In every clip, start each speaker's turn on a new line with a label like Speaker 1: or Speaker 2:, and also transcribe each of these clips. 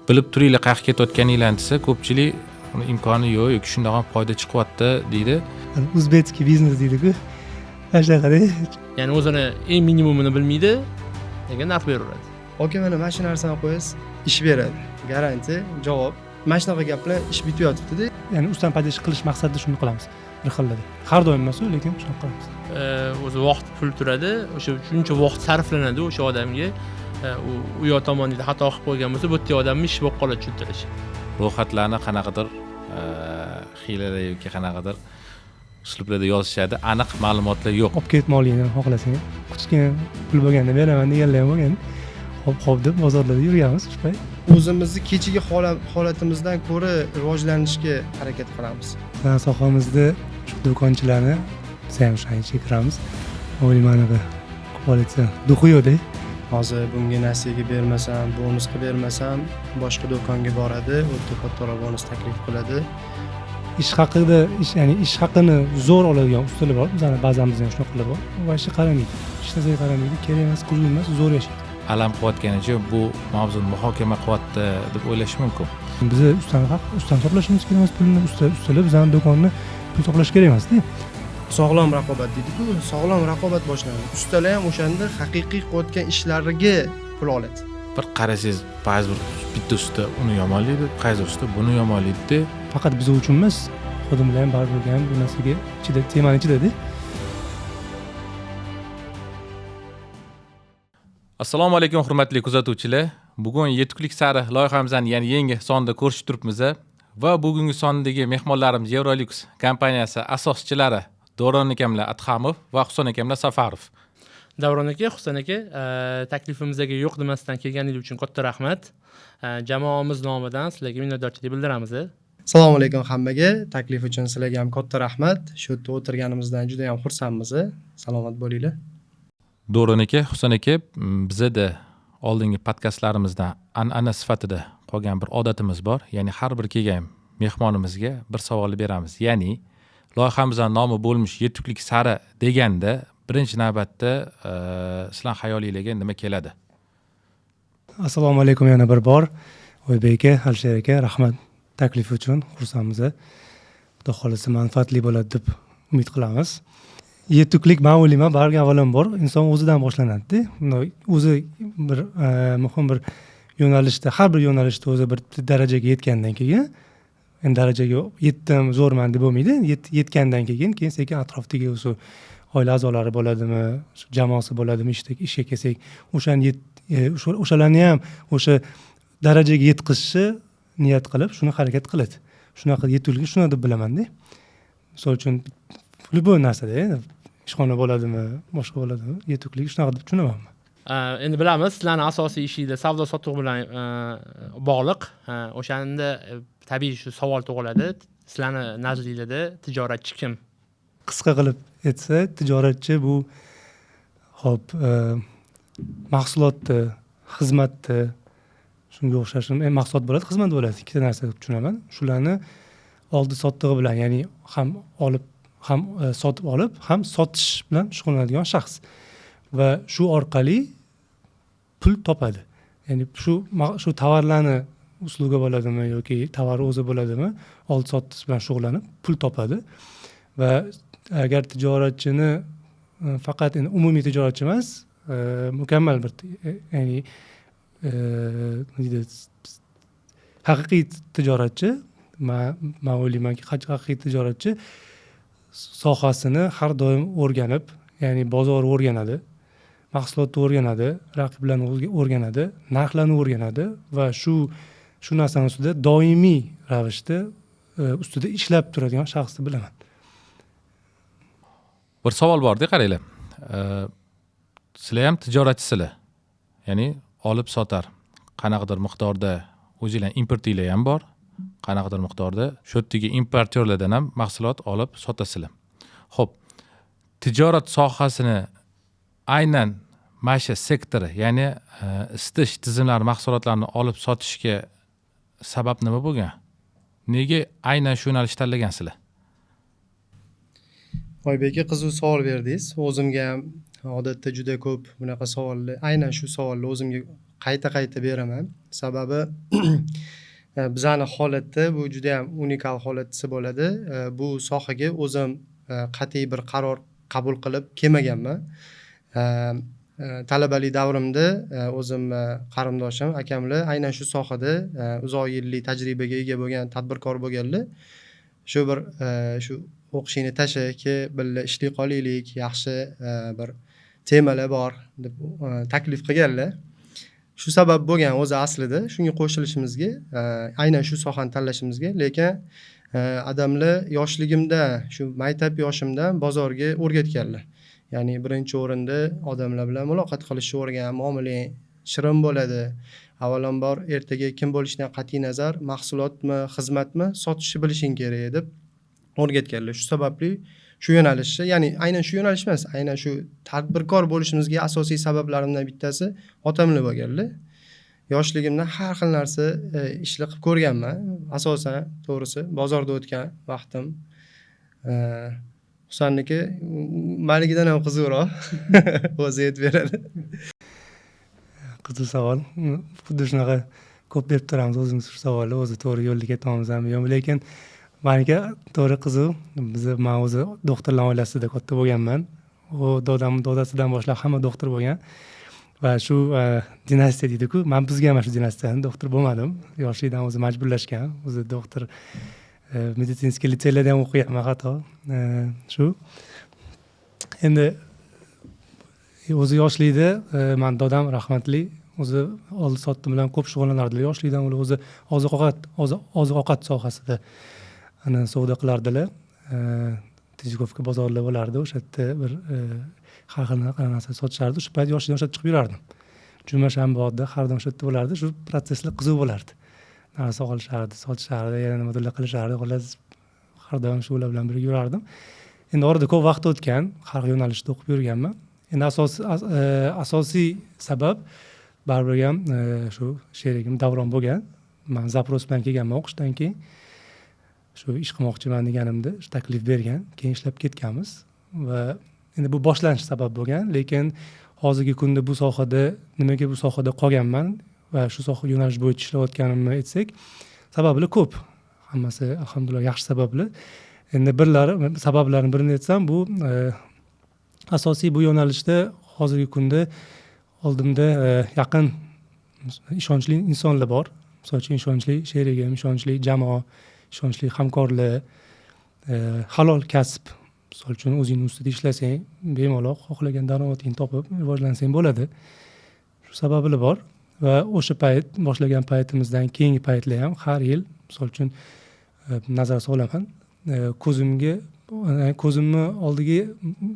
Speaker 1: bilib turinglar qayerga ketayotganinglarni desa, ko'pchilik imkoni yo'q yoki shundoq foyda chiqyapti deydi.
Speaker 2: O'zbekskiy biznes deydi-ku. Ashaqada.
Speaker 3: Ya'ni o'zini eng minimumini bilmaydi, lekin narx beraveradi.
Speaker 4: Oke, mana shu narsani qo'yasiz, ish beradi. Garantiya, javob. Mana shunaqa gaplar ish bityapti-da.
Speaker 2: Ya'ni ustan padesh qilish maqsadida shuni qilamiz. Bir xillada. Har doim emas, lekin shuni qilamiz.
Speaker 3: O'zi vaqt pul turadi, o'sha shuncha vaqt sarflanadi o'sha odamga. U yo tomonida xato qilib qo'ygan bo'lsa, bu yerda odamning ishi bo'lib qoladi tushuntirish.
Speaker 1: Ro'yxatlarni qanaqadir hiylalar yoki qanaqadir uslublarda yozishadi, aniq ma'lumotlar yo'q.
Speaker 2: Olib ketmoqligini xohlasang, kichkina pul bo'lganda beraman deganlar ham bo'lgan. Hop deb bozorlarda yurganmiz shu payt.
Speaker 4: O'zimizni kechagi holatimizdan ko'ra rivojlanishga harakat qilamiz.
Speaker 2: Bizning sohamizda shu do'konchilarni biz ham shuncha kiramiz. O'ylayman anaqa ko'politsa duxu yo'q-da.
Speaker 4: Hozir bunga nasiyaga bermasam, bonus qilib bermasam, boshqa do'konga boradi, o'ta kattaroq bonus taklif qiladi.
Speaker 2: Ish haqini zo'r oladigan ustalar bor. Bizning ba'zamizda ham shunaqa bor. Va ish qaramaydi. Ishlasaga qaramaydi, kerak emas, qiyin emas, zo'r yashaydi.
Speaker 1: Alam qilayotganicha bu mavzuni muhokama qilyapti deb o'ylash mumkin.
Speaker 2: Biz ustan to'plashimiz kerak emas, pulni ustalar bizning do'konni pul to'plash kerak emas-da.
Speaker 4: Sog'lom raqobat deydi-ku, sog'lom raqobat boshlandi. Ustalar ham o'shanda haqiqiy qilayotgan ishlariga pul oladi.
Speaker 1: Bir qarasangiz, ba'zi bir bitta usta uni yomonlaydi, qaysi usta buni yomonlaydi.
Speaker 2: Faqat biz uchun emas, xodimlar ham baribir ham bu narsaga temani ichida-da.
Speaker 1: Assalomu alaykum hurmatli kuzatuvchilar. Bugun yetuklik sari loyihamizni yana yangi sonda ko'rishib turibmiz va bugungi sondagi mehmonlarimiz Eurolux kompaniyasi asoschilari Davron akamlar Adhamov va Husan akamlar Safarov.
Speaker 3: Davron aka, Husan aka, taklifimizga yo'q demasdan kelganingiz uchun katta rahmat. Jamoamiz nomidan sizlarga minnatdorchilik bildiramiz.
Speaker 4: Assalomu alaykum hammaga. Taklif uchun sizlarga ham katta rahmat. Shu yerda o'tirganimizdan juda ham xursandmiz. Salomat bo'linglar.
Speaker 1: Davron aka, Husan aka, bizda oldingi podkastlarimizda an'ana sifatida qolgan bir odatimiz bor. Ya'ni har bir kelgan mehmonimizga bir savol beramiz. Ya'ni loyihamizning nomi bo'lmish yetuklik sari deganda birinchi navbatda sizlar xayolingizga nima keladi?
Speaker 2: Assalomu alaykum yana bir bor. Oybek aka, Alisher aka, rahmat taklif uchun xursandmiz. Xudo xolisa manfaatli bo'ladi deb umid qilamiz. Yetuklik ma'lumot barga avvalambor inson o'zidan boshlanadi. O'zi bir muhim bir yo'nalishda, har bir yo'nalishda o'zi bir darajaga yetgandan keyin, darajaga yetdim, zo'rman deb bo'lmaydi. Yetgandan keyin sekin atrofdagi o'sha oila a'zolari bo'ladimi, jamoasi bo'ladimi, ishga kelsak, o'shalarni ham o'sha darajaga yetkazishni niyat qilib, shuni harakat qiladi. Shunaqa yetuklik shuni deb bilaman-da. Misol uchun любой narsada, ishxona bo'ladimi, boshqa bo'ladimi, yetuklik shunaqa deb tushunaman.
Speaker 3: Endi bilamiz, sizlarning asosiy ishingizda savdo sotuv bilan bog'liq. O'shanda tabiiy shu savol tug'iladi. Sizlarning nazdingizda tijoratchi kim?
Speaker 2: Qisqa qilib aytsa, tijoratchi bu mahsulotni, xizmatni, shunga o'xshash mahsulot bo'ladi, xizmat bo'ladi. Ikkita narsa deb tushunaman. Shularni oldi sottig'i bilan, ya'ni ham sotib olib, ham sotish bilan shug'ullanadigan shaxs. Va shu orqali pul topadi. Ya'ni shu tovarlarni usluga bo'ladimi yoki tovar o'zi bo'ladimi, oldi sotish bilan shug'ullanib pul topadi. Va agar tijoratchini faqat endi umumiy tijoratchi emas, mukammal bir ya'ni haqiqiy tijoratchi, men o'ylaymanki, haqiqiy tijoratchi sohasini har doim o'rganib, ya'ni bozorni o'rganadi, mahsulotni o'rganadi, raqiblarni o'rganadi, narxlarni o'rganadi va shu narsani ustida doimiy ravishda ustida ishlab turadigan shaxsni bilaman.
Speaker 1: Bir savol bor-da, qaranglar. Sizlar ham tijoratchisizlar. Ya'ni olib sotar. Qanaqadir miqdorda o'zingizlar importinglar ham bor. Qanaqadir miqdorda shu yerdagi importyorlardan ham mahsulot olib sotasizlar. Xo'p, tijorat sohasini aynan mana shu sektori, ya'ni isitish tizimlari mahsulotlarini olib sotishga sabab nima bo'lgan? Nega aynan shu yo'nalishni tanlagansizlar?
Speaker 4: Oybek aka, qiziq savol berdingiz. O'zimga ham odatda juda ko'p bunaqa savollar, aynan shu savolni o'zimga qayta beraman. Sababi bizani holatda bu juda ham unikal holat desa bo'ladi. Bu sohaga o'zim qat'iy bir qaror qabul qilib kelmaganman. Talabalik davrimda o'zim qarindoshim, akamlar aynan shu sohada uzoq yillik tajribaga ega bo'lgan tadbirkor bo'lganlar. Shu bir shu o'qishingni tasha ki birga ishli qolaylik, yaxshi bir temalar bor deb taklif qilganlar. Shu sabab bo'lgan o'zi aslida shunga qo'shilishimizga, aynan shu sohani tanlashimizga, lekin odamlar yoshligimda, shu maktab yoshimdan bozorga o'rgatganlar. Ya'ni birinchi o'rinda odamlar bilan muloqot qilishni o'rgan, muomalang shirin bo'ladi. Avvalambor ertaga kim bo'lishidan qat'iy nazar, mahsulotmi, xizmatmi sotishni bilishing kerak deb o'rgatganlar. Shu sababli shu yo'nalishni, ya'ni aynan shu yo'nalish emas, aynan shu tadbirkor bo'lishimizga asosiy sabablarimdan bittasi otamlar bo'lganlar. Yoshligimda har xil narsa ishli qilib ko'rganman. Asosan, to'g'risi, bozorda o'tgan vaqtim Husan'niki maligidan ham qiziqroq o'zi aytib beradi.
Speaker 2: Qiziq savol. Xuddi shunaqa ko'p berib turamiz o'zimiz shu savolni, o'zi to'g'ri yo'lda ketyapmizmi yo'qmi, lekin menga to'g'ri qiziq. Men o'zi doktorlar oilasida katta bo'lganman. U dodasidan boshlab hamma doktor bo'lgan. Va shu dinastiya deydi-ku, men buzganman shu dinastiyani, doktor bo'lmadim. Yoshlikdan o'zi majburlashgan, o'zi doktor meditsinskiy litseylarda ham o'qiganman hatto. Shu endi o'zi yoshlikda men dodam rahmatli o'zi oldi sotdi bilan ko'p shug'ullanardilar. Yoshlikdan ular o'zi oziq-ovqat sohasida ana savdo qilardilar. Tijkovka bozorlar bo'lardi, o'sha yerda bir har xil narsa sotishardi. Shu payt yoshlikdan o'sha chiqib yurardim. Juma shanba har doim o'sha yerda bo'lardi. Shu protsesslar qiziq bo'lardi. Narsa olishardi, sotishardi, yana nimadir qilishardi. Xolos har doim shu ular bilan birga yurardim. Endi orada ko'p vaqt o'tgan, har xil yo'nalishda o'qib yurganman. Endi asosiy sabab baribir ham shu sherigim Davron bo'lgan. Men zaпрос bilan kelganman o'qishdan keyin. Shu ish qilmoqchiman deganimda taklif bergan, keyin ishlab ketganmiz va endi bu boshlanish sabab bo'lgan, lekin hozirgi kunda bu sohada nimaga bu sohada qolganman va shu soha yo'nalish bo'yicha ishlayotganimni aytsak, sabablar ko'p. Hammasi alhamdulillah yaxshi sabablar. Endi sabablarning birini aytsam, bu asosiy bu yo'nalishda hozirgi kunda oldimda yaqin ishonchli insonlar bor. Misol uchun ishonchli sherigim, ishonchli jamoa, ishonchli hamkorlar, halol kasb. Misol uchun o'zing ustida ishlasang, bemalol xohlagan daromadingni topib rivojlansang bo'ladi. Shu sabablar bor va o'sha payt boshlagan paytimizdan keyingi paytlar ham har yil misol uchun nazar solaman, ko'zimni oldiga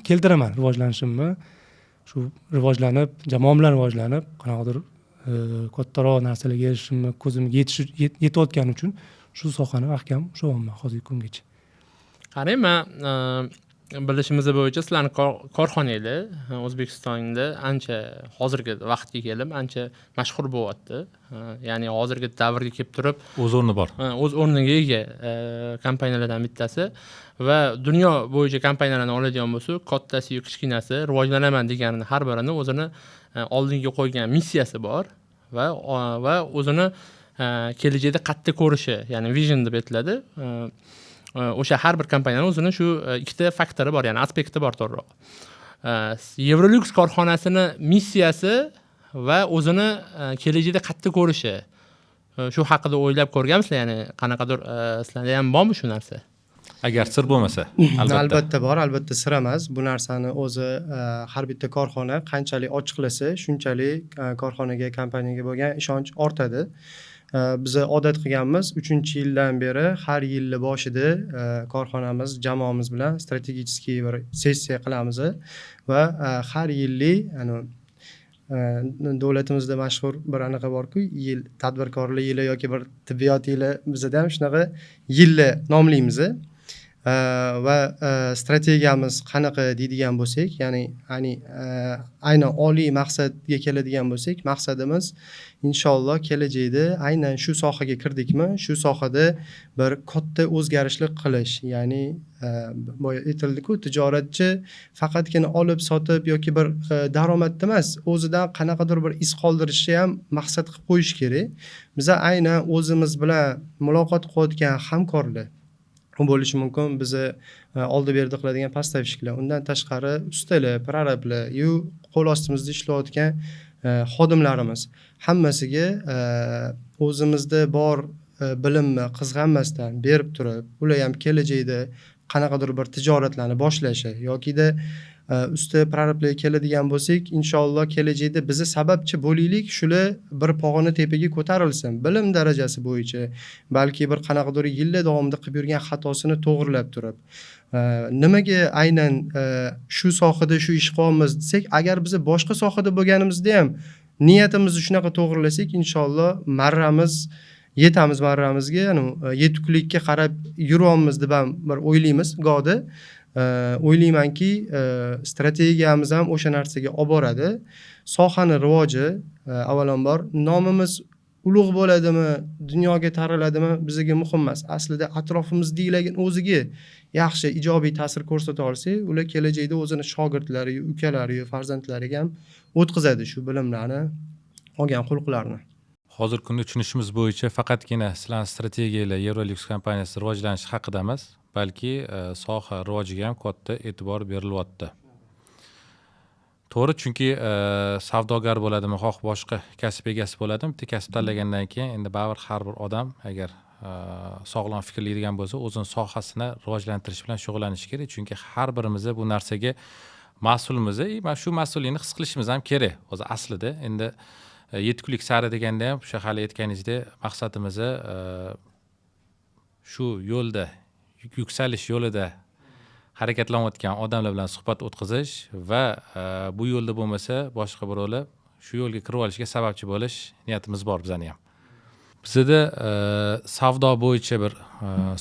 Speaker 2: keltiraman rivojlanishimni. Shu rivojlanib, jamoam bilan rivojlanib, qanaqadir kattaroq narsalarga erishishimni ko'zimga yetayotgani uchun shu sohani mahkam ushlayapman hozirgi kungacha.
Speaker 3: Qarang, men bilishimiz bo'yicha sizlarning korxonanglar O'zbekistonda ancha hozirgi vaqtga kelib ancha mashhur bo'lyapti. Ya'ni hozirgi davrga kelib turib
Speaker 1: o'z o'rni bor.
Speaker 3: O'z o'rniga ega kompaniyalardan bittasi va dunyo bo'yicha kompaniyalarni oladigan bo'lsa, kattasi-yu kichkinasi rivojlanaman deganini har birini o'zini oldinga qo'ygan missiyasi bor va o'zini kelajakda qayerda ko'rishi, ya'ni vision deb aytiladi. O'sha har bir kompaniyaning o'zini shu ikkita faktori bor, ya'ni aspekti bor to'g'riroq. Eurolux korxonasini missiyasi va o'zini kelajakda qayerda ko'rishi. Shu haqida o'ylab ko'rganmisizlar, ya'ni qanaqadir sizlarda ham bormi shu narsa?
Speaker 1: Agar sir bo'lmasa,
Speaker 4: Albatta bor, albatta sir emas. Bu narsani o'zi har bitta korxona qanchalik ochiqlasa, shunchalik korxonaga, kompaniyaga bo'lgan ishonch ortadi. Biz odat qilganmiz 3-yildan beri har yilni boshida korxonamiz jamoamiz bilan strategik bir sessiya qilamiz va har yillik davlatimizda mashhur bir anaqa borku, yil tadbirkorlik yili yoki bir tibbiyot yili, bizda ham shunaqa yilni nomlaymiz. va strategiyamiz qanaqa deydigan bo'lsak, ya'ni aynan oliy maqsadga keladigan bo'lsak, maqsadimiz inshaalloh kelajakda aynan shu sohaga kirdikmi, shu sohada bir katta o'zgarishlar qilish. Ya'ni boya aytildi-ku, tijoratchi faqatgina olib sotib yoki bir daromadda emas, o'zidan qanaqadir bir iz qoldirishni ham maqsad qilib qo'yish kerak. Biza aynan o'zimiz bilan muloqot qilayotgan hamkorlar bo'lishi mumkin. Bizni oldi berdi qiladigan postavщикlar, undan tashqari ustalar, prorablar, qo'l ostimizda ishlayotgan xodimlarimiz hammasiga o'zimizda bor bilimni qizg'anmasdan berib turib, ular ham kelajakda qanaqadir bir tijoratlarni boshlashi yokida usta prorablarga keladigan bo'lsak, inshaalloh kelajakda bizni sababchi bo'laylik, shular bir pog'ona tepaga ko'tarilsin, bilim darajasi bo'yicha, balki bir qanaqadir yillar davomida qilib yurgan xatosini to'g'rilab turib, nimaga aynan shu sohada shu ish qilyapmiz desak, agar biz boshqa sohada bo'lganimizda ham niyatimizni shunaqa to'g'rilasak, inshaalloh yetamiz marramizga, ya'ni yetuklikka qarab yuryapmiz deb ham bir o'ylaymiz go'da. O'ylaymanki, strategiyamiz ham o'sha narsaga olib boradi. Sohani rivoji, avvalambor nomimiz ulug' bo'ladimi, dunyoga taraladimi, bizga muhim emas. Aslida atrofimizdagilarning o'ziga yaxshi ijobiy ta'sir ko'rsata olsak, ular kelajakda o'zini shogirdlari, ukalari, farzandlariga ham o'tkazadi shu bilimlarni, olgan xulqlarni.
Speaker 1: Hozirgi kunda tushunishimiz bo'yicha faqatgina sizlarning strategiyalar Eurolux kompaniyasi rivojlanishi haqida emas, balki soha rivojiga ham katta e'tibor berilyapti. To'g'ri, chunki savdogar bo'ladimi, xoh boshqa kasb egasi bo'ladimi, bitta kasb tanlagandan keyin endi baribir har bir odam agar sog'lom fikrlaydigan bo'lsa, o'zini sohasini rivojlantirish bilan shug'ullanishi kerak, chunki har birimiz bu narsaga mas'ulmiz. Mana shu mas'ullikni his qilishimiz ham kerak. O'zi aslida endi yetuklik sari deganda ham o'sha hali aytganingizdek maqsadimiz shu yo'lda, yuksalish yo'lida harakatlanayotgan odamlar bilan suhbat o'tkazish va bu yo'lda bo'lmasa boshqa birovlar shu yo'lga kirib olishga sababchi bo'lish niyatimiz bor bizani ham. Bizda savdo bo'yicha bir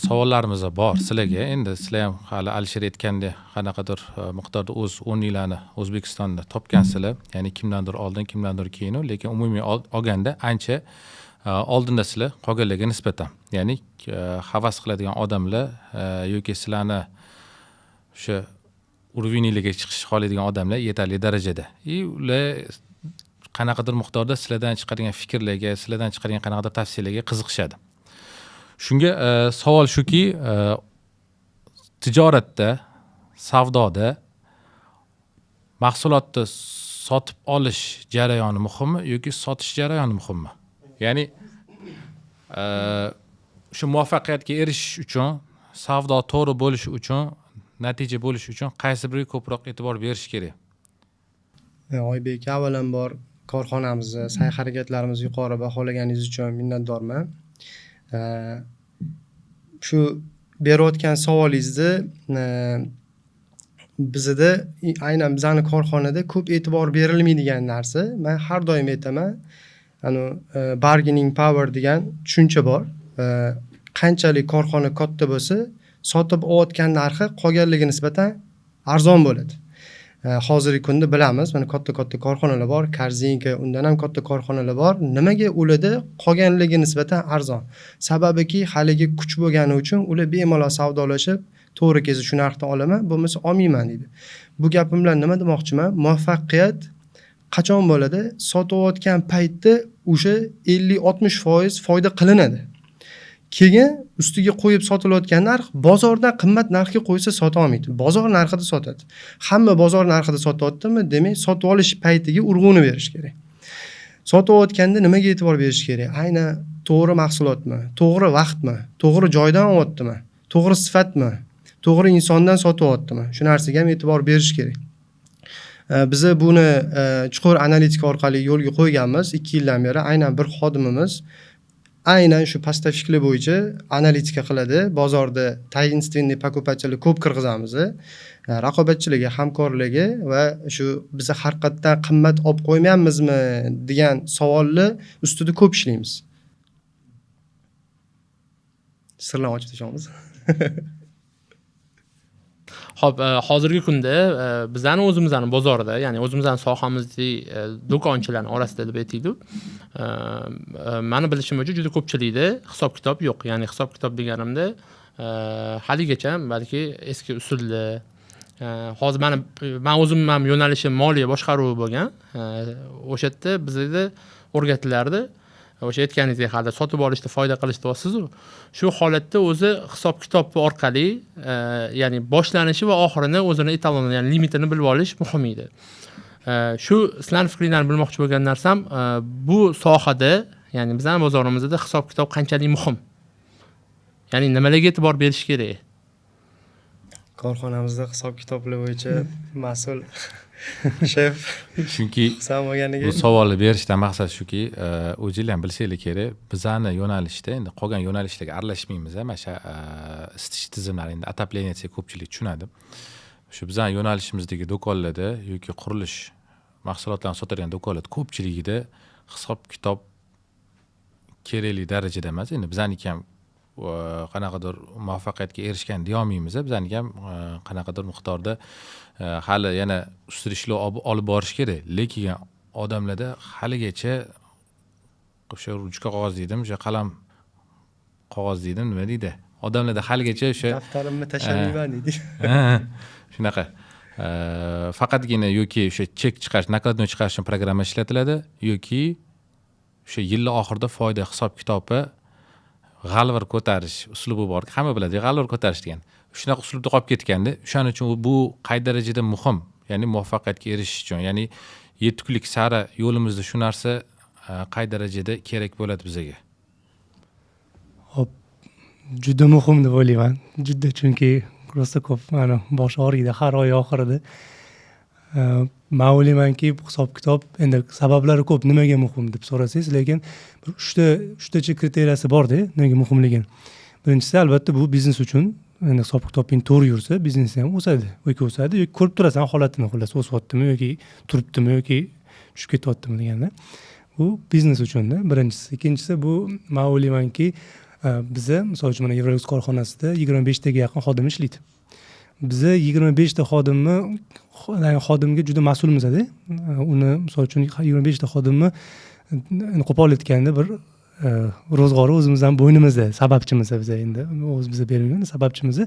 Speaker 1: savollarimiz bor sizlarga. Endi sizlar ham hali Alisher aytgandek qanaqadir miqdorda o'z o'rninglarni O'zbekistonda topgansizlar, ya'ni kimdandir oldin, kimdandir keyin, lekin umumiy olganda ancha oldindasizlar qolganlarga nisbatan. Ya'ni havas qiladigan odamlar yoki sizlarni o'sha urviniylarga chiqish xohlaydigan odamlar yetarli darajada. Ular qanaqadir miqdorda sizlardan chiqadigan fikrlarga, sizlardan chiqadigan qanaqadir tavsiyalarga qiziqishadi. Shunga savol shuki, tijoratda, savdoda mahsulotni sotib olish jarayoni muhimmi yoki sotish jarayoni muhimmi? Ya'ni shu muvaffaqiyatga erishish uchun, savdo to'g'ri bo'lishi uchun, natija bo'lishi uchun qaysi biriga ko'proq e'tibor berish kerak?
Speaker 4: Oybek, avvalambor korxonamizni, sa'y-harakatlarimizni yuqori baholaganingiz uchun minnatdorman. Shu berayotgan savolingizni bizda aynan bizning korxonada ko'p e'tibor berilmaydigan narsa, men har doim aytaman, bargaining power degan tushuncha bor. Qanchalik korxona katta bo'lsa, sotib olayotgan narxi qolganligiga nisbatan arzon bo'ladi. Hozirgi kunda bilamiz, mana katta korxonalar bor, Korzinka, undan ham katta korxonalar bor. Nimaga ularda qolganligi nisbatan arzon? Sababiki haligi kuch bo'lgani uchun ular bemalol savdolashib, to'g'ri kelsa shu narxdan olaman, bo'lmasa olmayman deydi. Bu gapim bilan nima demoqchiman? Muvaffaqiyat qachon bo'ladi? Sotayotgan paytda o'sha 50-60% foyda qilinadi. Keyin ustiga qo'yib sotilayotgan narx bozordan qimmat narxga qo'ysa sota olmaydi. Bozor narxida sotadi. Hamma bozor narxida sotyaptimi? Demak, sotib olish paytiga urg'uni berish kerak. Sotayotganda nimaga e'tibor berish kerak? Aynan to'g'ri mahsulotmi? To'g'ri vaqtmi? To'g'ri joydan olyaptimi? To'g'ri sifatmi? To'g'ri insondan sotyaptimi? Shu narsaga ham e'tibor berish kerak. Biz buni chuqur analitika orqali yo'lga qo'yganmiz 2 yildan beri. Aynan bir xodimimiz aynan shu postavщикlar bo'yicha analitika qiladi. Bozorda tainственный покупательlar ko'p kirgizamiz. Raqobatchilarga, hamkorlarga va shu biz haqiqatdan qimmat olib qo'ymayapmizmi degan savolni ustida ko'p ishlaymiz. Sirlarni ochib tashlaymiz.
Speaker 3: Xo'p, hozirgi kunda bizani o'zimizni bozorda, ya'ni o'zimizni sohamizning do'konchilarning orasida deb aytaylik, meni bilishim bo'yicha juda ko'pchilikda hisob-kitob yo'q. Ya'ni hisob-kitob deganimda haligacha balki eski usulda hozir men o'zim ham yo'nalishim moliya boshqaruvi bo'lgan. O'sha yerda bizda o'rgatilardi. O'sha aytganingizdek hali sotib olishda foyda qilishda deyapsiz-ku. Shu holatda o'zi hisob-kitob orqali, ya'ni boshlanishi va oxirini o'zini etalonini, ya'ni limitini bilib olish muhim edi. Shu sizlarning fikringizni bilmoqchi bo'lgan narsam, bu sohada, ya'ni bizning bozorimizda hisob-kitob qanchalik muhim? Ya'ni nimalarga e'tibor berish kerak?
Speaker 4: Korxonamizda hisob-kitoblar bo'yicha mas'ul shef
Speaker 1: chunki
Speaker 4: Husan bo'lganiga
Speaker 1: bu savolni berishdan maqsad shuki, o'zinglar ham bilsanglar kerak, bizani yo'nalishda endi qolgan yo'nalishlarga aralashmaymiz, mana shu isitish tizimlari, endi отопление desa ko'pchilik tushunadi. Shu bizani yo'nalishimizdagi do'konlarda yoki qurilish mahsulotlarini sotadigan do'konlarda ko'pchiligida hisob-kitob kerakli darajada emas. Endi bizaniki ham qanaqadir muvaffaqiyatga erishgan deya olmaymiz. Bizaniki ham qanaqadir miqdorda hali yana ustida ishlar olib borish kerak. Lekin odamlarda haligacha o'sha ruchka qog'oz deydim, o'sha qalam qog'oz deydim, nima deydi? Odamlarda haligacha o'sha
Speaker 4: daftarimni tashlamayman deydi.
Speaker 1: Shunaqa. Faqatgina yoki o'sha chek chiqarish, nakladnoy chiqarish uchun programma ishlatiladi yoki o'sha yillar oxirida foyda hisob-kitobi g'alvir ko'tarish uslubi bor. Hamma biladi, g'alvir ko'tarish degan. Shunaqa uslubda qolib ketganda, o'shaning uchun bu qay darajada muhim, ya'ni muvaffaqiyatga erishish uchun, ya'ni yetuklik sari yo'limizda shu narsa qay darajada kerak bo'ladi bizga?
Speaker 2: Hop, juda muhim deb o'ylayman. Juda, chunki rosa ko'p mana bosh og'riydi har oy oxirida. Men o'ylaymanki, hisob-kitob endi sabablari ko'p, nimaga muhim deb so'rasangiz, lekin uchtacha kriteriyasi bor-da, nimaga muhimligini. Birinchisi, albatta bu biznes uchun. Endi hisob-kitobing to'g'ri yursa, biznes ham o'sadi, yoki ko'rib turasan holatini, xullas o'syaptimi yoki turibdimi yoki tushib ketyaptimi deganda. Bu biznes uchun-da, birinchisi. Ikkinchisi, bu men o'ylaymanki, biza, misol uchun, mana Eurolux korxonasida 25 taga yaqin xodim ishlaydi. Biza 25 ta xodimga juda mas'ulmiz-da. Uni, misol uchun, 25 ta xodimni qo'pol aytganda bir ro'zg'ori o'zimizdan bo'ynimizda, sababchimiz biz endi o'zimizga bermaymiz, sababchimiz.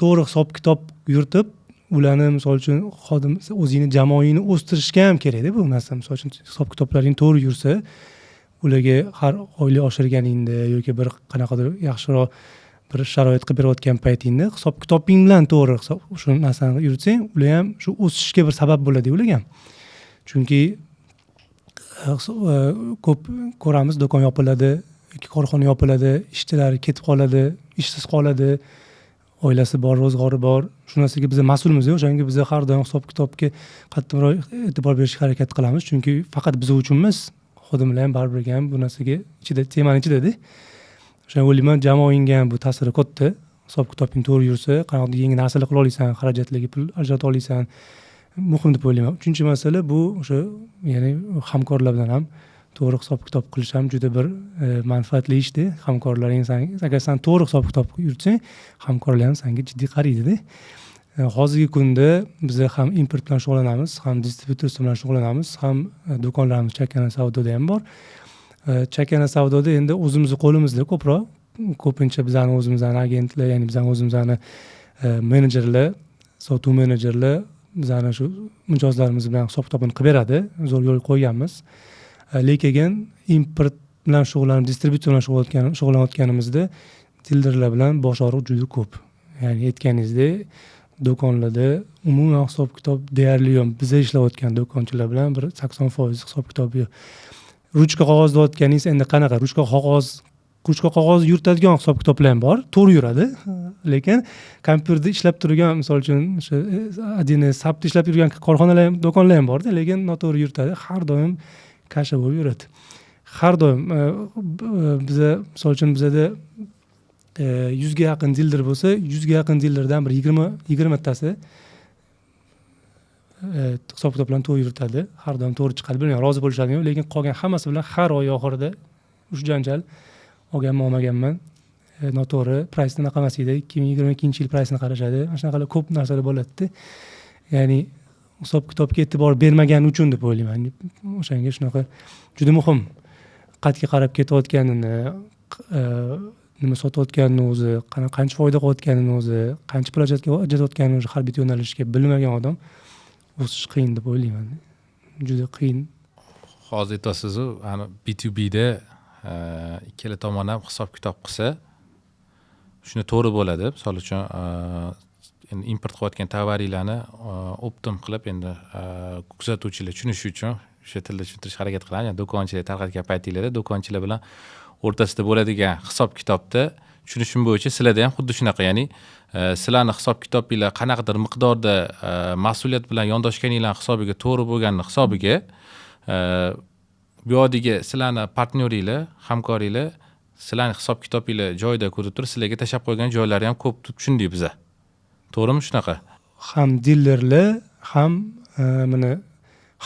Speaker 2: To'g'ri hisob-kitob yuritib, ularni misol uchun xodim o'zingni jamoangni o'stirishga ham kerak-da bu narsa. Misol uchun hisob-kitoblaring to'g'ri yursa, ularga har oylik oshirganingda yoki bir qanaqadir yaxshiroq bir sharoit qilib berayotgan paytingda hisob-kitobing bilan to'g'ri shu narsani yuritsang, ular ham shu o'sishga bir sabab bo'ladi ularga. Chunki ko'p ko'ramiz, do'kon yopiladi, korxona yopiladi, ishchilar ketib qoladi, ishsiz qoladi, oilasi bor, ro'zg'ori bor. Shu narsaga biz mas'ulmiz. O'shanga biz har doim hisob-kitobga qattiqroq e'tibor berishga harakat qilamiz, chunki faqat biz uchun emas, xodimlar ham baribir ham bu narsaga temani ichida-da. O'shanga o'ylayman, jamoangga ham bu ta'siri katta. Hisob-kitobing to'g'ri yursa, qanaqadir yangi narsalar qila olasan, xarajatlarga pul ajrata olasan. Muhim deb o'ylayman. Uchinchi masala bu o'sha, ya'ni hamkorlar bilan ham to'g'ri hisob-kitob qilish ham juda bir manfaatli ishda. Hamkorlaring agar sen to'g'ri hisob-kitob yursang, hamkorlar ham senga jiddiy qaraydi-da. Hozirgi kunda biz ham import bilan shug'ullanamiz, ham distributor bilan shug'ullanamiz, ham do'konlarimiz chakana savdoda ham bor. Chakana savdoda endi o'zimizni qo'limizda ko'proq, ko'pincha bizning o'zimizning agentlar, ya'ni bizning o'zimizning menejerlar, sotuv menejerlar bizani shu mijozlarimiz bilan hisob-kitobini qilib beradi, zo'r yo'l qo'yganmiz. Lekin import bilan shug'ullanib, distributor bilan shug'ullanayotganimizda dildirlar bilan bosh og'riq juda ko'p. Ya'ni aytganingizdek, do'konlarda umuman hisob-kitob deyarli yo'q. Biz ishlayotgan do'konchilar bilan bir 80% hisob-kitob yo'q. Ruchka qog'oz deyotganingiz endi qanaqa? Ruchka qog'oz yuritadigan hisob-kitoblar ham bor, to'g'ri yuradi. Lekin kompyuterda ishlab turgan, misol uchun o'sha adini sapda ishlab yurgan korxonalar ham, do'konlar ham bor-da, lekin noto'g'ri yuritadi. Har doim kasha bo'lib yuradi. Har doim biza, misol uchun bizada 100 ga yaqin dildir bo'lsa, 100 ga yaqin dildirdan bir 20 tasi hisob-kitoblarni to'g'ri yuritadi. Har doim to'g'ri chiqadi. Bilmayman, rozi bo'lishadimi, lekin qolgan hammasi bilan har oy oxirida ush janjal olganman, olmaganman. noto'g'ri price anaqa emas edi, 2022 yil price'ini qarashadi, mana shunaqalar ko'p narsalar bo'ladida. Ya'ni hisob kitobga e'tibor bermagani uchun deb o'ylayman. O'shanga shunaqa juda muhim. Qatga qarab ketayotganini, nima sotayotganini o'zi, qancha foyda qilayotganini o'zi, qancha pul ajratayotganini o'zi har bitta yo'nalishga bilmagan odam o'sish qiyin deb o'ylayman. Juda qiyin.
Speaker 1: Hozir aytasiz-ku, ana B2B da ikkala tomon ham hisob kitob qilsa, shuni to'g'ri bo'ladi. Misol uchun endi import qilayotgan tovaringlarni optim qilib endi kuzatuvchilar tushunishi uchun o'sha tilda tushuntirish harakat qilamiz. Ya'ni do'konchilar tarqatgan paytinglarda do'konchilar bilan o'rtasida bo'ladigan hisob kitobda tushunishim bo'yicha sizlarda ham xuddi shunaqa, ya'ni sizlarni hisob kitobinglar qanaqadir miqdorda mas'uliyat bilan yondoshganinglar hisobiga to'g'ri bo'lganini hisobiga bu yoqdagi sizlarni partnyoringlar, hamkoringlar sizlarni hisob kitobinglar joyida ko'rib turib, sizlarga tashlab qo'ygan joylari ham ko'p deb tushundik biza. To'g'rimi shunaqa?
Speaker 2: Ham dillerlar, ham mana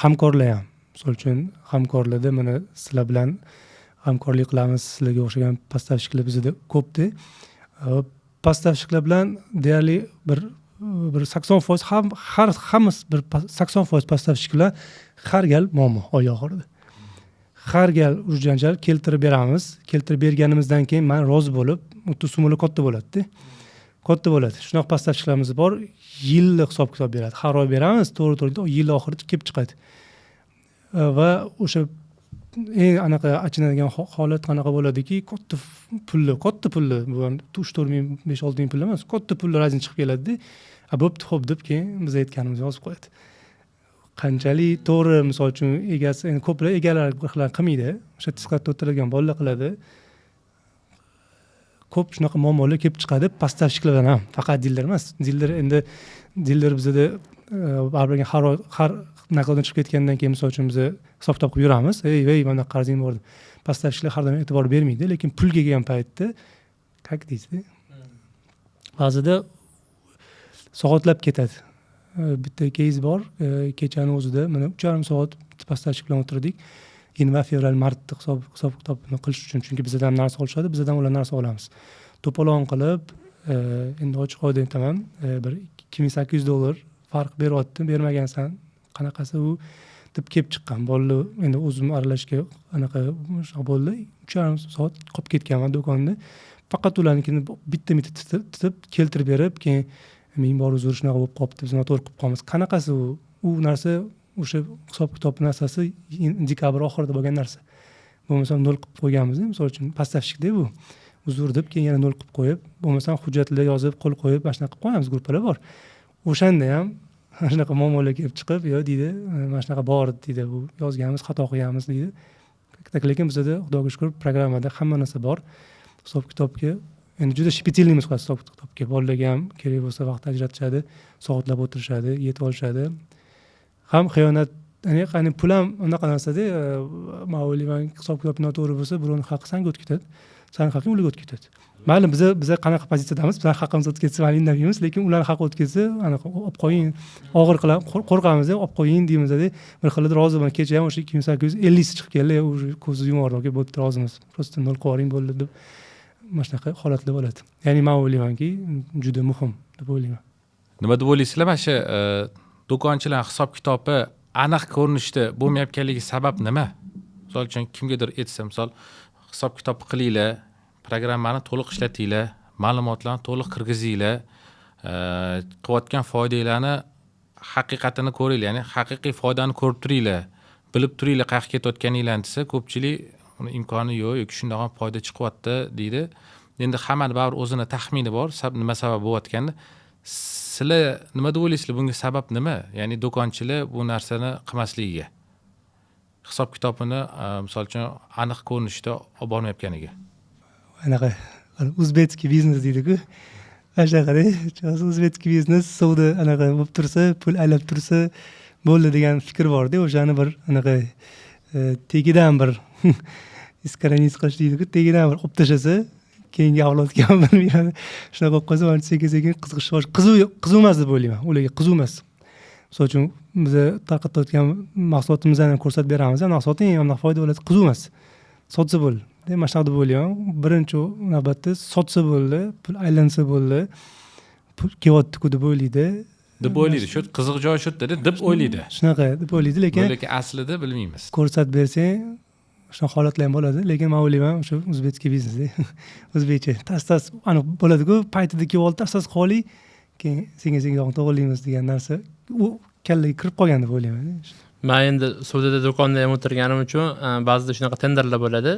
Speaker 2: hamkorlar ham. Misol uchun hamkorlarda mana sizlar bilan hamkorlik qilamiz, sizlarga o'xshagan postavщикlar bizda ko'pda. Postavщикlar bilan deyarli bir 80% hammasi bir 80% postavщикlar har gal muammo oy oxirida. Har gal urjanjal keltirib beramiz. Keltirib berganimizdan keyin men rozi bo'lib, o'tda summalar katta bo'ladi-da. Katta bo'ladi. Shunaqa postavщикlarimiz bor, yillik hisob kitob beradi. Har oy beramiz, to'g'ri, yil oxirida kelib chiqadi. Va o'sha eng anaqa achinadigan holat qanaqa bo'ladiki, katta pulli, bu 3-4 ming, 5-6 ming pul emas, katta pullar razin chiqib keladi-da. Bo'pti, xo'p deb keyin biz aytganimizni yozib qo'yadi. Qanchalik to'g'ri, misol uchun egasi, endi ko'plar egalar qilmaydi. O'sha tiskatda o'tiradigan bolalar qiladi. Ko'p shunaqa muammolar kelib chiqadi postavщикlardan ham, faqat dillar emas. Dillar bizda baribir har nakladdan chiqib ketgandan keyin misol uchun biz hisob kitob qilib yuramiz. Ey, mana qarzing bor deb. Postavщикlar har doim e'tibor bermaydi, lekin pulga kelgan paytda qak deysiz. Ba'zida soatlab ketadi. Bitta case bor, kechani o'zida mana 3,5 soat postavщик bilan o'tirdik. Yanvar, fevral, martda hisob kitobni qilish uchun, chunki bizdan ham narsa olishadi, bizdan ular narsa olamiz. To'polon qilib, endi ochiq oyda aytaman, bir $2800 farq beryapti, bermagansan, qanaqasi u deb kelib chiqqan. Bolalar endi o'zim aralashga anaqa bo'ldi. 3,5 soat qolib ketganman do'konda. Faqat ularnikini bitta-bitta titib keltirib berib, keyin men bor uzr shunaqa bo'lib qolibdi, biz noto'g'ri qilib qolamiz. Qanaqasi u narsa o'sha hisob kitob narsasi dekabr oxirida bo'lgan narsa. Bo'lmasam 0 qilib qo'yganmiz, misol uchun postavщикda bu. Uzr deb keyin yana 0 qilib qo'yib, bo'lmasam hujjatlar yozib, qo'l qo'yib, mana shunaqa qilib qo'yamiz, gruppalar bor. O'shanda ham mana shunaqa muammolar kelib chiqib, yo deydi, mana shunaqa bor deydi, bu yozganmiz, xato qilganmiz deydi. Lekin bizda Xudoga shukr programmada hamma narsa bor. Hisob kitobga endi juda shpetilnimiz hisob kitobga. Bolalarga ham kerak bo'lsa vaqt ajratishadi, soatlab o'tirishadi, yetib olishadi. Ham xiyonat, ya'ni pul ham unaqa narsa-da, men o'ylayman, hisob kitob noto'g'ri bo'lsa, birovning haqqi senga o'tib ketadi, sening haqqing ularga o'tib ketadi. Mayli, biz qanaqa pozitsiyadamiz, bizning haqqimiz o'tib ketsa, mayli indamaymiz, lekin ularning haqqi o'tib ketsa, anaqa olib qo'ying, og'ir qilib qo'rqamiz, olib qo'ying deymiz-da. Bir xilda roziman, kecha ham o'sha 2850 chiqib keldi, ko'zni yumordim, bo'pti, rozimiz. Prosta 0 qilib yuboring bo'ldi deb. Mana shunaqa holatlar bo'ladi. Ya'ni men o'ylaymanki, juda muhim deb o'ylayman.
Speaker 1: Nima deb o'ylaysizlar? Mana shu do'konchilar hisob kitobi aniq ko'rinishda bo'lmayotganligi sabab nima? Misol uchun kimgadir aytsa, misol hisob kitob qilinglar, programmani to'liq ishlatinglar, ma'lumotlarni to'liq kirgizinglar, qilayotgan foydanglarni haqiqatini ko'ringlar, ya'ni haqiqiy foydani ko'rib turinglar, bilib turinglar qayerga ketayotganinglarni desa, ko'pchilik uni imkoni yo'q yoki shundoq ham foyda chiqyapti deydi. Endi hammani baribir o'zini taxmini bor, nima sabab bo'layotganda. Sizlar nima deb o'ylaysizlar, bunga sabab nima? Ya'ni do'konchilar bu narsani qilmasligiga. Hisob kitobini misol uchun aniq ko'rinishda olib bormayotganiga.
Speaker 2: Anaqa o'zbekski biznes deydi-ku. Ashaqada, o'zbekski biznes savdo anaqa bo'lib tursa, pul aylab tursa bo'ldi degan fikr bor-da, o'shani bir anaqa tegidan bir iskaraniz qilish deydi-ku, tegidan bir olib tashlasa, keyingi avlodga ham bilmayman. Shunaqa qilib qo'ysa, mana sekin-sekin qiziqish, qiziq emas deb o'ylayman. Ularga qiziq emas. Misol uchun biz tarqatayotgan mahsulotimizni ko'rsatib beramiz, mahsulotning ham foyda bo'ladi, qiziq emas. Sotsa bo'ldi. mana shunaqa deb o'ylayman. Birinchi navbatda sotsa bo'ldi, pul aylansa bo'ldi, pul kelyapti-ku deb o'ylaydi.
Speaker 1: deb o'ylaydi. Shu qiziq joyi shu yerda deb o'ylaydi.
Speaker 2: Shunaqa deb o'ylaydi, lekin
Speaker 1: Aslida bilmaymiz.
Speaker 2: ko'rsatib bersang shunaqa holatlar ham bo'ladi, lekin men o'ylayman o'sha o'zbekcha biznes, o'zbekcha tas aniq bo'ladi-ku, paytida kelib olib tas qolib, keyin senga to'g'rilaymiz degan narsa u kallaga kirib qolgan deb o'ylayman.
Speaker 3: Men endi sudada do'konda ham o'tirganim uchun ba'zida shunaqa tenderlar bo'ladi.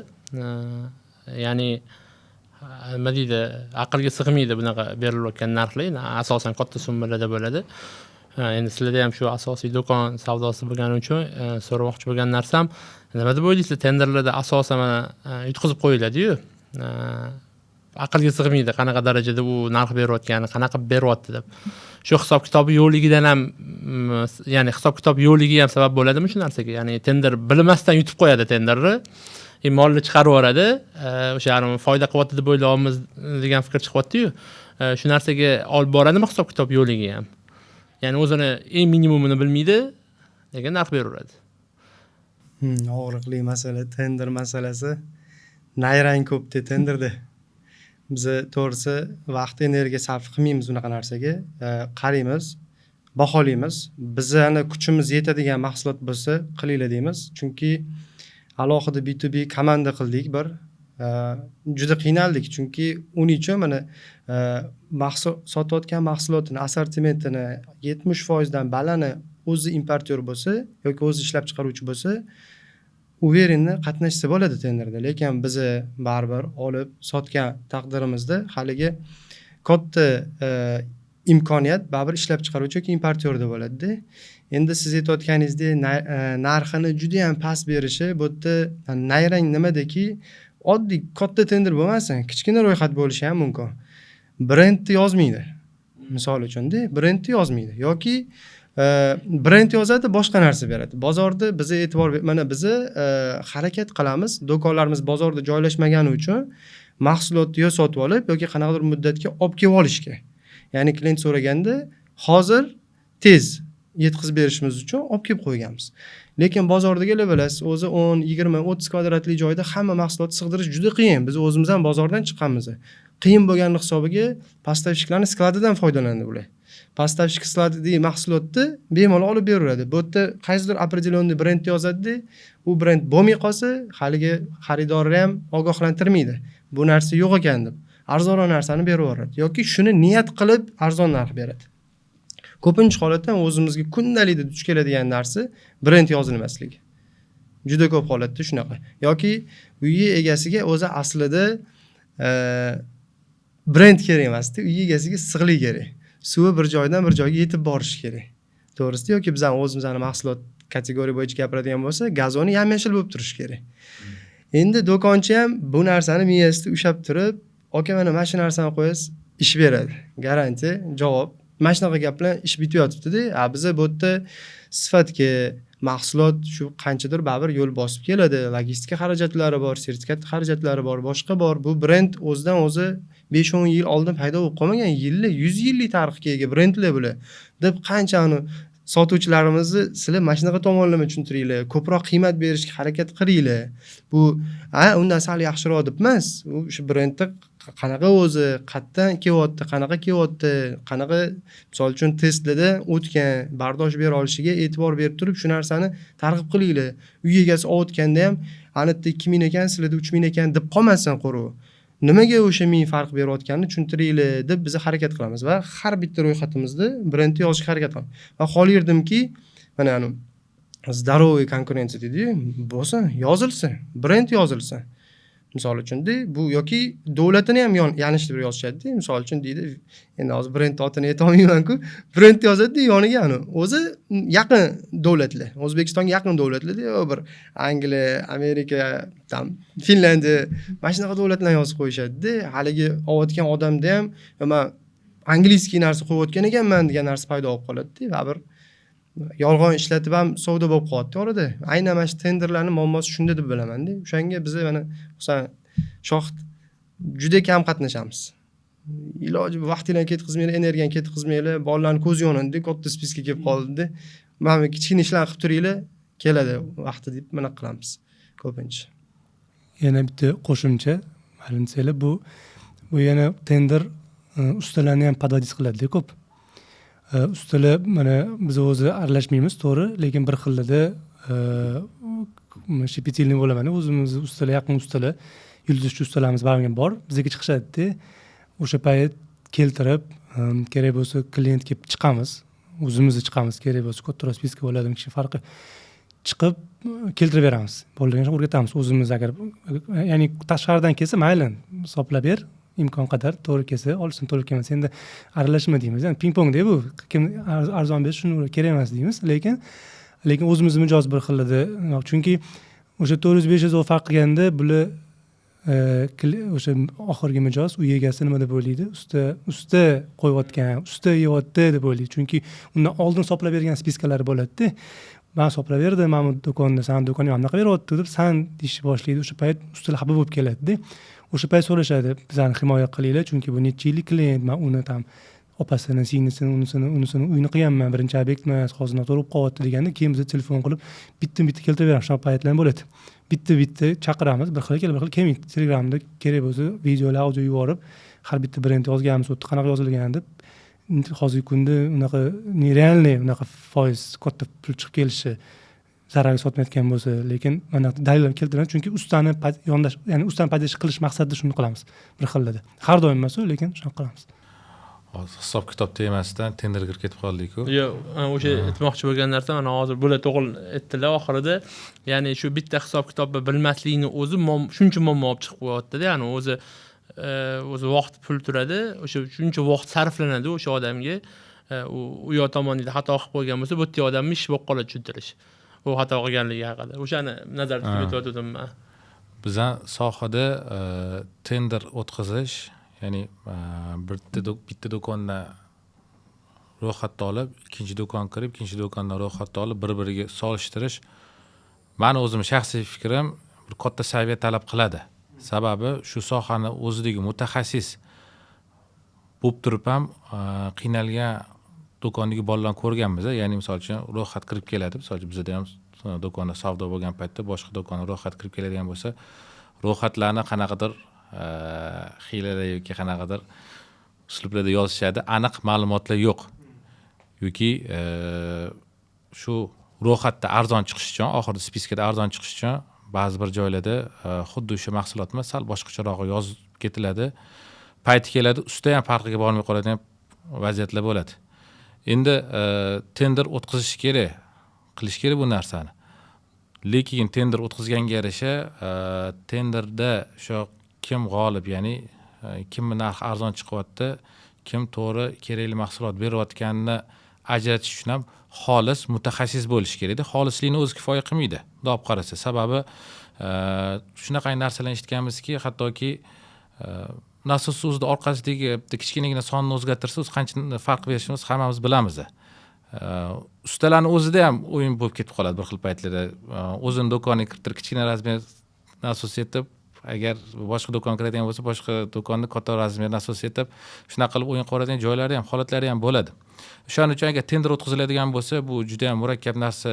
Speaker 3: Ya'ni nima deydi, aqlga sig'maydi bunaqa berilayotgan narxlar, asosan katta summalarda bo'ladi. Endi sizlarda ham shu asosiy do'kon savdosi bo'lgani uchun so'ramoqchi bo'lgan narsam, nima deb o'ylaysizlar, tenderlarda asosan mana yutqizib qo'yiladi-yu. Aqlga sig'maydi qanaqa darajada u narx berayotgani, qanaqa beryapti deb. Shu hisob kitobi yo'qligidan ham, ya'ni hisob kitob yo'qligi ham sabab bo'ladimi shu narsaga? Ya'ni tender bilmasdan yutib qo'yadi tenderni. Molni chiqarib yuboradi, o'sha foyda qilyapti deb o'ylayapmiz degan fikr chiqyapti-yu. Shu narsaga olib boradimi hisob kitob yo'qligi ham? Ya'ni o'zini eng minimumini bilmaydi, lekin narx beraveradi.
Speaker 4: Og'riqli masala tender masalasi. Nayrang ko'pda tenderda. Biz to'g'risi vaqt energiya sarf qilmaymiz unaqa narsaga. Qaraymiz, baholaymiz. Bizning kuchimiz yetadigan mahsulot bo'lsa, qilinglar deymiz. Chunki alohida B2B komanda qildik bir. Juda qiynaldik, chunki uning uchun mana sotayotgan mahsulotini, assortimentini 70% dan balani o'zi importyor bo'lsa yoki o'zi ishlab chiqaruvchi bo'lsa, uverenni qatnashsa bo'ladi tenderda. Lekin biz baribir olib sotgan taqdirimizda haligi katta imkoniyat baribir ishlab chiqaruvchi yoki importyorda bo'ladi-da. Endi siz aytayotganingizdek narxini juda ham past berishi, bu yerda nayrang nimadaki oddiy katta tender bo'lmasin, kichkina ro'yxat bo'lishi ham mumkin. Brendni yozmaydi. Misol uchun-da, brendni yozmaydi yoki brend yozadi, boshqa narsa beradi. Bozorda biz e'tibor mana biz harakat qilamiz, do'konlarimiz bozorda joylashmagani uchun mahsulotni yo sotib olib yoki qanaqadir muddatga olib kelib olishga. Ya'ni klient so'raganda hozir tez yetkazib berishimiz uchun olib kelib qo'yganmiz. Lekin bozordagilar bilasiz, o'zi 10, 20, 30 kvadratli joyda hamma mahsulotni sig'dirish juda qiyin. Biz o'zimiz ham bozordan chiqqanmiz. Qiyin bo'lgan hisobiga postavщикlarning skladidan foydalandi ular. Postavщик skladidagi mahsulotni bemalol olib beraveradi. Bu yerda qaysidir определённый brend yozadi, u brend bo'lmay qolsa, haligi xaridorni ham ogohlantirmaydi. Bu narsa yo'q ekan deb. Arzonroq narsani beraveradi yoki shuni niyat qilib arzon narx beradi. Ko'pincha holatda o'zimizga kundalikda duch keladigan narsa brend yozilmasligi. Juda ko'p holatda shunaqa. Yoki uy egasiga o'zi aslida brend kerak emas-da, uy egasiga issiqlik kerak. Suvi bir joydan bir joyga yetib borish kerak. To'g'risi, yoki bizning o'zimizning mahsulot kategoriya bo'yicha gapiradigan bo'lsa, gazoni yam-yashil bo'lib turishi kerak. Endi do'konchi ham bu narsani miyasida ushlab turib, "Aka, mana shu narsani qo'yasiz, ish beradi." Garantiya, javob. Mana shunaqa gap bilan ish bitib yotibdi-da. Biz bu yerda sifatga mahsulot shu qanchadir baribir yo'l bosib keladi. Logistika xarajatlari bor, sertifikat xarajatlari bor, boshqa bor. Bu brend o'zidan o'zi 5-10 yil oldin paydo bo'lib qolmagan, 100 yillik tarixga ega brendlar bular. Deb qanchani sotuvchilarimizni sizlar mana shunaqa tomonlama tushuntiringlar, ko'proq qiymat berishga harakat qilinglar. Bu undan sal yaxshiroq deb emas. U shu brendda qanaqa o'zi, qayerdan kelyapti, qanaqa misol uchun testlarda o'tgan, bardosh bera olishiga e'tibor berib turib, shu narsani targ'ib qilinglar. Uy egasi olotganda ham, anitda 2000 ekan, sizlarda 3000 ekan deb qolmasin qo'ruv. Nimaga o'sha 1000 farq berayotganini tushuntiringlar deb biz harakat qilamiz va har bitta ro'yxatimizda brendni yozishga harakat qilamiz. Va xohlaydimki, mana здоровый konkurensiya dedi, bo'lsin, yozilsin, brend yozilsin. Misol uchun-da, bu yoki davlatini ham yanishtirib yozishadi. Misol uchun deydi, endi hozir brend otini aytolmayman-ku, brend yozadi yoniga o'zi yaqin davlatlar, O'zbekistonga yaqin davlatlarda, bir Angliya, Amerika, Finlandiya, mana shunaqa davlatlarni yozib qo'yishadi-da. Haligi olayotgan odamda ham, men angliyskiy narsa qo'yayotgan ekanman degan narsa paydo bo'lib qoladi-da. Va bir yolg'on ishlatib ham savdo bo'lib qolyapti orada. Aynan mana shu tenderlarning muammosi shunda deb bilaman-da. O'shanga biz mana xususan shohid juda kam qatnashamiz. Iloji vaqtinglarni ketkazmanglar, energiyani ketkazmanglar, bolalarni ko'z yonida katta spiska kelib qoldi. Mana kichkina ishlar qilib turinglar, keladi vaqti deb mana qilamiz ko'pincha.
Speaker 2: yana bitta qo'shimcha ma'lum desanglar, bu yana tender ustalarni ham podvodist qiladi ko'p. Ustalar mana biz o'zi aralashmaymiz, to'g'ri, lekin bir xillarda shepetilniy bo'laman. O'zimiz ustalar, yaqin ustalar, yulduzchi ustalarimiz baribir bor. Bizga chiqishadi-da. O'sha payt keltirib, kerak bo'lsa klient kelib chiqamiz. O'zimiz chiqamiz, kerak bo'lsa kattaroq spiska bo'ladimi, kishi farqi. Chiqib keltirib beramiz. Bo'lgancha o'rgatamiz o'zimiz agar ya'ni tashqaridan kelsa mayli, hisoblab ber, imkon qadar to'g'ri kelsa olsin, to'g'ri kelmasa endi aralashma deymiz. Ya'ni ping-pong-da bu. Kim arzon bersa shuni kerak emas deymiz, lekin o'zimiz mijoz bir xillarda. Chunki o'sha 400-500 farq qilganda bular o'sha oxirgi mijoz uy egasi nima deb o'ylaydi? Usta qo'yayotgan, usta yeyapti deb o'ylaydi. Chunki undan oldin hisoblab bergan spiskalar bo'ladi-da. Men hisoblab berdim, mana bu do'konda, san do'konga anaqa beryapti deb san deyishni boshlaydi. O'sha payt ustalar xafa bo'lib keladi-da. O'sha payt so'rashadi, bizlarni himoya qilinglar, chunki bu necha yillik klient, men uni ham opasini, singlisini, unisini uyini qilganman, birinchi obyektman, hozir noto'g'ri bo'lib qolyapti deganda, keyin biz telefon qilib bitta keltirib beramiz. Shunaqa paytlar bo'ladi. Bitta chaqiramiz, bir xil kelmaydi. Telegramda kerak bo'lsa videolar, audio yuborib, har bitta brend yozganmiz, o'tda qanaqa yozilgan deb, hozirgi kunda unaqa nerealniy, unaqa foiz katta pul chiqib kelishi, zararga sotmayotgan bo'lsa, lekin mana dalillar keltiramiz, chunki ustani yondash, ya'ni ustani paydash qilish maqsadida shuni qilamiz bir xillarda. Har doim emas, lekin shuni qilamiz.
Speaker 1: Hozir hisob kitob temasdan tenderga kirib ketib qoldik-ku.
Speaker 3: Yo'q, o'sha aytmoqchi bo'lgan narsa mana hozir bo'la to'g'ri aytdilar oxirida. Ya'ni shu bitta hisob kitobni bilmaslikni o'zi shuncha muammo olib chiqib qo'yapti-da. Ya'ni o'zi vaqt pul turadi, o'sha shuncha vaqt sarflanadi o'sha odamga. U yo tomonida xato qilib qo'ygan bo'lsa, bu yerda odamning ishi bo'lib qoladi tushuntirish. U xato qilganligi haqida. O'shani nazarda tutib o'tdim men.
Speaker 1: Bizning sohada tender o'tkazish, ya'ni bitta do'kondan ro'yxatni olib, ikkinchi do'kon kirib, ikkinchi do'kondan ro'yxatni olib, bir-biriga solishtirish meni o'zim shaxsiy fikrim bir katta saviya talab qiladi. Sababi shu sohani o'zidagi mutaxassis bo'lib turib ham qiynalgan do'kondagi bolalarni ko'rganmiz. Ya'ni misol uchun ro'yxat kirib keladi. Misol uchun bizda ham do'konda savdo bo'lgan paytda boshqa do'konga ro'yxat kirib keladigan bo'lsa, ro'yxatlarni qanaqadir hiylalar yoki qanaqadir uslublarda yozishadi, aniq ma'lumotlar yo'q. Yoki shu ro'yxatda arzon chiqish uchun, oxirida spiskada arzon chiqish uchun ba'zi bir joylarda xuddi o'sha mahsulotni sal boshqacharoq yozib ketiladi. Payti keladi, usta ham farqiga bormay qoladigan vaziyatlar bo'ladi. Endi tender o'tkazish kerak, qilish kerak bu narsani. Lekin tender o'tkazganga yarasha tenderda shu kim g'olib, ya'ni kimning narxi arzon chiqyapti, kim to'g'ri kerakli mahsulot berayotganini ajratish uchun ham xolis mutaxassis bo'lish kerak-da. Xolislikni o'zi kifoya qilmaydi, bundoq qarasa. Sababi shunaqa narsalarni eshitganmizki, hattoki nasos o'zida orqasidagi bitta kichkinagina sonni o'zgartirsa, o'zi qancha farq berishini hammamiz bilamiz. Ustalarning o'zida ham o'yin bo'lib ketib qoladi bir xil paytlarda. O'zini do'koniga kirib kichkina razmer nasos etib, agar boshqa do'konga kiradigan bo'lsa, boshqa do'konni katta razmer nasos etib, shunaqa qilib o'yin qiladigan joylari ham, holatlari ham bo'ladi. O'shaning uchun agar tender o'tkaziladigan bo'lsa, bu juda ham murakkab narsa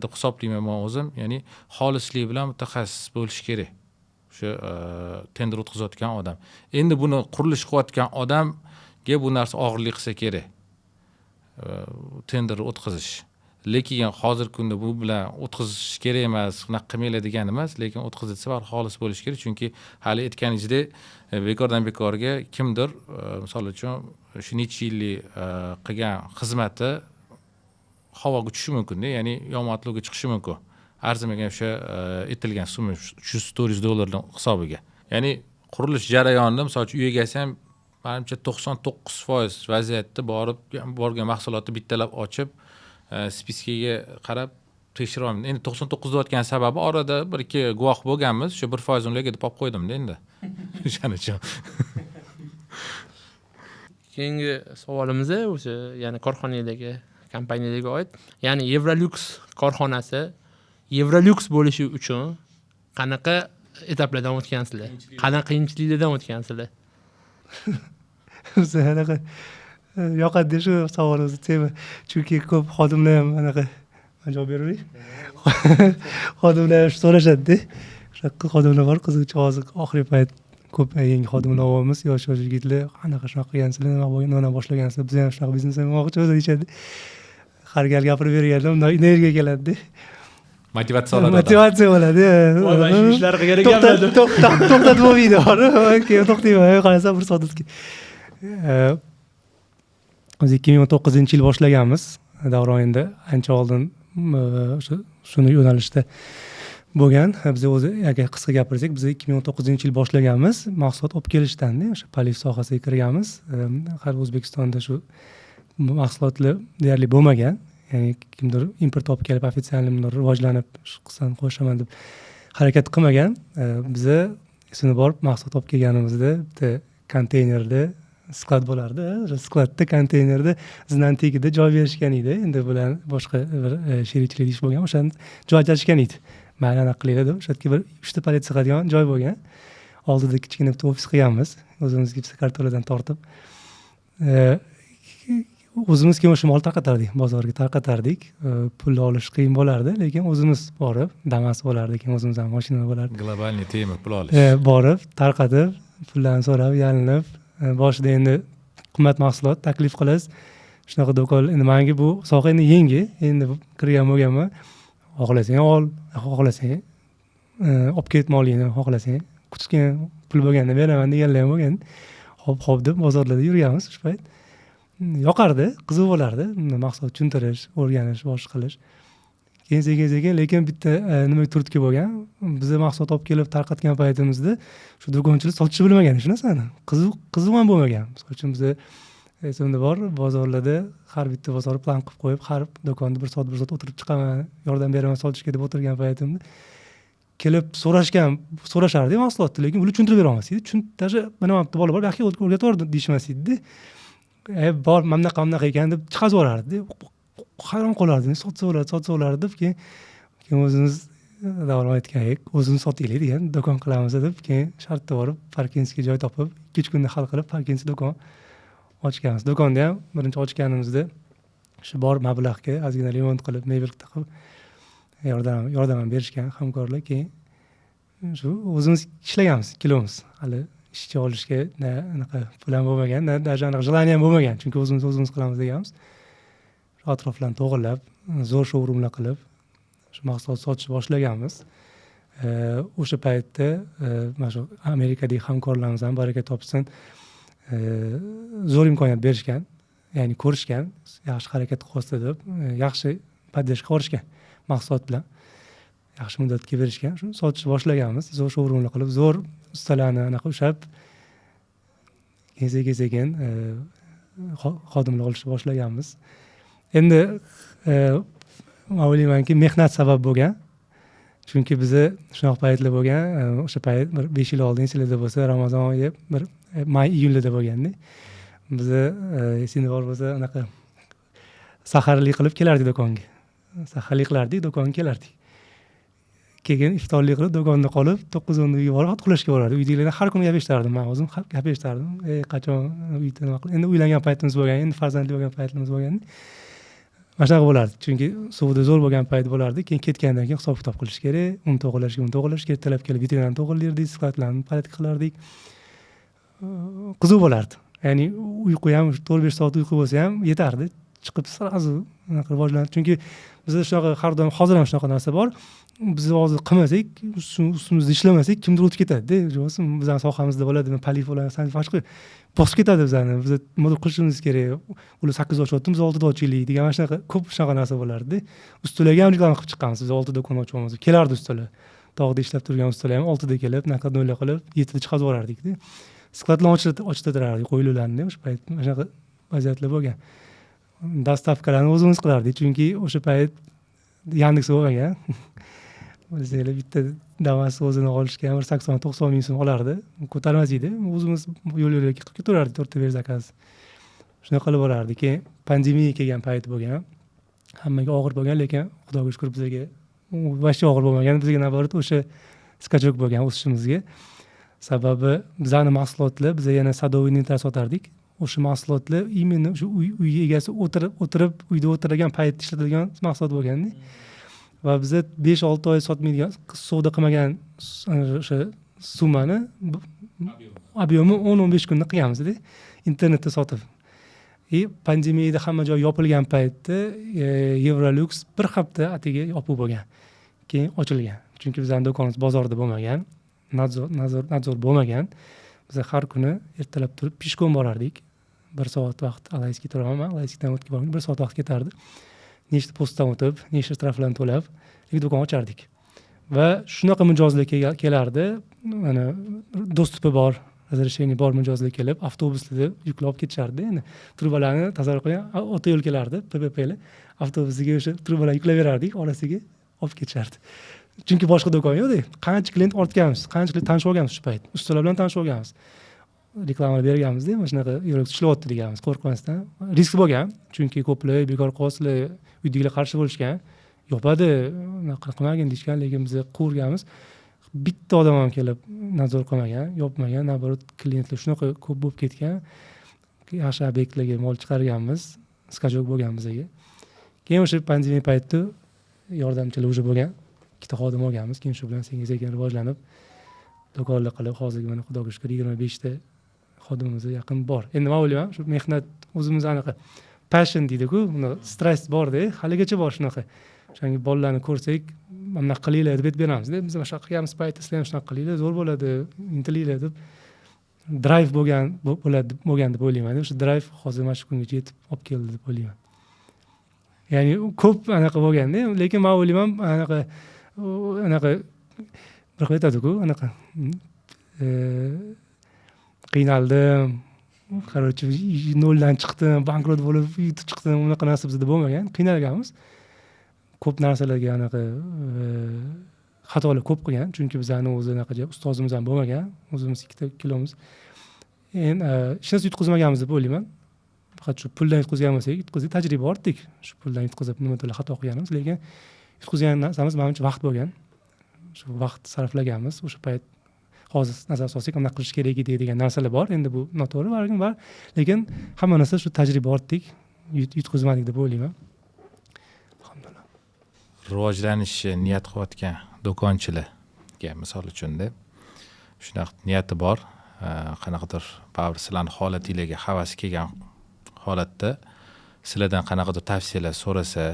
Speaker 1: deb hisoblayman men o'zim. Ya'ni xolislik bilan mutaxassis bo'lish kerak. O'sha tender o'tkazayotgan odam. Endi buni qurilish qilayotgan odamga bu narsa og'irlik qilsa kerak. Tender o'tkazish. Lekin hozirgi kunda bu bilan o'tkazish kerak emas, unaqa qilmaylar degan emas, lekin o'tkazilsa var xolis bo'lish kerak, chunki hali aytganingizdek bekordan bekorga kimdir misol uchun shu necha yillik qilgan xizmati havoga tushishi mumkin-da, ya'ni yomonlikka chiqishi mumkin. Arzimagan o'sha aytilgan summa $400 hisobiga. Ya'ni qurilish jarayonida misol uchun uy egasi ham menimcha 99% vaziyatda borgan mahsulotni bittalab ochib, spiskaga qarab tekshirib oldim. Endi 99 deyotgan sababi orada bir ikki guvoh bo'lganmiz, shu 1% ularga deb olib qo'ydim-da endi. O'shaning uchun.
Speaker 3: Keyingi savolimiz o'sha, ya'ni korxonadagi kompaniyaga oid. Ya'ni Evrolux korxonasi Evrolux bo'lishi uchun qanaqa etaplardan o'tgansizlar? Qanaqa qiyinchiliklardan o'tgansizlar?
Speaker 2: O'zi anaqa yoqadi shu savol o'zi tema. Chunki ko'p xodimlar ham anaqa javob beraveradi. Xodimlar so'rashadi-da. o'sha xodimlar bor, qiziqchi hozir oxirgi payt ko'p yangi xodimlar olyapmiz, yosh yigitlar, qanaqa shunaqa qilgansizlar, nima boshlagansizlar, biz ham shunaqa biznes qilmoqchi o'zi deyishadi. Har gal gapirib berganda undan energiya keladi.
Speaker 1: Motivatsiya oladi.
Speaker 2: Motivatsiya bo'ladi.
Speaker 3: Mana shu ishlar qilgan ekanman.
Speaker 2: To'xtatib bo'lmaydi. Keyin to'xtayman, qarasam bir soat o'tgan. Biz 2019-yil boshlaganmiz. Davron endi ancha oldin shuni yo'nalishda bo'lgan. Biz o'zi agar qisqa gapirsak, biz 2019-yil boshlaganmiz. Mahsulot olib kelishdan, o'sha polish sohasiga kirganmiz. Har O'zbekistonda shu mahsulotlar deyarli bo'lmagan. Ya'ni kimdir import olib kelib ofitsialni rivojlanib qilsam qo'shaman deb harakat qilmagan. Biz esini borib mahsulot olib kelganimizda bitta konteynerda sklad bo'lardi. O'sha skladda konteynerda znantigida joy berishgan edi. Endi bilan boshqa bir sherikchilik ish bo'lgan. O'shani joy ajratishgan edi. Mayli anaqa qilinglar deb, o'sha yerga bir 3 ta palet sig'adigan joy bo'lgan. Oldida kichkina bitta ofis qilganmiz. O'zimiz gipsa kartoladan tortib. O'zimiz keyin o'sha mol tarqatardik, bozorga tarqatardik. Pul olish qiyin bo'lardi, lekin o'zimiz borib, Damas bo'lardi, keyin o'zimiz ham mashina bo'lardi.
Speaker 1: Globalniy temir pul olish.
Speaker 2: Borib, tarqatib, pullarni so'rab, yalinib, boshida endi qimmat mahsulot taklif qilasiz. Shunaqa do'kon, endi menga bu soha endi yangi, endi kirgan bo'lganman. Xohlasang ol, xohlasang olib ket molingni, xohlasang kichkina pul bo'lganda beraman deganlar ham bo'lgan. Xo'p deb bozorlarda yurganmiz shu payt. Yoqardi, qiziq bo'lardi. Mahsulot tushuntirish, o'rganish, boshqa qilish. Keyin sekin lekin bitta nima turtki bo'lgan. Biz mahsulot olib kelib tarqatgan paytimizda shu do'konchilar sotishni bilmagan shu narsani. Qiziq ham bo'lmagan. Misol uchun biz esimda bor, bozorlarda har bitta bozor plan qilib qo'yib, har do'konda bir soat o'tirib chiqaman, yordam beraman sotishga deb o'tirgan paytimda kelib so'rashardi mahsulotni, lekin ular tushuntirib bera olmas edi. Даже mana bu bola bor, yaxshi o'rgatib yubordi deyishmas edi. Bor, mana bunaqa ekan deb chiqazib yuborardi. Hayron qolardim, sotsa bo'lardi deb keyin o'zimiz Davron aytgandek, o'zimiz sotaylik degan, do'kon qilamiz deb keyin shartda borib, parkinskiy joy topib, 2-3 kunda hal qilib parkinskiy do'kon ochganmiz. Do'konni ham birinchi ochganimizda shu bor mablag'ga ozgina remont qilib, mebel taqib yordam berishgan hamkorlar. Keyin shu o'zimiz ishlaganmiz, kilomiz. Hali ishchi olishga anaqa pul ham bo'lmagan, даже anaqa желание ham bo'lmagan, chunki o'zimiz qilamiz deganmiz. Atroflarni to'g'irlab, zo'r showroomlar qilib, shu mahsulot sotishni boshlaganmiz. O'sha paytda mana shu Amerikadagi hamkorlarimiz ham baraka topsin, zo'r imkoniyat berishgan, ya'ni ko'rishgan, yaxshi harakat qilyapti deb, yaxshi podдержка qilishgan mahsulot bilan. Yaxshi muddatga berishgan. Shu sotishni boshlaganmiz, zo'r showroomlar qilib, zo'r ustalarni anaqa ushlab, sekin xodimlar olishni boshlaganmiz. Endi men o'ylaymanki, mehnat sabab bo'lgan. Chunki biza shunaqa paytlar bo'lgan, o'sha payt bir 5 yil oldin sizlarda bo'lsa, Ramazon oyi bir may-iyulda bo'lganda. Biza esingda bor bo'lsa, anaqa saharlik qilib kelardik do'konga. Saharlik qilardik, do'konga kelardik. Keyin iftorlik qilib do'konda qolib, 9-10 uyga borib, uxlashga borardik. Uydagilarga har kuni gap eshitardim, men o'zim gap eshitardim. Qachon uyda nima qilib, endi uylangan paytimiz bo'lgan, endi farzandli bo'lgan paytimiz bo'lgan. Mana shunaqa bo'lardi. Chunki suvda zo'r bo'lgan payt bo'lardi. Keyin ketgandan keyin hisob-kitob qilish kerak. Uni to'g'irlash kerak, talab kelib vitrinani to'g'irlardik, skladlarni paletka qilardik. Qiziq bo'lardi. Ya'ni uyqu ham 4-5 soat uyqu bo'lsa ham yetardi. Chiqib srazu anaqa rivojlanadi. Chunki bizda shunaqa har doim hozir ham shunaqa narsa bor. Biz hozir qilmasak, ustimizda ishlamasak, kimdir o'tib ketadi-da. Bizning sohamizda bo'ladimi, palif bo'ladi, boshqa bosib ketadi bizani. Biz nima qilishimiz kerak? Ular 8 ochyapti, biz 6 da ochaylik degan mana shunaqa ko'p shunaqa narsa bo'lardi. Ustalarga ham reklama qilib chiqqanmiz. Biz 6 do'kon ochyapmiz. Kelardi ustalar. Tog'da ishlab turgan ustalar ham 6 da kelib, nakladnoylar qilib, 7 da chiqazib yuborardik-da. Skladlarni ochtirardik, qo'yiluvlarni. O'sha payt mana shunaqa vaziyatlar bo'lgan. Dastavkalarni o'zimiz qilardik, chunki o'sha payt Yandex bo'lmagan. O'zinglar bitta Damas o'zini olishga 80-90 ming so'm olardi. Ko'tarmas edi. O'zimiz yo'l-yo'lakay qilib ketaverardik, 4 ta ber zakaz. Shunaqa qilib borardik. Keyin pandemiya kelgan payt bo'lgan. Hammaga og'ir bo'lgan, lekin Xudoga shukr bizga vashcha og'ir bo'lmagan. Bizga naborat o'sha skachok bo'lgan o'sishimizga. Sababi bizning mahsulotlar, biz yana sadovoyniklar sotardik. O'sha mahsulotlar именно o'sha uy egasi o'tirib uyda o'tirgan paytda ishlatadigan mahsulot bo'lganda. va biza 5-6 oy sotmaydigan savdo qilmagan o'sha summani объемi 10-15 kunda qilamizda internetda sotib. Pandemiyada hamma joy yopilgan paytda Eurolux bir hafta atigi yopiq bo'lgan. Keyin ochilgan. Chunki bizning do'konimiz bozorda bo'lmagan, nadzor bo'lmagan. Biz har kuni ertalab turib pishkom borardik. 1 soat vaqt Alayski turaman, Alayskidan o'tib borib 1 soat vaqt ketardi. Nechta postdan o'tib, nechta shtraflarni to'lab, do'kon ochardik. Va shunaqa mijozlar kelardi, mana dostupi bor, razрешение bor mijozlar kelib, avtobuslarda yuklab olib ketishardi. Endi trubalarni tozalab qo'ygan o'ta yo'l kelardi, PPPlar. Avtobusiga o'sha trubalarni yuklayverardik, orasiga olib ketishardi. Chunki boshqa do'kon yo'q-da. Qancha klient ortganmiz, qancha tanishib olganmiz shu payt. Ustalar bilan tanishib olganmiz. Reklama berganmiz-da, mana shunaqa yo'l ishlayapti deganmiz, qo'rqmasdan. Risk bo'lgan, chunki ko'plar bekor qolsalar, uydagilar qarshi bo'lishgan. Yopadi, unaqa qilmagin deyishgan, lekin biz qo'rganmiz. Bitta odam ham kelib nadzor qilmagan, yopmagan, naborot klientlar shunaqa ko'p bo'lib ketgan. Yaxshi obyektlarga mol chiqarganmiz, skajok bo'lgan bizga. Keyin o'sha pandemiya paytida yordamchilar уже bo'lgan. 2 xodim olganmiz, keyin shu bilan sekin rivojlanib do'konlar qilib, hozirgi mana xudoga shukr 25 ta xodimimiz yaqin bor. Endi men o'ylayman, shu mehnat o'zimiz anaqa passion deydi-ku, buni strast bor-da, haligacha bor shunaqa. O'shanga bolalarni ko'rsak, mana qilinglar deb beramiz-da. Biz o'sha qilganmiz paytda sizlar ham shunaqa qilinglar, zo'r bo'ladi, intilinglar deb drive bo'lgan deb o'ylayman. O'sha drive hozir mana shu kungacha yetib olib keldi deb o'ylayman. Ya'ni ko'p anaqa bo'lganda, lekin men o'ylayman, anaqa bir xil aytadi-ku, anaqa qiynaldim, короче, noldan chiqdim, bankrot bo'lib yutib chiqdim, unaqa narsa bizda bo'lmagan, qiynalganmiz. Ko'p narsalarga anaqa xatolar ko'p qilgan, chunki bizani o'zi anaqa ustozimiz ham bo'lmagan, o'zimiz 2 kilomiz. Endi hech narsa yutqizmaganmiz deb o'ylayman. Faqat shu puldan yutqizgan bo'lsak, tajriba ortdik. Shu puldan yutqizib nimalar xato qilganimiz, lekin yutqizgan narsamiz menimcha vaqt bo'lgan. Shu vaqt sarflaganmiz. O'sha payt hozir nazar solsak, anaqa qilish kerak edi degan narsalar bor. Endi bu noto'g'ri bor, lekin hamma narsa shu tajriba ortdik, yutqizmadik deb o'ylayman. Alhamdulillah.
Speaker 1: Rivojlanishni niyat qilayotgan do'konchilarga misol uchunda shunaqa niyati bor, qanaqadir baribir sizlarning holatingizga havas kelgan holatda sizlardan qanaqadir tavsiyalar so'rasa,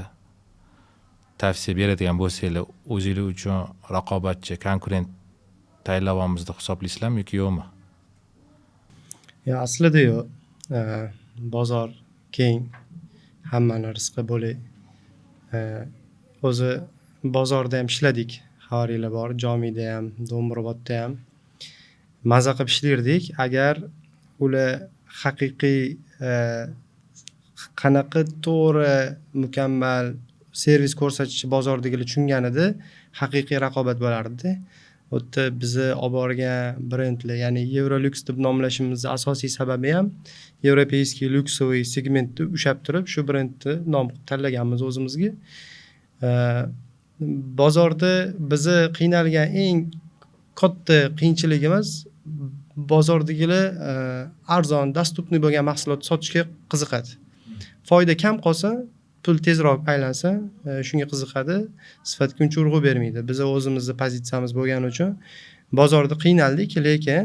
Speaker 1: tavsiya beradigan bo'lsanglar, o'zinglar uchun raqobatchi, konkurent tayyorlayapmiz deb hisoblaysizlarmi yoki yo'qmi?
Speaker 4: Aslida yo'q. Bozor keng, hammani rizqi bo'lay. O'zi bozorda ham ishladik, xabaringlar bor, Jomida ham, Do'mbrobodda ham maza qilib ishlardik. Agar ular haqiqiy qanaqa to'g'ri mukammal servis ko'rsatishi bozordagilar tushunganida haqiqiy raqobat bo'lardi. O'tda bizni olib borgan brendlar, ya'ni Eurolux deb nomlashimizning asosiy sababi ham Европейский lyuksoviy segmentda ushlab turib, shu brendni nom tanlaganmiz o'zimizga. Bozorda bizni qiynalgan eng katta qiyinchiligimiz bozordagilar arzon, dostupniy bo'lgan mahsulot sotishga qiziqadi. Foyda kam qolsa, pul tezroq aylansa, shunga qiziqadi, sifatga uncha urg'u bermaydi. Biz o'zimizning pozitsiyamiz bo'lgani uchun bozorda qiynaldik, lekin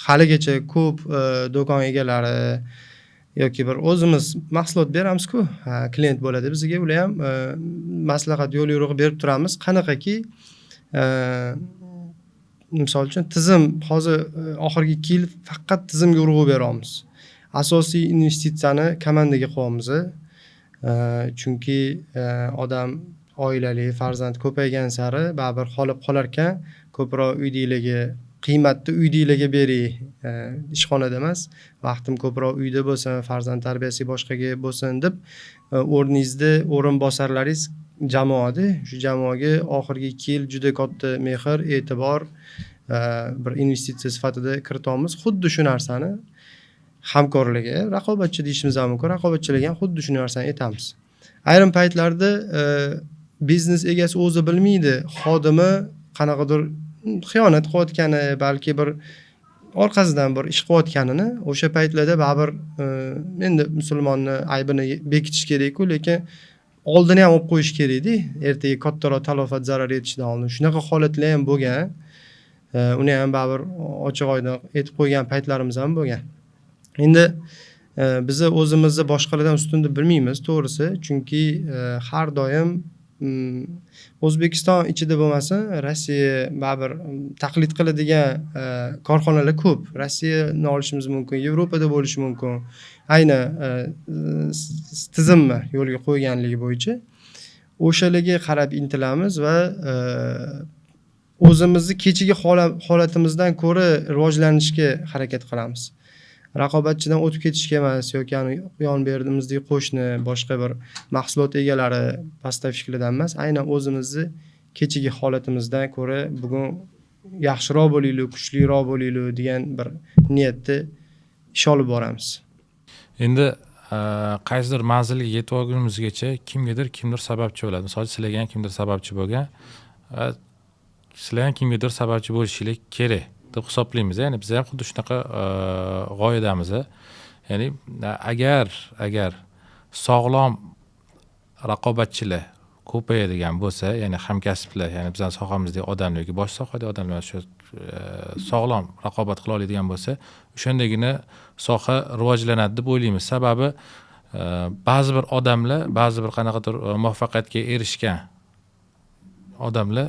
Speaker 4: haligacha ko'p do'kon egalari yoki bir o'zimiz mahsulot beramiz-ku, klient bo'ladi bizga, ular ham maslahat yo'l yo'riq berib turamiz. Qanaqaki misol uchun tizim, hozir oxirgi 2 yil faqat tizimga urg'u beryapmiz. Asosiy investitsiyani komandaga qo'yamiz. Chunki odam oilali, farzand ko'paygan sari baribir qolib qolar ekan, ko'proq uydagilarga qiymatni uydagilarga bering, ishxonada emas, vaqtim ko'proq uyda bo'lsin, farzand tarbiyasi boshqaga bo'lsin deb o'rningizda o'rinbosarlaringiz jamoada, shu jamoaga oxirgi 2 yil juda katta mehr, e'tibor, bir investitsiya sifatida kiritamiz. Xuddi shu narsani hamkorlarga, raqobatchi deyishimiz ham mumkin, raqobatchilarga ham xuddi shu narsani aytamiz. Ayrim paytlarda biznes egasi o'zi bilmaydi, xodimi qanaqadir xiyonat qilayotgani, balki bir orqasidan bir ish qilayotganini, o'sha paytlarda baribir endi musulmonni aybini bekitish kerak-ku, lekin oldini ham olib qo'yish kerakda, ertaga kattaroq talofat zarar yetishidan oldin. Shunaqa holatlar ham bo'lgan. Uni ham baribir ochiq oydin aytib qo'ygan paytlarimiz ham bo'lgan. Endi biz o'zimizni boshqalardan ustun deb bilmaymiz, to'g'risi, chunki har doim O'zbekiston ichida bo'lmasin, Rossiya baribir taqlid qiladigan korxonalar ko'p. Rossiyani olishimiz mumkin, Yevropada bo'lishi mumkin. Ayni tizimni yo'lga qo'yganligi bo'yicha o'shalarga qarab intilamiz va o'zimizni kechagi holatimizdan ko'ra rivojlanishga harakat qilamiz. Raqobatchidan o'tib ketishga emas yoki yon berdimizdagi qo'shni, boshqa bir mahsulot egalari, postavщикларdan emas, aynan o'zimizni kechagi holatimizdan ko'ra bugun yaxshiroq bo'laylik, kuchliroq bo'laylik degan bir niyatda ish olib boramiz.
Speaker 1: Endi qaysidir manzilga yetib olgunimizgacha kimdir sababchi bo'ladi. Misol sizlarga ham kimdir sababchi bo'lgan. Sizlar ham kimgadir sababchi bo'lishingiz kerak deb hisoblaymiz. Ya'ni biz ham xuddi shunaqa g'oyadamiz. Ya'ni agar sog'lom raqobatchilar ko'payadigan bo'lsa, ya'ni hamkasblar, ya'ni bizning sohamizdagi odamlar yoki boshqa sohadagi odamlar shu sog'lom raqobat qila oladigan bo'lsa, o'shandagina soha rivojlanadi deb o'ylaymiz. Sababi ba'zi bir odamlar, ba'zi bir qanaqadir muvaffaqiyatga erishgan odamlar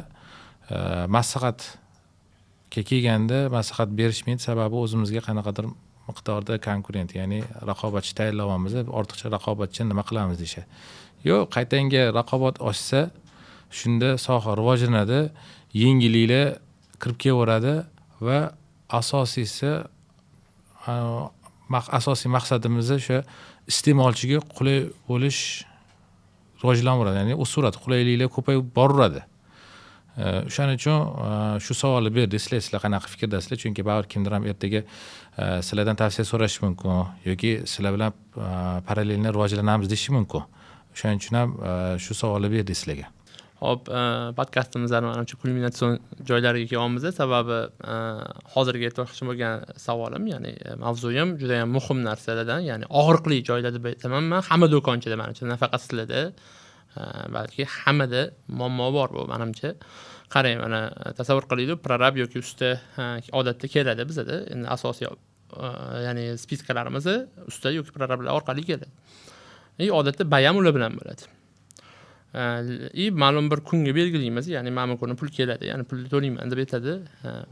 Speaker 1: maslahatga kelganda maslahat berishmaydi, sababi o'zimizga qanaqadir miqdorda konkurent, ya'ni raqobatchi tayyorlayapmiz, ortiqcha raqobatchini nima qilamiz deyishadi. Yo'q, qaytanga raqobat oshsa, shunda soha rivojlanadi, yengilliklar kirib kelaveradi va asosiy maqsadimiz o'sha iste'molchiga qulay bo'lish rivojlanaveradi, ya'ni o'saveradi, qulayliklar ko'payib boraveradi. O'shaning uchun shu savolni berdik, sizlar qanaqa fikrdasizlar? Chunki baribir kimdir ham ertaga sizlardan tavsiya so'rashi mumkin yoki sizlar bilan parallelni rivojlanamiz deyishi mumkin. O'shaning uchun ham shu savolni berdik sizlarga.
Speaker 3: Hop, podkastimizning manimcha kulminatsion joylariga kelyapmiz, sababi hozirgi aytmoqchi bo'lgan savolim, ya'ni mavzuyim juda ham muhim narsalardan, ya'ni og'riqli joylar deb aytaman men, hamma do'konchida manimcha, nafaqat sizlarda, balki hammada muammo bor bu menimcha. Qarang, mana tasavvur qilaylik, prorab yoki usta odatda keladi bizda, endi asosiy ya'ni spiskalarimiz usta yoki prorablar orqali keladi. Odatda bayam ular bilan bo'ladi. Ma'lum bir kunga belgilaymiz, ya'ni mana kuni pul keladi, ya'ni pulni to'layman deb aytadi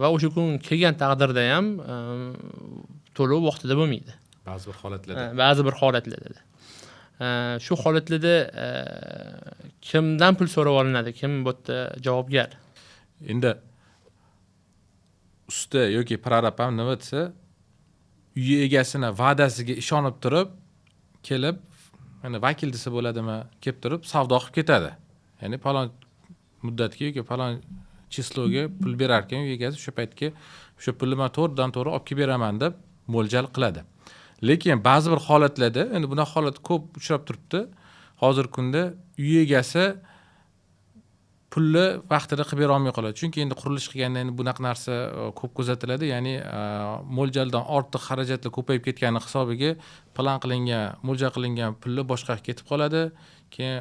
Speaker 3: va o'sha kun kelgan taqdirda ham to'lov vaqtida bo'lmaydi. Ba'zi bir holatlarda. Shu holatlarda kimdan pul so'rab olinadi? Kim bu yerda javobgar?
Speaker 1: Endi usta yoki prorab ham nima desa, uy egasini va'dasiga ishonib turib kelib, mana vakil desa bo'ladimi, kelib turib savdo qilib ketadi. Ya'ni falon muddatga yoki falon chisloga pul berar ekan uy egasi, o'sha paytga o'sha pulni men to'g'ridan-to'g'ri olib kelib beraman deb mo'ljal qiladi. Lekin ba'zi bir holatlarda, endi bunaqa holat ko'p uchrab turibdi. Hozir kunda uy egasi pulni vaqtida qilib bera olmay qoladi. Chunki endi qurilish qilganda endi bunaqa narsa ko'p kuzatiladi. Ya'ni mo'ljaldan ortiq xarajatlar ko'payib ketgani hisobiga plan qilingan, mo'ljal qilingan pulni boshqa ketib qoladi. Keyin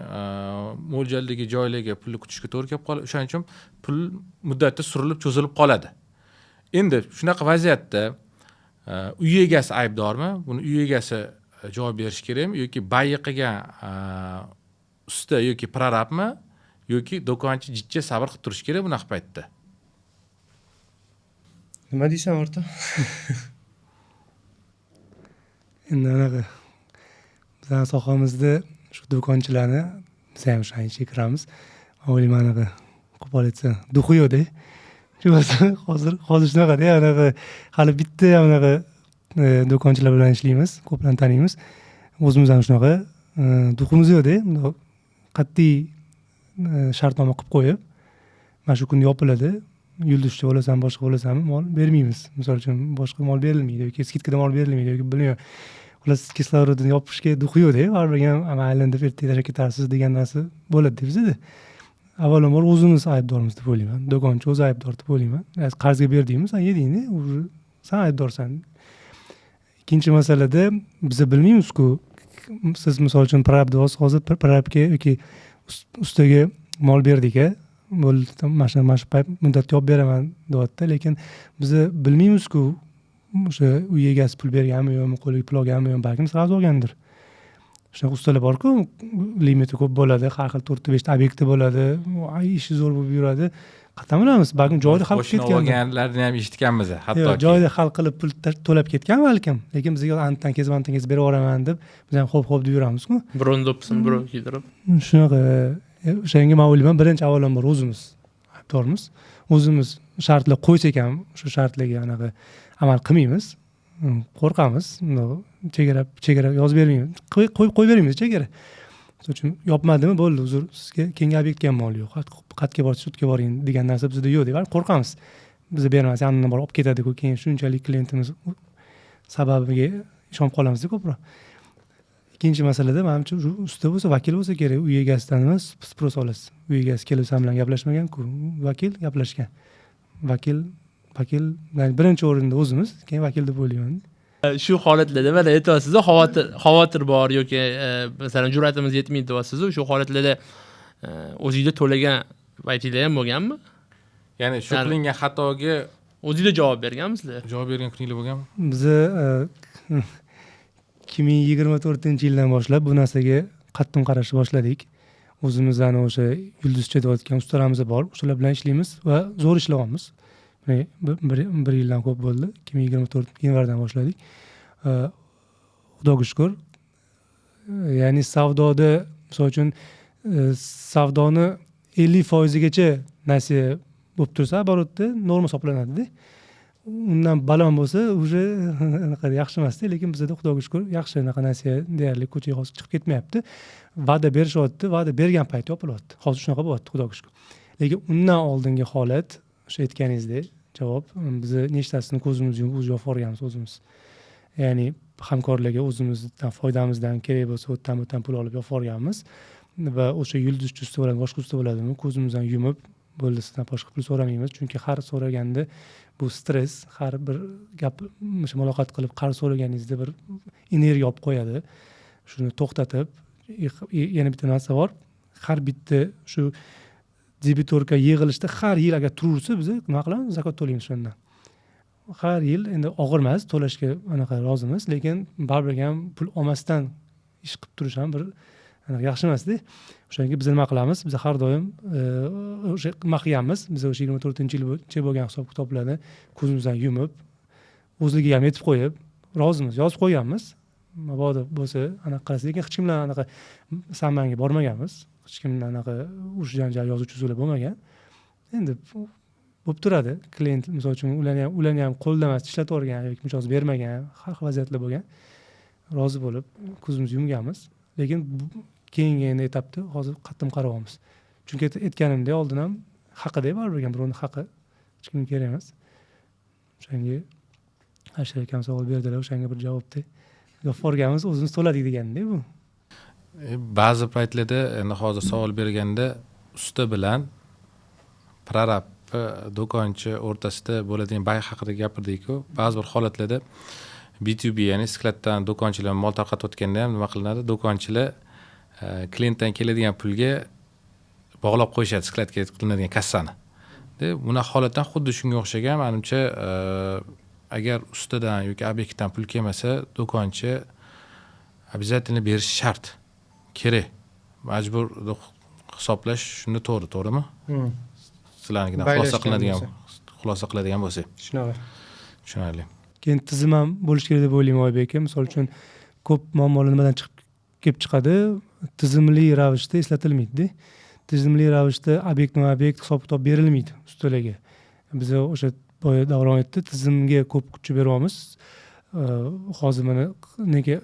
Speaker 1: mo'ljaldagi joylarga pulni kutishga to'g'ri kelib qoladi. O'shaning uchun pul muddatda surilib, cho'zilib qoladi. Endi shunaqa vaziyatda uy egasi aybdormi? Buni uy egasi javob berish kerakmi yoki bay'i qilgan usta yoki prorabmi yoki do'konchi jiddiy sabr qilib turish kerak bunaqa paytda?
Speaker 4: Nima deysan o'rta?
Speaker 2: Endi anaqa bizning sohamizda shu do'konchilarni biz ham o'shancha kiramiz. O'ylayman anaqa qo'pol aytsa duxi yo'qda. Hozir shunaqada, anaqa hali bitta ham anaqa do'konchilar bilan ishlaymiz, ko'plarni taniymiz. O'zimiz ham shunaqa duximiz yo'qda, qat'iy shartnoma qilib qo'yib, mana shu kun yopiladi, yulduzcha bo'lasan, boshqa bo'lasanmi, mol bermaymiz. Misol uchun boshqa mol berilmaydi yoki skidkada mol berilmaydi yoki bilmayman. Xullas kislorodni yopishga duxi yo'qda, baribir ham mayli deb ertaga tashlab ketarsiz degan narsa bo'ladi bizda. Avvalambor o'zimiz aybdormiz deb o'ylayman. Do'konchi o'zi aybdor deb o'ylayman. Qarzga berdingmi, sen yedingni, sen aybdorsan. Ikkinchi masalada biz bilmaymiz-ku, siz misol uchun prorab deyapsiz, hozir prorabga yoki ustaga mol berdik bo'ldi, mana shu muddatga olib beraman deyapti, lekin biz bilmaymiz-ku o'sha uy egasi pul berganmi yo'qmi, qo'liga pul olganmi yo'qmi, balkim sразу olgandir. Shunaqa ustalar bor-ku, limiti ko'p bo'ladi, har xil 4-5 ta obyekti bo'ladi, ishi zo'r bo'lib yuradi. Qatdan bilamiz, balkim joyida hal qilib ketgan.
Speaker 1: Olganlarni ham eshitganmiz, hatto
Speaker 2: joyida hal qilib pul to'lab ketgan balkim, lekin bizga antan kesib berib yuboraman deb biz ham xo'p deb yuramiz-ku.
Speaker 3: Birovni do'ppisini birov kiydirib.
Speaker 2: Shunaqa o'shanga men o'ylayman, birinchi avvalambor o'zimiz aybdormiz. O'zimiz shartlar qo'ysak ham shu shartlarga anaqa amal qilmaymiz. Qo'rqamiz. Chegara yozib bermaymiz. Qo'yib beramiz chegara. Shuning uchun yopmadimi bo'ldi, uzr, sizga keyingi obyektga ham mol yo'q. Qatga borsiz, sudga boring degan narsa bizda yo'q deb qo'rqamiz. Biz bermas, yandan borib olib ketadi-ku, keyin shunchalik klientimiz sababiga ishonib qolamiz-da ko'proq. Ikkinchi masalada menimcha usta bo'lsa, vakil bo'lsa kerak. Uy egasidan emas, spros olasiz. Uy egasi kelib sen bilan gaplashmagan-ku, vakil gaplashgan. Vakil birinchi o'rinda o'zimiz, keyin vakil deb o'ylayman.
Speaker 3: Shu holatlarda mana aytyapsiz, xavotir bor yoki masalan jur'atimiz yetmaydi deyapsiz, shu holatlarda o'zingizda to'lagan paytinglar ham bo'lganmi?
Speaker 1: Ya'ni shu qilingan xatoga
Speaker 3: o'zingizda javob berganmisizlar?
Speaker 1: javob bergan kuninglar bo'lganmi?
Speaker 2: Biz 2024-yildan boshlab bu narsaga qattiq qarashni boshladik. O'zimizdan o'sha yulduzcha deyotgan ustalarimiz bor, o'shalar bilan ishlaymiz va zo'r ishlayapmiz. Bir yildan ko'p bo'ldi. 2024 yanvardan boshladik. Xudoga shukr. Ya'ni savdoda, misol uchun savdoni 50%gacha nasiya bo'lib tursa, оборотda norma hisoblanadi-da. Undan balon bo'lsa, уже anaqa yaxshi emas-da, lekin bizda xudoga shukr yaxshi anaqa nasiya deyarli ko'chaga hozir chiqib ketmayapti. Va'da berishyapti, va'da bergan payt yopilyapti. Hozir shunaqa bo'lyapti, xudoga shukr. Lekin undan oldingi holat o'sha aytganingizdek javob, biz nechtasini ko'zimiz yumib o'z javob olganmiz o'zimiz. Ya'ni hamkorlarga o'zimizdan foydamizdan kerak bo'lsa o'tdan pul olib yo'q va o'sha yulduzchi usta bilan boshqa usta bo'ladimi, ko'zimizdan yumib bo'ldi, sizdan boshqa pul so'ramaymiz, chunki har so'raganda bu stress, har bir gap muloqot qilib har so'raganingizda bir energiya olib qo'yadi. Shuni to'xtatib, yana bitta narsa bor, har bitta shu debitorka yig'ilishda har yil agar turursa, biz nima qilamiz? Zakot to'laymiz shundan. Har yil endi og'ir emas, to'lashga anaqa rozimiz, lekin baribir ham pul olmasdan ish qilib turish ham bir yaxshi emas-da. O'shanga biz nima qilamiz? Biz har doim o'sha nima qilganmiz? Biz o'sha 24-yilgacha bo'lgan hisob kitoblarni ko'zimizdan yumib, o'zligiga ham yetib qo'yib, rozimiz, yozib qo'yganmiz. Mabodo bo'lsa, anaqa qilasiz, lekin hech kim bilan anaqa sammanga bormaganmiz. Hech kim bilan anaqa urush janjal yozuvchi usullar bo'lmagan. Endi bo'lib turadi. Klient misol uchun ularni ham qo'ldan emas ishlatib o'rgan yoki mijoz bermagan, har xil vaziyatlar bo'lgan. Rozi bo'lib ko'zimizni yumganmiz. Lekin keyingi etapda hozir qattiq qaryapmiz. Chunki aytganimdek oldin ham haqida baribir birovning haqqi hech kimga kerak emas. O'shanga Ashir akam savol berdilar, o'shanga bir javobda yo'q o'zimiz to'ladik deganda bu.
Speaker 1: Ba'zi paytlarda endi hozir savol berganda usta bilan prorab do'konchi o'rtasida bo'ladigan bay haqida gapirdik-ku. Ba'zi bir holatlarda B2B, ya'ni skladdan do'konchilar mol tarqatayotganda ham nima qilinadi? Do'konchilar klientdan keladigan pulga bog'lab qo'yishadi skladga qilinadigan kassani. Bunaqa holatdan xuddi shunga o'xshagan, menimcha agar ustadan yoki obyektdan pul kelmasa, do'konchi обязательно berishi shart. Kerak. Majbur hisoblash shunda to'g'rimi? Sizlarnikidan xulosa qiladigan bo'lsak.
Speaker 4: Shunaqa.
Speaker 1: Tushunarli.
Speaker 2: Keyin tizim ham bo'lish kerak deb o'ylayman Oybek aka. Misol uchun ko'p muammolar nimadan kelib chiqadi? Tizimli ravishda eslatilmaydi-da. Tizimli ravishda obyekt hisob-kitob berilmaydi ustalarga. Biz o'sha boya davron etdi, tizimga ko'p kuch beryapmiz. Hozir mana nega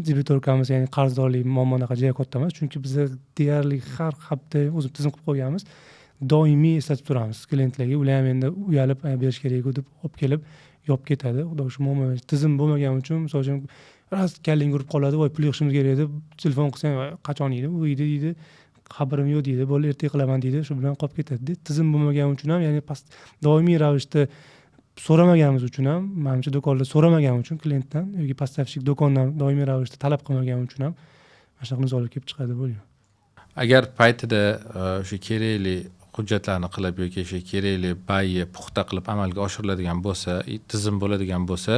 Speaker 2: debitorkamiz, ya'ni qarzdorlik muammonaqa juda katta emas, chunki biz deyarli har hafta o'zimiz tizim qilib qo'yganmiz. Doimiy eslatib turamiz klientlarga. Ular ham endi uyalib berish kerak deb olib kelib yopib ketadi. Xudo shu tizim bo'lmagani uchun, misol uchun ras kalling urib qoladi, voy pul yig'ishimiz kerak deb telefon qilsang, qachon deydi, uyda deydi, xabarim yo'q deydi, bo'ldi ertaga qilaman deydi, shu bilan qolib ketadi. Tizim bo'lmagani uchun ham, ya'ni doimiy ravishda so'ramaganimiz uchun ham, menimcha do'konlar so'ramagani uchun klientdan yoki поставщик do'kondan doimiy ravishda talab qilmagani uchun ham mana shunaqa nizolar kelib chiqadi bo'lgan.
Speaker 1: agar paytida o'sha kerakli hujjatlarni qilib yoki o'sha kerakli bayni puxta qilib amalga oshiriladigan bo'lsa, tizim bo'ladigan bo'lsa,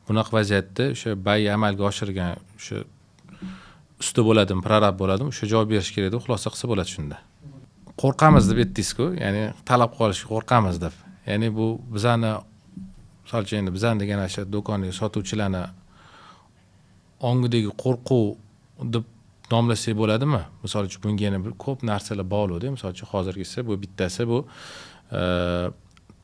Speaker 1: bunaqa vaziyatda o'sha bayni amalga oshirgan o'sha usta bo'ladimi, prorab bo'ladimi, o'sha javob berish kerak deb xulosa qilsa bo'ladi shunda. Qo'rqamiz deb aytdingiz-ku, ya'ni talab qilishga qo'rqamiz deb. Ya'ni bu bizani misol uchun endi bizani degan o'sha do'kondagi sotuvchilarni ongidagi qo'rquv deb nomlasak bo'ladimi? Misol uchun bunga yana bir ko'p narsalar bog'liqda. Misol uchun hozirgisi bu bittasi bu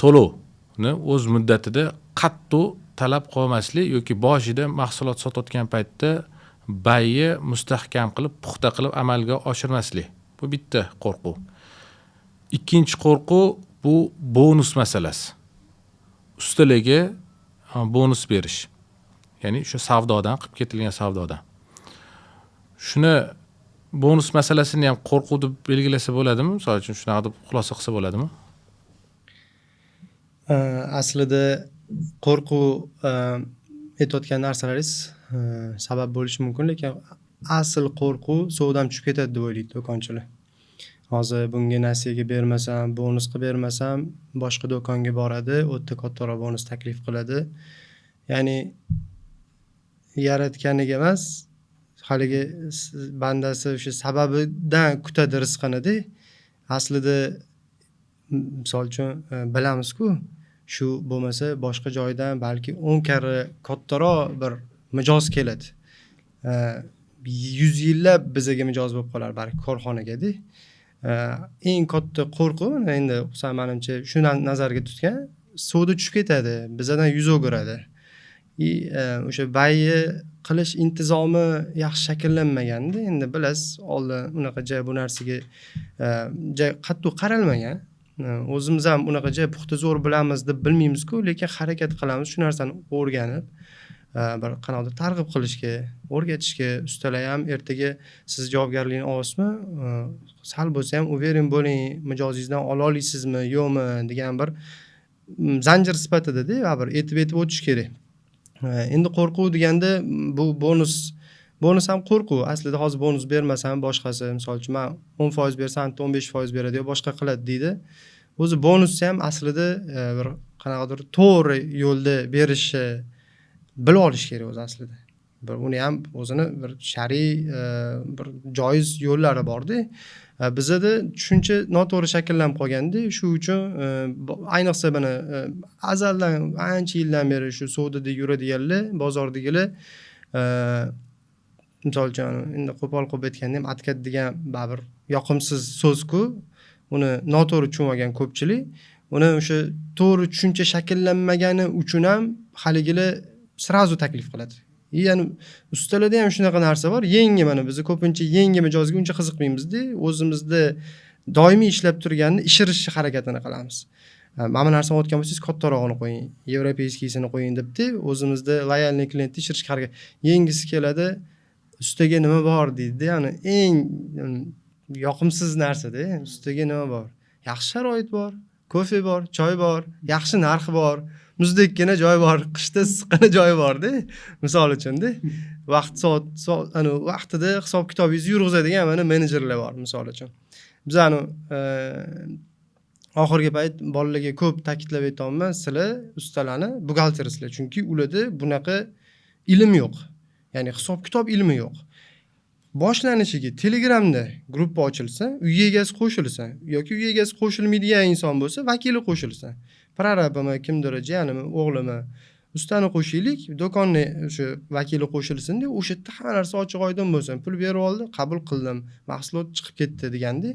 Speaker 1: to'lovni o'z muddatida qattiq talab qilmaslik yoki boshida mahsulot sotayotgan paytda bayni mustahkam qilib, puxta qilib amalga oshirmaslik. Bu bitta qo'rquv. Ikkinchi qo'rquv bu bonus masalasi. Ustalarga bonus berish. Ya'ni o'sha savdodan, qilib ketilgan savdodan. Shuni bonus masalasini ham qo'rquv deb belgilasa bo'ladimi? Misol uchun shunaqa deb xulosa qilsa bo'ladimi?
Speaker 4: Aslida qo'rquv aytayotgan narsalaringiz sabab bo'lishi mumkin, lekin asl qo'rquv suvdan tushib ketadi deb o'ylaydi do'konchilar. Hozir bunga nasiyaga bermasam, bonus qilib bermasam, boshqa do'konga boradi, u yerda kattaroq bonus taklif qiladi. Ya'ni yaratganiga emas, haligi bandasi o'sha sababidan kutadi rizqini-da. Aslida misol uchun bilamiz-ku, shu bo'lmasa boshqa joydan balki 10 karra kattaroq bir mijoz keladi. 100 yillab bizaga mijoz bo'lib qolar balki korxonaga-da. Eng katta qo'rquv endi menimcha shu nazarga tutgan, suvda tushib ketadi, bizadan yuz o'giradi. O'sha bayni qilish intizomi yaxshi shakllanmaganda, endi bilasiz, oldin unaqa bu narsaga qattiq qaralmagan. O'zimiz ham unaqa puxta zo'r bilamiz deb bilmaymiz-ku, lekin harakat qilamiz shu narsani o'rganib, bir qanaqadir targ'ib qilishga, o'rgatishga. Ustalar ham ertaga siz javobgarlikni olasizmi, sal bo'lsa ham uveren bo'ling, mijozingizdan ola olasizmi, yo'qmi degan bir zanjir sifatida-da, bir etib o'tish kerak. Endi qo'rquv deganda bu bonus ham qo'rquv. Aslida hozir bonus bermasam boshqasi, misol uchun men 10% bersam, 15% beradi yo boshqa qiladi deydi. O'zi bonusni ham aslida bir qanaqadir to'g'ri yo'lda berishni bilib olish kerak o'zi aslida. Bir uni ham o'zini bir shar'iy bir joiz yo'llari bor-da. Bizda tushuncha noto'g'ri shakllanib qolganda, shu uchun ayniqsa buni azaldan ancha yildan beri shu savdoda yuradiganlar, bozordagilar misol uchun endi qo'pol qilib aytganda ham atkat degan bir yoqimsiz so'z-ku, uni noto'g'ri tushunmagan ko'pchilik, uni o'sha to'g'ri tushuncha shakllanmagani uchun ham haligilar srazu taklif qiladi. Ya'ni ustalarda ham shunaqa narsa bor. Yangi mana biz ko'pincha yangi mijozga uncha qiziqmaymiz-da, o'zimizda doimiy ishlab turganni ishirish harakatini qilamiz. Mana narsani o'tgan bo'lsangiz kattarog'ini qo'ying, yevropeyskiysini qo'ying debdi, o'zimizda loyalniy klientni ishirishga harakat. Yengisi keladi, ustaga nima bor deydi. Ya'ni eng yoqimsiz narsa-da, ustaga nima bor? Yaxshi sharoit bor, kofe bor, choy bor, yaxshi narxi bor. Muzdekkina joy bor, qishda issiqqina joy bor-da, misol uchun-da. Vaqtida hisob-kitobingizni yurg'izadigan mana menejerlar bor, misol uchun. Biz oxirgi payt bolalarga ko'p ta'kidlab aytaman, sizlar ustalarni buxgaltersizlar, chunki ularda bunaqa ilm yo'q. Ya'ni hisob-kitob ilmi yo'q. Boshlanishiga Telegramda gruppa ochilsa, uy egasi qo'shilsa yoki uy egasi qo'shilmaydigan inson bo'lsa, vakili qo'shilsa. Prorabimi, kimdir, jiyanimi, o'g'limi, ustani qo'shaylik, do'konni o'sha vakili qo'shilsin deb, o'sha yerda hamma narsa ochiq oydin bo'lsin. Pul berib oldi, qabul qildim, mahsulot chiqib ketdi deganda,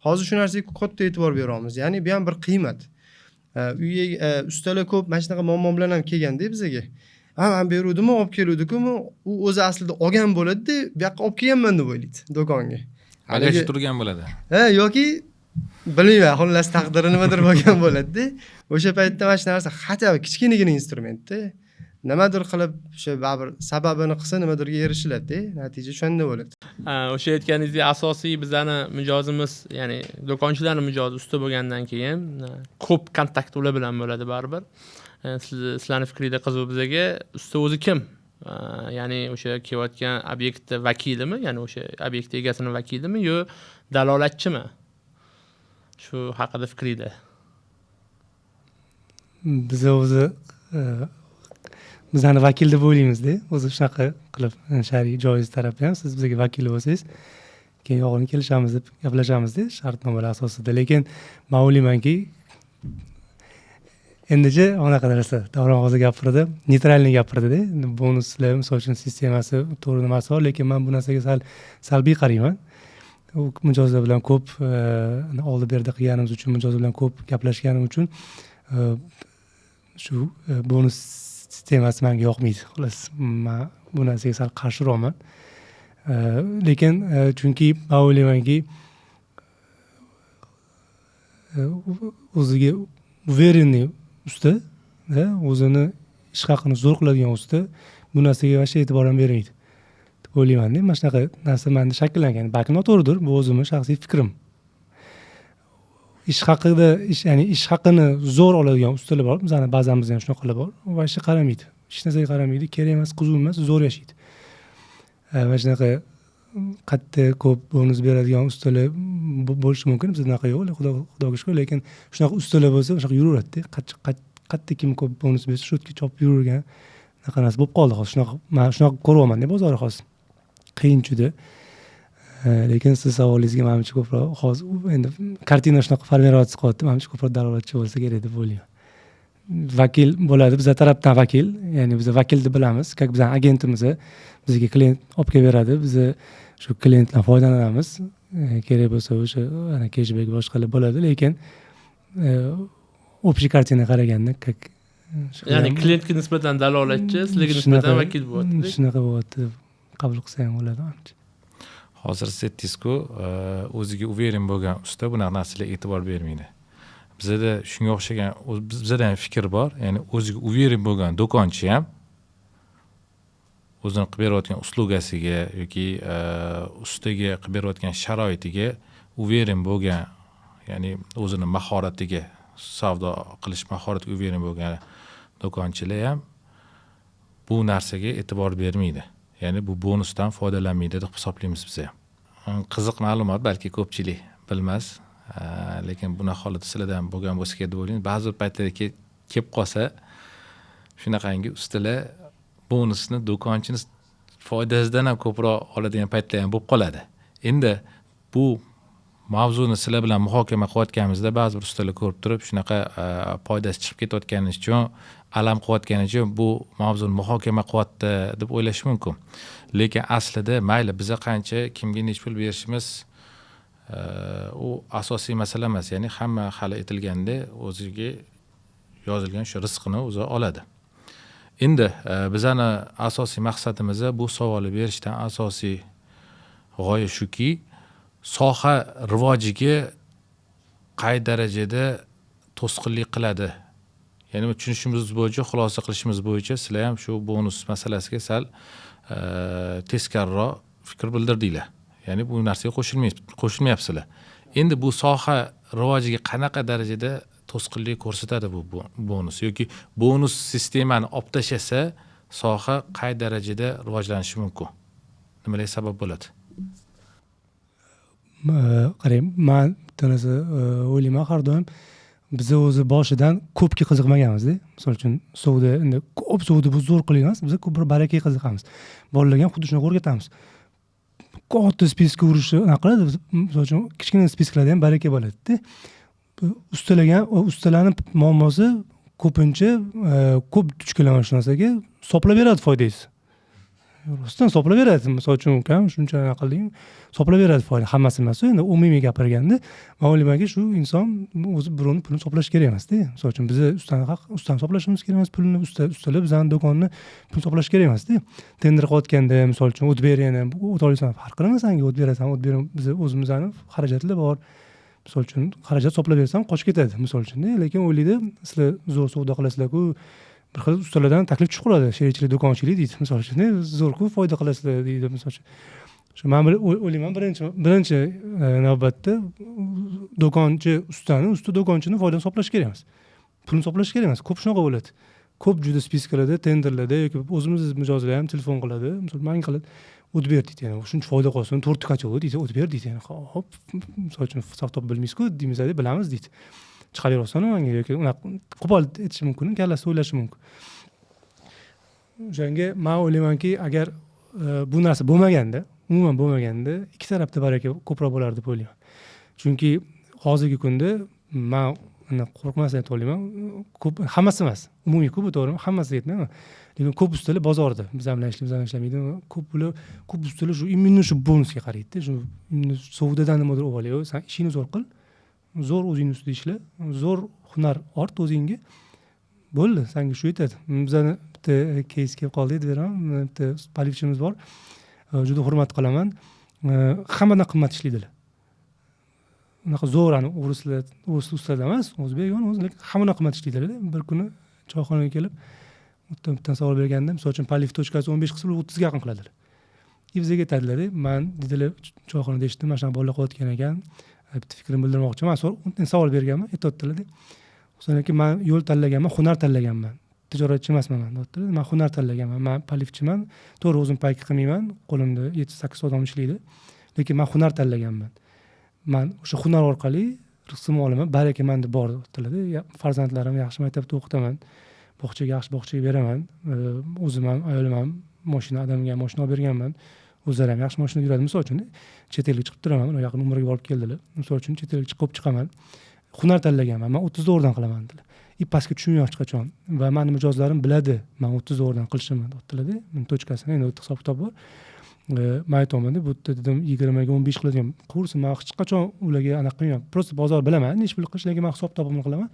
Speaker 4: hozir shu narsaga katta e'tibor beramiz. Ya'ni bu ham bir qiymat. Ustalar ko'p mana shunaqa muammo bilan ham kelganda bizaga. Men beruvdimmi, olib keluvdi-ku, u o'zi aslida olgan bo'ladi-da, bu yoqqa olib kelganman deb o'ylaydi do'konga.
Speaker 1: Haligi turgan bo'ladi.
Speaker 4: Yoki bilmayman, xullas taqdiri nimadir bo'lgan bo'ladi-da. O'sha paytda mana shu narsa hatto kichkinagina instrumentda nimadir qilib o'sha bir sababini qilsa nimadirga erishiladi-da, natija shunda bo'ladi.
Speaker 3: O'sha aytganingizdek asosiy bizani mijozimiz, ya'ni do'konchilarning mijozi usta bo'lgandan keyin ko'p kontakt ular bilan bo'ladi baribir. sizlarni fikringlar qiziq bizaga. Usta o'zi kim? Ya'ni o'sha kelayotgan obyektni vakilimi, ya'ni o'sha obyektni egasini vakilimi yo dalolatchimi? Shu haqida fikringlar.
Speaker 2: Biz o'zi bizani vakil deb o'ylaymizda, o'zi shunaqa qilib shar'iy joiz tarafdan ham siz bizga vakil bo'lsangiz, keyin yog'ini kelishamiz deb gaplashamizda shartnomalar asosida. Lekin men o'ylaymanki, endicha anaqa narsa Davron hozir gapirdi, neytralni gapirdi-da, bonuslar misol uchun sistemasi to'g'ri nimasi bor, lekin men bu narsaga sal salbiy qarayman. U mijozlar bilan ko'p oldi berdi qilganimiz uchun, mijozlar bilan ko'p gaplashganim uchun shu bonus sistemasi menga yoqmaydi. Xolos, men bu narsaga sal qarshiroqman. Lekin chunki men o'ylaymanki, o'ziga uverenniy usta, o'zini ish haqini zo'r qiladigan usta bu narsaga vasha e'tibor ham bermaydi deb o'ylayman-da. Mana shunaqa narsa menda shakllangan. Balki noto'g'ridir, bu o'zimning shaxsiy fikrim. Ish haqida, ya'ni ish haqini zo'r oladigan ustalar bor, bizani ba'zamizda ham shunaqalar bor. U vasha qaramaydi. Hech narsaga qaramaydi, kerak emas, qiziq emas, zo'r yashaydi. Mana shunaqa qatta ko'p bonus beradigan ustalar bo'lishi mumkin. Bizda unaqa yo'q, xudoga shukr, lekin shunaqa ustalar bo'lsa, shunaqa yuraveradi-da. Qatta kim ko'p bonus bersa, shu yerga chopib yurgan unaqa narsa bo'lib qoldi hozir. Men shunaqa ko'ryapman-da bozor hozir. Qiyin juda. Lekin siz savolingizga menimcha ko'proq hozir endi kartina shunaqa formatsiya qilyapti, menimcha ko'proq dalolatchi bo'lsa kerak deb o'ylayman. Vakil bo'ladi, bizlar tarafdan vakil, ya'ni biz vakil deb bilamiz, как bizning agentimiz bizga klient olib kelib beradi, biz shu klientdan foydalanamiz. Kerak bo'lsa o'sha ana cashback boshqalar bo'ladi, lekin общий kartina qaraganda
Speaker 3: ya'ni klientga nisbatan dalolatchi, sizlarga nisbatan vakil bo'lyapti.
Speaker 2: Shunaqa bo'lyapti deb qabul qilsa ham bo'ladi menimcha.
Speaker 1: Hozir siz aytdingiz-ku, o'ziga uveren bo'lgan usta bunaqa narsalarga e'tibor bermaydi. Bizda shunga o'xshagan bizda ham fikr bor, ya'ni o'ziga uveren bo'lgan do'konchi ham o'zini qilib berayotgan uslugasiga yoki ustaga qilib berayotgan sharoitiga uveren bo'lgan, ya'ni o'zini mahoratiga, savdo qilish mahoratiga uveren bo'lgan do'konchilar ham bu narsaga e'tibor bermaydi. Ya'ni bu bonusdan foydalanmaydi deb hisoblaymiz biz ham. Qiziq ma'lumot, balki ko'pchilik bilmas, lekin bunaqa holat sizlarda ham bo'lgan bo'lsa kerak deb o'ylayman. Ba'zi paytlarda kelib qolsa, shunaqangi ustalar bonusni do'konchini foydasidan ham ko'proq oladigan paytlar ham bo'lib qoladi. Endi bu mavzuni sizlar bilan muhokama qilayotganimizda ba'zi bir ustalar ko'rib turib, shunaqa foydasi chiqib ketayotgani uchun, alam qilayotgani uchun bu mavzuni muhokama qilyapti deb o'ylash mumkin. Lekin aslida mayli biza qancha kimga nech pul berishimiz u asosiy masala emas. Ya'ni hamma hali aytilganda o'ziga yozilgan shu rizqini o'zi oladi. Endi bizani asosiy maqsadimiz bu savolni berishdan asosiy g'oya shuki, soha rivojiga qay darajada to'sqinlik qiladi. Ya'ni tushunishimiz bo'yicha, xulosa qilishimiz bo'yicha sizlar ham shu bonus masalasiga sal teskariroq fikr bildirdinglar. Ya'ni bu narsaga qo'shilmayapsizlar. Endi bu soha rivojiga qanaqa darajada to'sqinlik ko'rsatadi bu bonus yoki bonus sistemani olib tashlasa soha qay darajada rivojlanishi mumkin? Nimalar sabab bo'ladi?
Speaker 2: Qarang, men bitta narsa o'ylayman har doim. Biz o'zi boshidan ko'pga qiziqmaganmiz-da. Misol uchun suvda endi ko'p suvni biz zo'r qilamiz, biz ko'p bir barakaga qiziqamiz. Bolalarga ham xuddi shuni o'rgatamiz. Katta spiska urishni anaqa qiladi, misol uchun kichkina spiskalarda ham baraka bo'ladi-da. Ustalarning muammosi ko'pincha ko'p duch kelaman shu narsaga, soplab beradi foydangizni. Rostdan soplab beradi. Misol uchun ukam shuncha qildim, soplab beradi foyda. Hammasi emas, endi umumiy gapirganda, men o'ylaymanki, shu inson o'zi birovning pulini soplash kerak emas-da. Misol uchun biz ustani soplashimiz kerak emas, pulni ustalar bizning do'konni pul soplash kerak emas-da. Tender qilayotganda, misol uchun o't bergani, o't olasan, farq qilmas sanga, o't berasan, o't berib biz o'zimizning xarajatlar bor. Misol uchun xarajat soplab bersam qochib ketadi, misol uchun. Lekin o'ylaydi, sizlar zo'r savdo qilasizlar-ku, bir xil ustalardan taklif chiqaradi, sherikchilik, do'konchilik deydi, misol uchun. Zo'r-ku foyda qilasizlar deydi, misol uchun. Shu men o'ylayman, birinchi navbatda do'konchi ustani, usta do'konchini foydasini soplash kerak emas. pulni hisoblash kerak emas. Ko'p shunaqa bo'ladi. Ko'p juda spiskalarda, tenderlarda yoki o'zimiz mijozlar ham telefon qiladi, misol manga qiladi, o'tib ber deydi. Yani shuncha foyda qolsin, 4 qancha deydi, o'tib ber deydi. Yani hop, misol uchun hisob topib bilmaysiz-ku, deymiz, bilamiz deydi. Chiqarib berasizmi menga yoki unaqa qo'pol aytishi mumkin, kallasi o'ylashi mumkin. O'shanga men o'ylaymanki, agar bu narsa bo'lmaganda, umuman bo'lmaganda, ikki tarafda baraka ko'proq bo'lar deb o'ylayman. Chunki hozirgi kunda men qo'rqmasdan aytib o'ylayman, ko'p hammasi emas, umumiy ko'p to'g'rimi? Hammasi aytmayman. Lekin ko'p ustalar bozorda, biz ham ishlamaydi. Ko'p ustalar shu immunni shu bonusga qaraydi. Shu savdodan nimadir olib oladi. Sen ishingni zo'r qil. Zo'r o'zingni ustida ishla. Zo'r hunar ort o'zingga. Bo'ldi, senga shu yetadi. Bizani bitta case kelib qoldi deb beraman. Bitta polivchimiz bor. Juda hurmat qilaman. Hammadan qimmat ishlaydilar. Unaqa zo'r o'ris ustalar emas, o'zbek lekin hammadan qimmat ishlaydilar. Bir kuni choyxonaga kelib, bitta savol berganda, misol uchun poliv tochkasi 15 qilsa 30 ga yaqin qiladilar. Bizga aytadilar, men dedilar choyxonada eshitdim, mana shunaqa bolalar qilayotgan ekan, bitta fikrimni bildirmoqchiman. Men savol berganman, aytadilar. O'shanda men yo'l tanlaganman, hunar tanlaganman. Tijoratchi emasman men, deyaptilar. Men hunar tanlaganman. Men polivchiman. To'g'ri o'zim payka qilmayman. Qo'limda 7-8 odam ishlaydi. Lekin men hunar tanlaganman. Men o'sha hunar orqali rizqimni olaman, baraka menda bor deyaptilar. Farzandlarim yaxshi maktabda o'qitaman. Bog'chaga yaxshi bog'chaga beraman. O'zim ham, ayolim ham adamga mashina olib berganman. O'zlari ham yaxshi mashinada yuradi. Misol uchun chet elga chiqib turaman. Yaqin umrga borib keldilar. Misol uchun chet elga chiqib chiqaman. Hunar tanlaganman. Men 30 dollardan qilaman dedilar. Pastga tushmayman hech qachon. Va mening mijozlarim biladi, men 30 dollardan qilishimni deyaptilar. Men tochkasini endi hisob kitob bor. Men aytaman, bu dedim 20 ga 15 qiladigan kurs, men hech qachon ularga anaqa qilmayman. Prosta bozor bilaman, nech pul qilish, lekin men hisob kitobimni qilaman.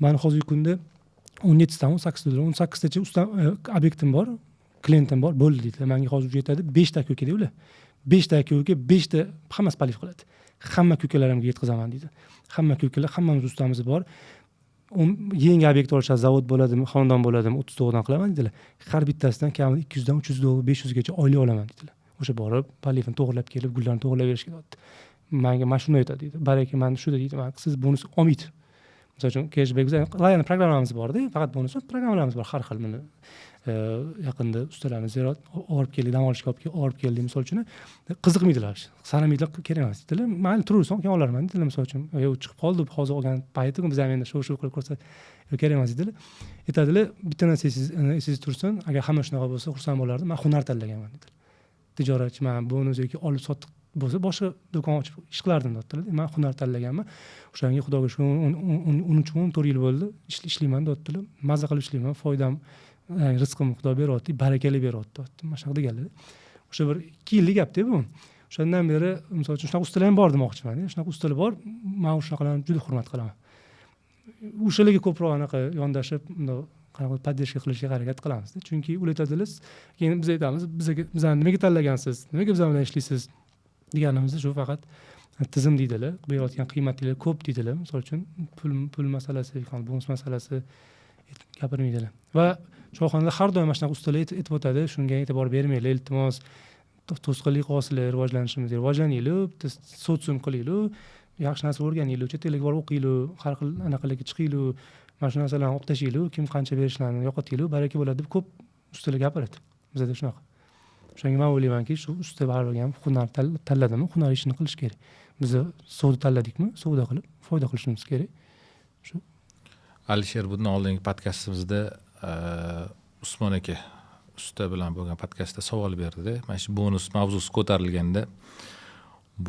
Speaker 2: Men hozirgi kunda 17 dan 18 dollar, 18 tacha usta obyektim bor, klientim bor, bo'ldi deydilar. Menga hozir yetadi 5 ta ko'ka deydilar. 5 ta ko'ka 5 ta hammasi poliv qiladi. Hamma ko'kalarimga yetkazaman deydi. Hamma ko'kalar, hammamiz ustamiz bor. Yangi obyekt olishadi, zavod bo'ladimi, xonadon bo'ladimi, 30 dollardan qilaman deydilar. Har bittasidan kamida 200 dan 300 dollar, 500 gacha oylik olaman deydilar. O'sha borib, polivni to'g'irlab kelib, gullarni to'g'irlab berishga deydi. Menga mana shuni aytadi deydi. Baraka menda shu deydi. Siz bonus olmaydi. Misol uchun cashback bizning loyiha programmamiz bor-da, faqat bonus programmalarimiz bor, har xil. Mana yaqinda ustalarni ziyorat olib keldik, dam olishga olib keldik misol uchun. Qiziqmaydilar. Sanamaydilar, kerak emas dedilar. Mayli turursan, keyin olarman dedilar misol uchun. Chiqib qoldi, hozir olgan payti biz ham endi shu qilib ko'rsat. Kerak emas dedilar. Aytadilar, bitta narsa siz tursin, agar hamma shunaqa bo'lsa, xursand bo'lardim. Men hunar tanlaganman dedilar. Tijoratchiman, bonus yoki olib sotib bo'lsa boshqa do'kon ochib ish qilardim deyaptilar. Men hunar tanlaganman. O'shanga xudoga shukr 13-14 yil bo'ldi ishlayman deyaptilar. Mazza qilib ishlayman, foydam, rizqimni xudo beryapti, barakali beryapti deyapti. Mana shunaqa deganlar. O'sha bir 2 yillik gap-da bu. O'shandan beri misol uchun shunaqa ustalar ham bor demoqchiman. Shunaqa ustalar bor, men shunaqalarni juda hurmat qilaman. O'shalarga ko'proq anaqa yondashib, qanaqa podдержка qilishga harakat qilamiz. Chunki ular aytadilar, keyin biz aytamiz, bizani nimaga tanlagansiz, nimaga biz bilan ishlaysiz deganimizda shu faqat tizim deydilar, berayotgan qiymatlar ko'p deydilar. Misol uchun pul masalasi, bonus masalasi gapirmaydilar. Va choyxonada har doim mana shunaqa ustalar aytib o'tadi, shunga e'tibor bermanglar, iltimos, to'sqinlik qilsizlar, rivojlanishimizga rivojlaninglar, sotsium qilinglar, yaxshi narsa o'rganinglar, chet elga borib o'qinglar, har xil anaqalarga chiqinglar, mana shu narsalarni olib tashlaylar, kim qancha berishlarini yo'qotinglar, baraka bo'ladi deb ko'p ustalar gapiradi. Bizda shunaqa. O'shanga men o'ylaymanki, shu usta baribir ham hunar tanladimi, hunar ishini qilish kerak. Biz savdo tanladikmi, savdo qilib foyda qilishimiz kerak. Shu.
Speaker 1: Alisher, bundan oldingi podkastimizda Usmon aka usta bilan bo'lgan podkastda savol berdi-da. Mana shu bonus mavzusi ko'tarilganda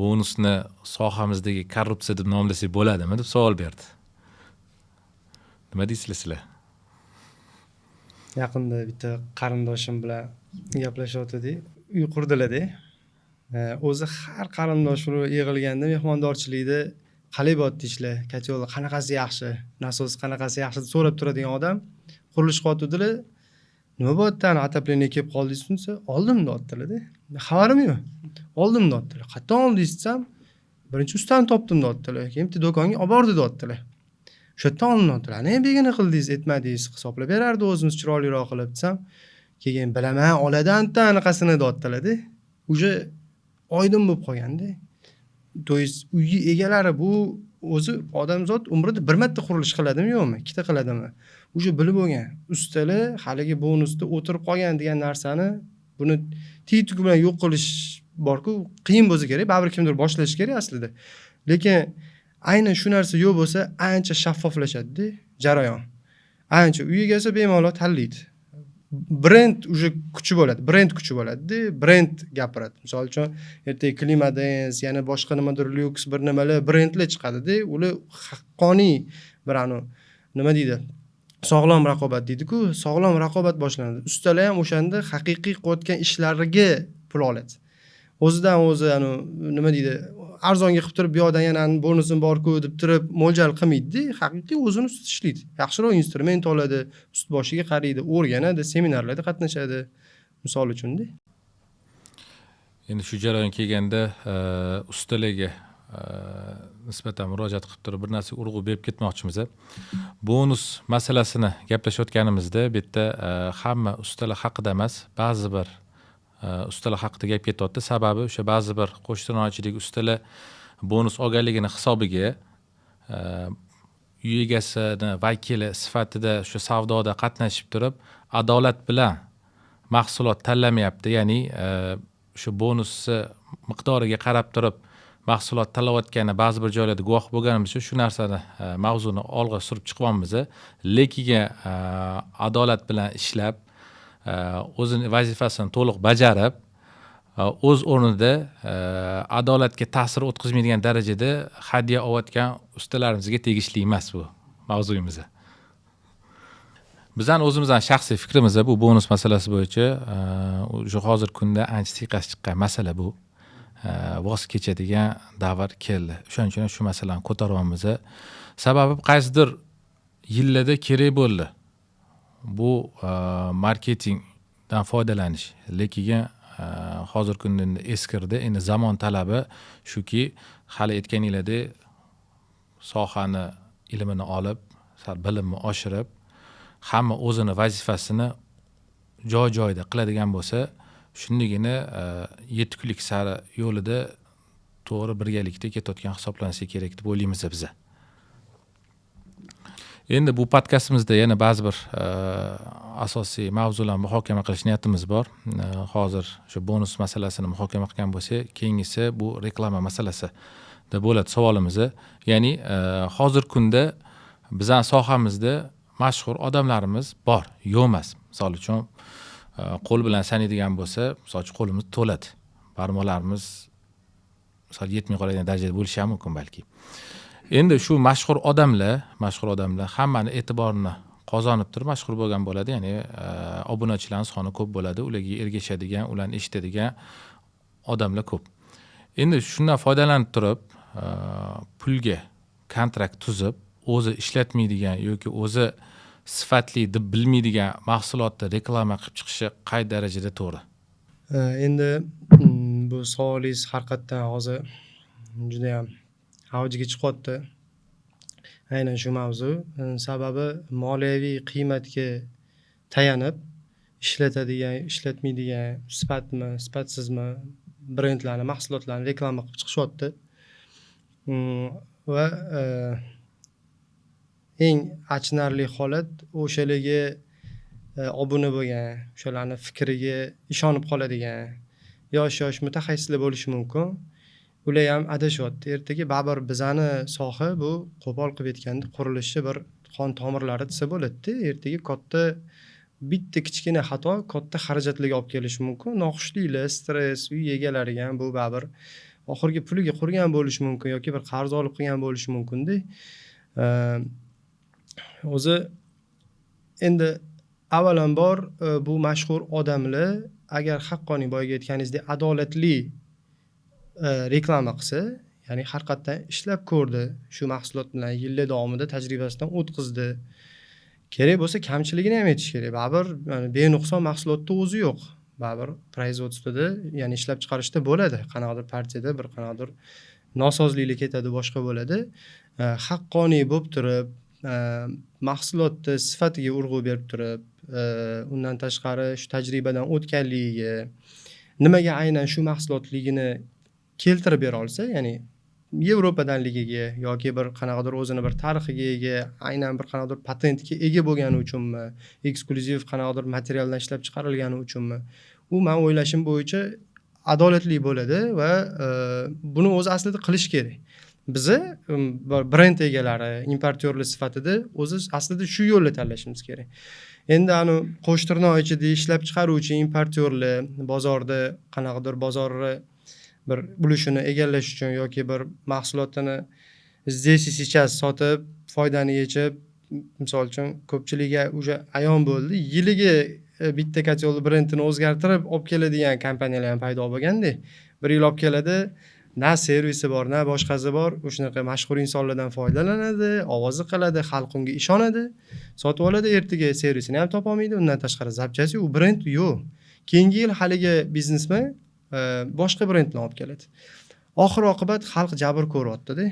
Speaker 1: bonusni sohamizdagi korrupsiya deb nomlasak bo'ladimi deb savol berdi. Nima deysizlar sizlar?
Speaker 4: Yaqinda bitta qarindoshim bilan gaplashayotdik. Uy qurdilar-da. O'zi har qarindosh urug' yig'ilganda mehmondorchilikda qalay bo'lyapti ishlar, katyollar qanaqasi yaxshi, nasos qanaqasi yaxshi deb so'rab turadigan odam qurilishga o'tdilar. Nima bo'lyapti, ana atapleniya kelib qoldingizmi desa, oldim deyaptilar-da. Xabarim yo'q. Oldim deyaptilar. Qatdan oldingiz desam, birinchi ustani topdim deyaptilar. Keyin bitta do'konga olib bordi deyaptilar. O'sha yerdan oldim deyaptilar. Nega begona qildingiz, aytmadingiz, hisoblab berardi o'zimiz chiroyliroq qilib desam, keyin bilaman, oladan anaqasini deyaptilar-da. Uje oydin bo'lib qolganda. To'yiz uyi egalari bu o'zi odamzod umrida bir marta qurilish qiladimi yo'qmi, ikkita qiladimi? O'sha bilib bo'lgan ustalar haligi bonusda o'tirib qolgan degan narsani buni tiytug bilan yo'q qilish borku, qiyin bo'lsa kerak, baribir kimdir boshlash kerak aslida. Lekin aynan shu narsa yo'q bo'lsa, ancha shaffoflashadi jarayon. Ancha uy egasi bemalol tanlaydi. Brend уже kuchi bo'ladi. Brend kuchi bo'ladi. Brend gapiradi. Misol uchun ertaga Klimadens, yana boshqa nimadir lyuks bir nimalar brendlar chiqadi-da, ular haqqoniy bir nima deydi? Sog'lom raqobat deydi-ku, sog'lom raqobat boshlanadi. Ustalar ham o'shanda haqiqiy qilayotgan ishlariga pul oladi. O'zidan o'zi nima deydi? Arzonga qilib turib, bu yoqdan yana bonusim bor-ku deb turib mo'ljal qilmaydi. Haqiqiy o'zini ustida ishlaydi. Yaxshiroq instrument oladi, ust boshiga qaraydi, o'rganadi, seminarlarda qatnashadi. Misol uchun-da.
Speaker 1: Endi shu jarayon kelganda ustalarga nisbatan murojaat qilib turib bir narsa urg'u berib ketmoqchimiz. Bonus masalasini gaplashayotganimizda bu yerda hamma ustalar haqida emas, ba'zi bir ustalar haqida gap ketyapti. Sababi o'sha ba'zi bir qo'shtirnochilik ustalar bonus olganligini hisobiga uy egasini vakili sifatida shu savdoda qatnashib turib, adolat bilan mahsulot tanlamayapti. Ya'ni shu bonusni miqdoriga qarab turib mahsulot tanlayotgani ba'zi bir joylarda guvoh bo'lganimiz uchun shu narsani mavzuni olg'a surib chiqyapmiz. Lekiga adolat bilan ishlab, o'zini vazifasini to'liq bajarib, o'z o'rnida adolatga ta'sir o'tkazmaydigan darajada hadya olayotgan ustalarimizga tegishli emas bu mavzuyimiz. Bizning o'zimizning shaxsiy fikrimiz bu bonus masalasi bo'yicha o'sha hozir kunda ancha siyqasi chiqqan masala bu. Voz kechadigan davr keldi. O'shaning uchun shu masalani ko'taryapmiz. Sababi qaysidir yillarda kerak bo'ldi. Bu marketingdan foydalanish. Lekin hozir kunda eskirdi. Endi zamon talabi shuki, hali aytganinglardek sohani ilmini olib, bilimni oshirib, hamma o'zini vazifasini joy-joyida qiladigan bo'lsa, shundigina yetuklik sari yo'lida to'g'ri birgalikda ketayotgan hisoblanishi kerak deb o'ylaymiz biz. Endi bu podkastimizda yana ba'zi bir asosiy mavzularni muhokama qilish niyatimiz bor. Hozir shu bonus masalasini muhokama qilgan bo'lsak, keyingisi bu reklama masalasi deb bo'ladi savolimiz. Ya'ni hozir kunda bizning sohamizda mashhur odamlarimiz bor, yo'q emas. Misol uchun qo'l bilan sanaydigan bo'lsa, misol uchun qo'limiz to'ladi. Barmoqlarimiz misol yetmay qoladigan darajada bo'lishi ham mumkin balki. Endi shu mashhur odamlar hammani e'tiborini qozonib turib mashhur bo'lgan bo'ladi. Ya'ni obunachilarning soni ko'p bo'ladi, ularga ergashadigan, ularni eshitadigan odamlar ko'p. Endi shundan foydalanib turib, pulga kontrakt tuzib, o'zi ishlatmaydigan yoki o'zi sifatli deb bilmaydigan mahsulotni reklama qilib chiqishi qay darajada to'g'ri?
Speaker 4: Endi bu savolingiz haqiqatan hozir juda ham avjiga chiqyapti. Aynan shu mavzu. Sababi moliyaviy qiymatga tayanib ishlatadigan, ishlatmaydigan, sifatmi, sifatsizmi brendlarni, mahsulotlarni reklama qilib chiqishyapti. Va eng achinarli holat o'shalarga obuna bo'lgan, o'shalarning fikriga ishonib qoladigan yosh mutaxassislar bo'lishi mumkin. Ular ham adashyapti. Ertaga baribir bizani soha bu qo'pol qilib aytganda qurilishi bir qon tomirlari desa bo'ladi-da. Ertaga katta bitta kichkina xato katta xarajatlarga olib kelishi mumkin. Noxushliklar, stress, uy egalariga ham bu baribir oxirgi puliga qurgan bo'lishi mumkin yoki bir qarz olib qilgan bo'lishi mumkin-da. O'zi endi avvalambor bu mashhur odamlar agar haqqoniy boyaga aytganingizdek adolatli reklama qilsa, ya'ni haqiqatan ishlab ko'rdi, shu mahsulot bilan yillar davomida tajribasidan o'tkazdi. Kerak bo'lsa kamchiligini ham aytish kerak. Baribir benuqson mahsulotda o'zi yo'q. Baribir производствоda, ya'ni ishlab chiqarishda bo'ladi. Qanaqadir partiyada bir qanaqadir nosozliklar ketadi, boshqa bo'ladi. Haqqoniy bo'lib turib, mahsulotni sifatiga urg'u berib turib, undan tashqari shu tajribadan o'tganligiga, nimaga aynan shu mahsulotligini keltirib bera olsa, ya'ni Yevropadanligiga yoki bir qanaqadir o'zini bir tarixiga ega, aynan bir qanaqadir patentga ega bo'lgani uchunmi, eksklyuziv qanaqadir materialdan ishlab chiqarilgani uchunmi, u men o'ylashim bo'yicha adolatli bo'ladi va buni o'zi aslida qilish kerak. Bizi brend egalari, importyorlar sifatida o'zi aslida shu yo'lni tanlashimiz kerak. Endi qo'shtirnoq ichida ishlab chiqaruvchi importyorlar bozorda qanaqadir bozorni bir ulushini egallash uchun yoki bir mahsulotini здесь и сейчас sotib, foydani yechib, misol uchun ko'pchilikga уже ayon bo'ldi. Yiliga bitta kotel brendini o'zgartirib olib keladigan kompaniyalar ham paydo bo'lganda, bir yil olib keladi, na servisi bor, na boshqasi bor, o'shunaqa mashhur insonlardan foydalanadi, ovozi qiladi, xalq unga ishonadi, sotib oladi, ertaga servisini ham topa olmaydi, undan tashqari zapchasi u brend yo'q. Keyingi yil haligi biznesmen boshqa brendni olib keladi. Oxir oqibat xalq jabr ko'ryapti-da.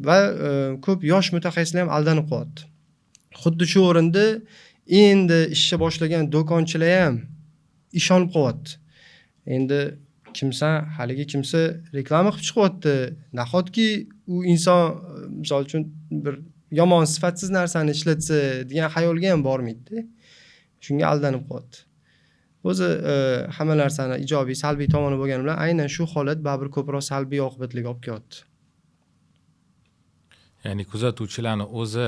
Speaker 4: Va ko'p yosh mutaxassislar ham aldanib qolyapti. Xuddi shu o'rinda endi ishni boshlagan do'konchilar ham ishonib qolyapti. Endi haligi kimsa reklama qilib chiqyapti. Nahotki u inson misol uchun bir yomon sifatsiz narsani ishlatsa degan xayolga ham bormaydi-da. Shunga aldanib qolyapti. O'zi hamma narsani ijobiy, salbiy tomoni bo'lgani bilan aynan shu holat baribir ko'proq salbiy oqibatlarga olib kelyapti.
Speaker 1: Ya'ni kuzatuvchilarni o'zi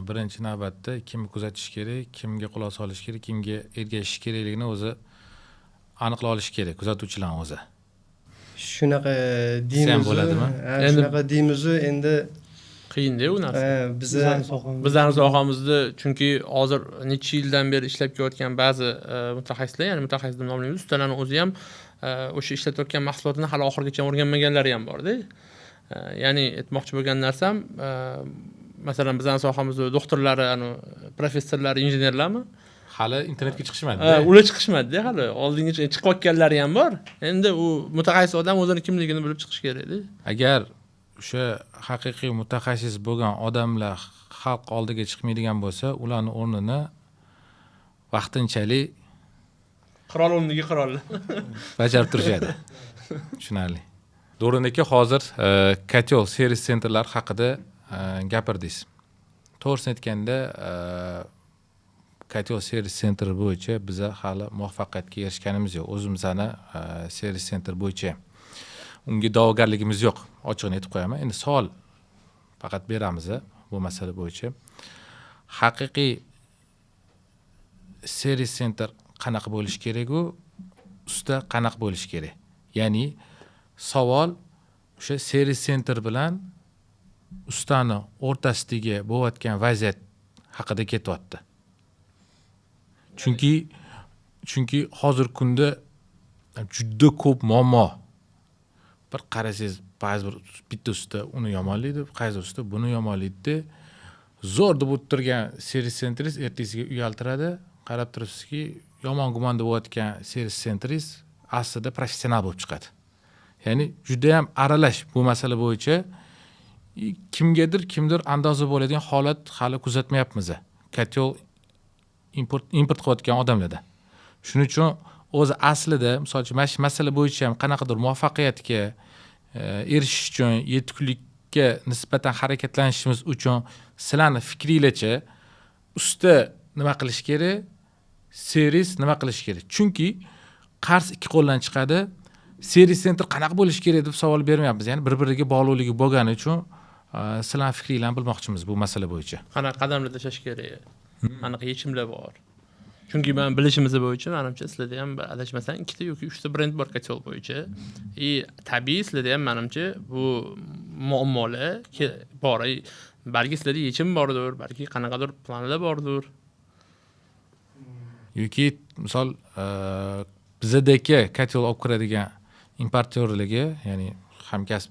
Speaker 1: birinchi navbatda kimni kuzatish kerak, kimga quloq solish kerak, kimga ergashish kerakligini o'zi aniqlab olish kerak, kuzatuvchilarning o'zi.
Speaker 4: Shunaqa deymiz bo'ladimi? Shunaqa deymiz endi
Speaker 3: qiyin-da u narsa.
Speaker 2: Bizning
Speaker 3: sohamizda chunki hozir necha yildan beri ishlab kelayotgan ba'zi mutaxassislar, ya'ni mutaxassis deb nomlaymiz, ustalarning o'zi ham o'sha ishlatayotgan mahsulotni hali oxirigacha o'rganmaganlari ham bor-da. Ya'ni aytmoqchi bo'lgan narsam, masalan, bizning sohamizda doktorlari, professorlar, injenerlarmi?
Speaker 1: Hali internetga chiqishmadi.
Speaker 3: Ular chiqishmadi hali. Oldingacha chiqayotganlari ham bor. Endi u mutaxassis odam o'zini kimligini bilib chiqish kerak-da.
Speaker 1: Agar o'sha haqiqiy mutaxassis bo'lgan odamlar xalq oldiga chiqmaydigan bo'lsa, ularning o'rnini vaqtinchalik
Speaker 3: qirol o'rniga qirol
Speaker 1: bajarib turishadi. Tushunarli. Do'rin aka hozir kotel servis sentrlar haqida gapirdingiz. To'g'risini aytganda, kotel servis sentri bo'yicha biz hali muvaffaqiyatga erishganimiz yo'q. O'zimizning servis sentr bo'yicha unga da'vogarligimiz yo'q. Ochiqni aytib qo'yaman. Endi savol faqat beramiz bu masala bo'yicha. Haqiqiy servis sentr qanaqa bo'lishi kerak, usta qanaqa bo'lishi kerak? Ya'ni savol o'sha servis sentr bilan ustani o'rtasidagi bo'layotgan vaziyat haqida ketyapti. Chunki hozir kunda juda ko'p muammo. Bir qarasangiz, ba'zi bir bitta usta uni yomonlaydi, qaysi usta buni yomonlaydi. Zo'r deb o'tirgan servis sentringiz ertasiga uyaltiradi. Qarab turibsizki, yomon gumonda bo'layotgan servis sentringiz aslida professional bo'lib chiqadi. Ya'ni juda ham aralash bu masala bo'yicha kimdir andoza bo'ladigan holat hali kuzatmayapmiz. Kotel import qilayotgan odamlarda. Shuning uchun o'zi aslida, misol uchun, masala bo'yicha ham qanaqadir muvaffaqiyatga erishish uchun, yetuklikka nisbatan harakatlanishimiz uchun sizlarning fikringizcha usta nima qilish kerak, servis nima qilish kerak? Chunki qars ikki qo'ldan chiqadi. Servis sentr qanaqa bo'lishi kerak deb savol bermayapmiz. Ya'ni bir-biriga bog'liqligi bo'lgani uchun sizlarning fikringlarni bilmoqchimiz bu masala bo'yicha.
Speaker 3: Qanaqa qadamlar tashlash kerak? Qanaqa yechimlar bor? Chunki men bilishimiz bo'yicha, menimcha sizlarda ham adashmasam 2 ta yoki 3 ta brend bor kotel bo'yicha. Tabiiy sizlarda ham menimcha bu muammolar bor. Balki sizlarda yechim bordir, balki qanaqadir planlar bordir.
Speaker 1: Yoki misol bizdagi kotel olib kiradigan importyorlarga, ya'ni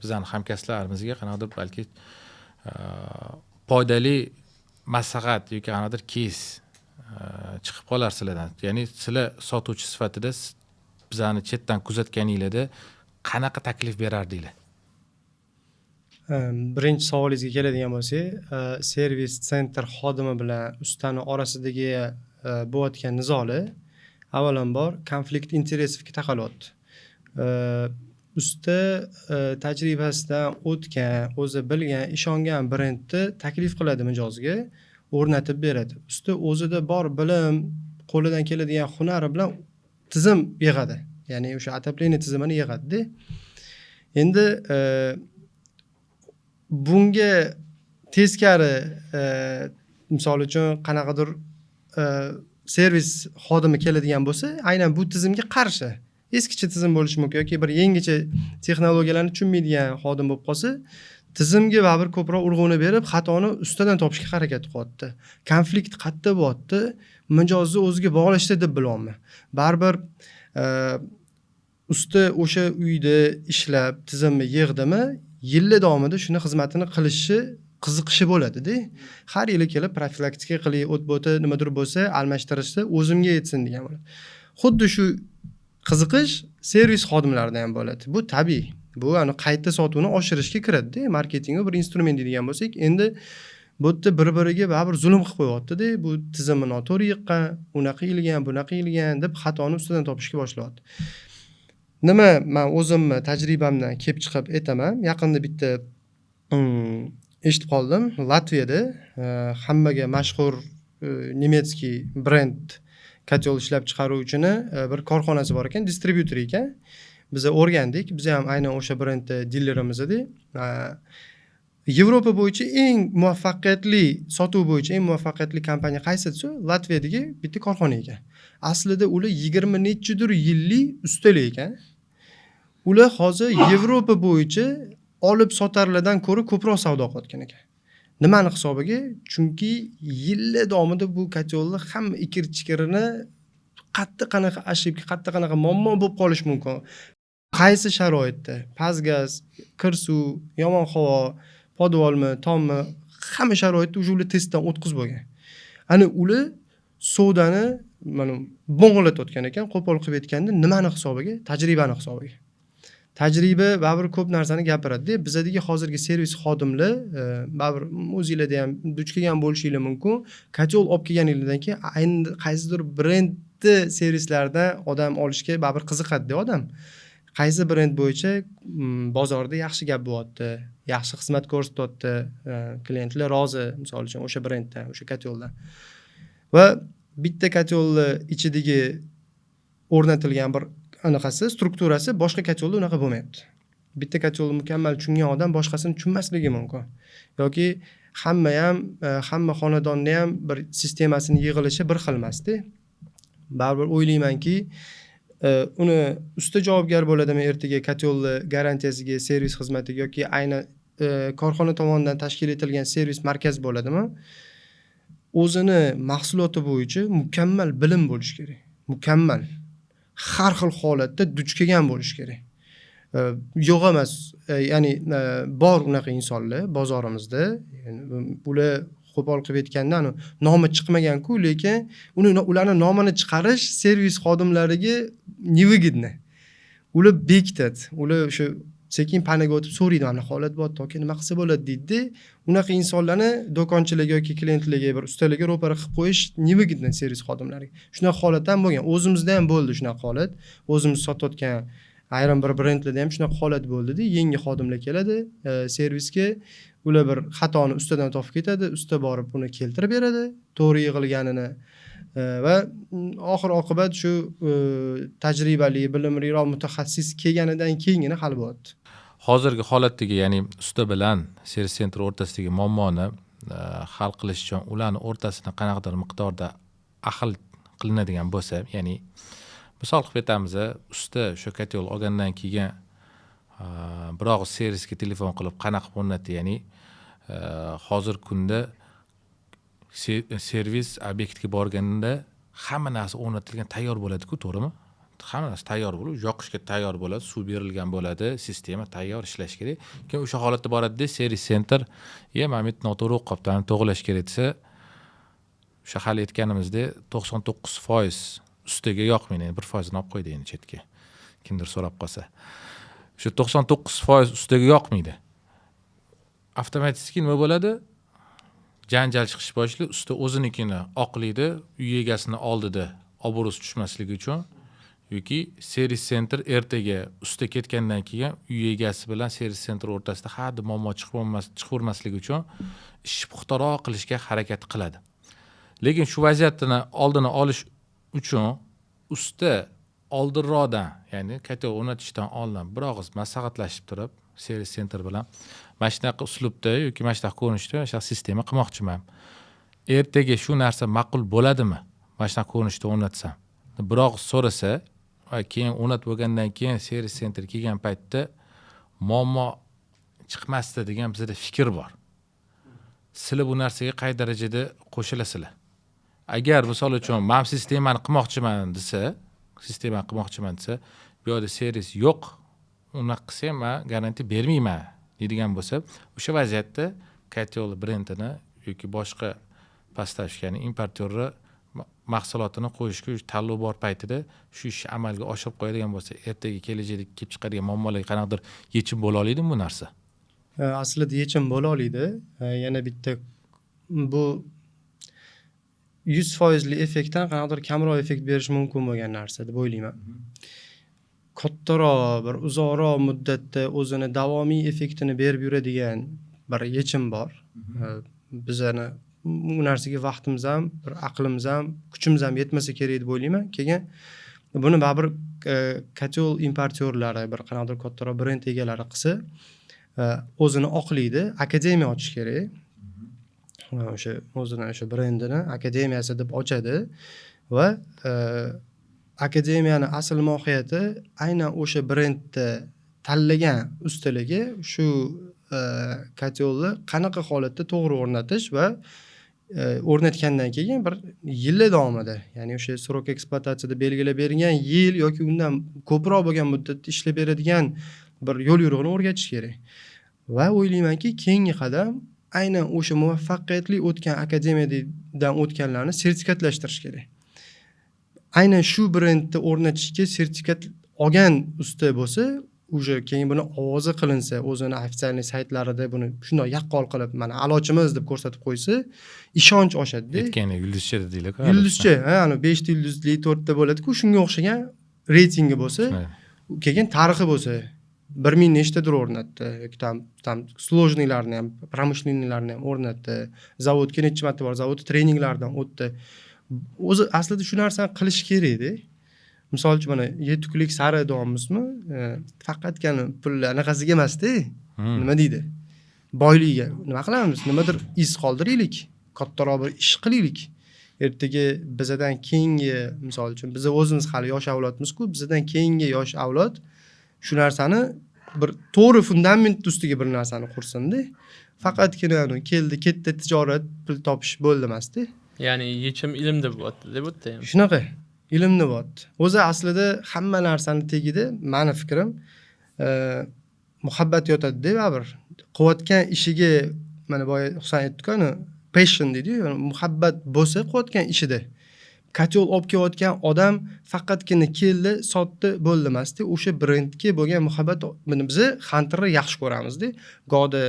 Speaker 1: bizning hamkasblarimizga qanaqadir balki foydali maslahat yoki qanaqadir keys chiqib qolar sizlardan. Ya'ni sizlar sotuvchi sifatida bizani chetdan kuzatganinglarda qanaqa taklif berardinglar?
Speaker 4: Birinchi savolingizga keladigan bo'lsak, servis sentr xodimi bilan ustani orasidagi bo'layotgan nizolar avvalambor konflikt intereslarga taqalyapti. usta tajribasidan o'tgan, o'zi bilgan, ishongan brendni taklif qiladi mijozga, o'rnatib beradi. Usta o'zida bor bilim, qo'lidan keladigan hunari bilan tizim yig'adi. Ya'ni o'sha отопление tizimini yig'adi-da. Endi bunga teskari misol uchun qanaqadir servis xodimi keladigan bo'lsa, aynan bu tizimga qarshi eskicha tizim bo'lishi mumkin yoki bir yangicha texnologiyalarni tushunmaydigan xodim bo'lib qolsa, tizimga baribir ko'proq urg'uni berib, xatoni ustidan topishga harakat qilyapti. Konflikt qayerda bo'lyapti? Mijozni o'ziga bog'lashda deb bilyapman. Baribir usta o'sha uyda ishlab, tizimni yig'dimi, yillar davomida shuni xizmatini qilishi qiziqishi bo'ladi-da. Har yili kelib profilaktika qilib, o't-bo'ti nimadir bo'lsa, almashtirishda o'zimga yetsin degan bo'ladi. Xuddi shu qiziqish servis xodimlarida ham bo'ladi. Bu tabiiy. Bu qayta sotuvni oshirishga kiradi-da, marketingning bir instrument degan bo'lsak, endi bu yerda bir-biriga baribir zulm qilib qo'yapti-da, bu tizimni noto'g'ri yiqqan, unaqa yilgan, bunaqa yilgan deb xatoni ustidan topishga boshlayapti. Nima men o'zimni tajribamdan kelib chiqib aytaman. Yaqinda bitta eshitib qoldim. Latviyada hammaga mashhur nemetskiy brend kotel ishlab chiqaruvchini bir korxonasi bor ekan, distribyutor ekan. Biz o'rgandik. Biz ham aynan o'sha brendda dillerimiz edik. Yevropa bo'yicha eng muvaffaqiyatli sotuv bo'yicha eng muvaffaqiyatli kompaniya qaysi desa, Latviyadagi bitta korxona ekan. Aslida ular 20 nechidir yillik ustalar ekan. Ular hozir Yevropa bo'yicha olib sotarlardan ko'ra ko'proq savdo qilayotgan ekan. Nimani hisobiga? Chunki yillar davomida bu kotellar hamma ikir-chikirini qanaqa ошибка, qanaqa muammo bo'lib qolish mumkin. Qaysi sharoitda? Past gaz, kir suv, yomon havo, podvolmi, tommi, hamma sharoitda ular testdan o'tkazib bo'lgan. Ana ular sodani mana bo'ng'latayotgan ekan, qo'pol qilib aytganda, nimani hisobiga? Tajribani hisobiga. Tajriba baribir ko'p narsani gapiradi-da. Bizdagi hozirgi servis xodimlar baribir o'zingizlarda ham duch kelgan bo'lishinglar mumkin. Kotel olib kelganingizdan keyin ayni qaysidir brendni servislardan odam olishga baribir qiziqadi-da odam. Qaysi brend bo'yicha bozorda yaxshi gap bo'lyapti, yaxshi xizmat ko'rsatyapti, klientlar rozi, misol uchun o'sha brenddan, o'sha koteldan. Va bitta kotelni ichidagi o'rnatilgan bir anaqasi, strukturasi boshqa kotelda unaqa bo'lmayapti. Bitta kotelni mukammal tushungan odam boshqasini tushunmasligi mumkin. Yoki hamma xonadonda ham bir sistemasini yig'ilishi bir xil emas-da. Baribir o'ylaymanki, uni usta javobgar bo'ladimi ertaga kotelni garantiyasiga, servis xizmatiga yoki aynan korxona tomonidan tashkil etilgan servis markazi bo'ladimi? O'zini mahsuloti bo'yicha mukammal bilim bo'lishi kerak. Mukammal. Har xil holatda duch kelgan bo'lish kerak. Yo'q emas, ya'ni bor unaqa insonlar bozorimizda, ular qo'pol qilib aytganda, nomi chiqmagan-ku, lekin ularning nomini chiqarish servis xodimlariga невыгодно. Ular bekitadi. Ular o'sha sekin panaga o'tib so'raydi, mana holat bor, toki nima qilsa bo'ladi deydi. Unaqa insonlarni do'konchilarga yoki klientlarga bir ustalarga ro'para qilib qo'yish невыгодно servis xodimlariga. Shunaqa holat ham bo'lgan. O'zimizda ham bo'ldi shunaqa holat. O'zimiz sotayotgan ayrim bir brendlarda ham shunaqa holat bo'ldi-da. Yangi xodimlar keladi servisga, ular bir xatoni ustidan topib ketadi, usta borib uni keltirib beradi, to'g'ri yig'ilganini va oxir oqibat shu tajribali, bilimliroq mutaxassis kelganidan keyingina hal bo'ladi.
Speaker 1: Hozirgi holatdagi, ya'ni usta bilan servis sentr o'rtasidagi muammoni hal qilish uchun ularning o'rtasini qanaqadir miqdorda ahil qilinadigan bo'lsa, ya'ni misol qilib aytamiz, usta o'sha kotel olgandan keyin biroq servisga telefon qilib qanaqa o'rnatdi, ya'ni hozir kunda servis obyektga borganda hamma narsa o'rnatilgan tayyor bo'ladi-ku, to'g'rimi? Hamma narsa tayyor bo'ladi, yoqishga tayyor bo'ladi, suv berilgan bo'ladi, sistema tayyor ishlash kerak. Keyin o'sha holatda boradi-da, servis sentr, mana bu noto'g'ri qolibdi, to'g'rilash kerak desa, o'sha hali aytganimizdek 99% ustiga yoqmaydi, 1% ni olib qo'ydi endi chetga. Kimdir so'rab qolsa. O'sha 99% ustiga yoqmaydi. Avtomatik nima bo'ladi? Janjal chiqish boshlaydi, usta o'zinikini oqlaydi, uy egasini oldida obro'si tushmasligi uchun yoki servis center ertaga usta ketgandan keyin uy egasi bilan servis center o'rtasida haddi muammo chiqavermasligi uchun ishni puxtaroq qilishga harakat qiladi. Lekin shu vaziyatni oldini olish uchun usta oldinroqdan, ya'ni kotel o'rnatishdan oldin bir og'iz maslahatlashib turib, servis center bilan mana shunaqa uslubda yoki mana shunaqa ko'rinishda mana shunaqa sistema qilmoqchiman. Ertaga shu narsa ma'qul bo'ladimi? Mana shunaqa ko'rinishda o'rnatsam. Bir og'iz so'rasa va keyin o'rnatib bo'lgandan keyin servis center kelgan paytda muammo chiqmasdi degan bizda fikr bor. Sizlar bu narsaga qay darajada qo'shilasizlar? Agar misol uchun men sistemani qilmoqchiman desa, bu yerda servis yo'q, unaqa qilsa ham men garantiya bermayman deydigan bo'lsa, o'sha vaziyatda Kotel brendini yoki boshqa поставщикning importyorni mahsulotini qo'yishga tanlov bor paytida shu ishni amalga oshirib qo'yadigan bo'lsa, ertaga kelajakda kelib chiqadigan muammolarga qanaqadir yechim bo'la oladimi bu narsa?
Speaker 4: Aslida yechim bo'la oladi. Yana bitta bu 100% effektdan qanaqadir kamroq effekt berishi mumkin bo'lgan narsa deb o'ylayman. Kattaroq, bir uzoqroq muddatda o'zini davomiy effektini berib yuradigan bir yechim bor. Bizani bu narsaga vaqtimiz ham, bir aqlimiz ham, kuchimiz ham yetmasa kerak deb o'ylayman. Keyin buni baribir kotel importyorlari, bir qanaqadir kattaroq brend egalari qilsa, o'zini oqlaydi, akademiya ochish kerak. O'sha o'zini o'sha brendini akademiyasi deb ochadi va akademiyani asl mohiyati aynan o'sha brendni tanlagan ustaligi shu kotelni qanaqa holatda to'g'ri o'rnatish va o'rnatgandan keyin bir yillar davomida, ya'ni o'sha srok ekspluatatsiyada belgilab berilgan yil yoki undan ko'proq bo'lgan muddatda ishlab beradigan bir yo'l yo'riqni o'rgatish kerak. Va o'ylaymanki, keyingi qadam aynan o'sha muvaffaqiyatli o'tgan akademiyadan o'tganlarni sertifikatlashtirish kerak. Aynan shu brendni o'rnatishga sertifikat olgan usta bo'lsa, o'sha keyin buni ovozi qilinsa, o'zini ofitsialniy saytlarida buni shunday yaqqol qilib, mana a'lochimiz deb ko'rsatib qo'ysa, ishonch oshadi-da.
Speaker 1: Aytganda yulduzcha dedilar-ku.
Speaker 4: Yulduzcha, ana 5 ta yulduzli 4 ta bo'ladi-ku, shunga o'xshagan reytingi bo'lsa, keyin tarixi bo'lsa, 1000 nechtadir o'rnatdi, yoki tam sложныйlarni ham, промышленныйlarni ham o'rnatdi. Zavodga necha marta bor, zavod treninglardan o'tdi. O'zi aslida shu narsani qilish kerak-da. Misol uchun mana yetuklik sari davomimizmi? Faqatgina pul anaqasiga emas-da. Nima deydi? Boyligiga nima qilamiz? Nimadir iz qoldiraylik, kattaroq bir ish qilaylik. Ertaga bizdan keyingi, misol uchun biz o'zimiz hali yosh avlodmiz-ku, bizdan keyingi yosh avlod shu narsani bir to'g'ri fundament ustiga bir narsani qursin-da. Faqatgina keldi, ketdi tijorat, pul topish bo'ldi emas-da.
Speaker 3: Ya'ni yechim ilmda bo'lyapti deb o'tdi ham.
Speaker 4: Shunaqa, ilmni bo'lyapti. O'zi aslida hamma narsani tagida, meni fikrim, muhabbat yotadi-da, baribir. Qilayotgan ishiga, mana boya Husan aytdi-ku, passion deydi-ku, muhabbat bo'lsa qilayotgan ishida. Kotel olib kelayotgan odam faqatgina keldi, sotdi, bo'ldi emas-da. O'sha brendga bo'lgan muhabbat, biz Hunterni yaxshi ko'ramiz-da. Go'da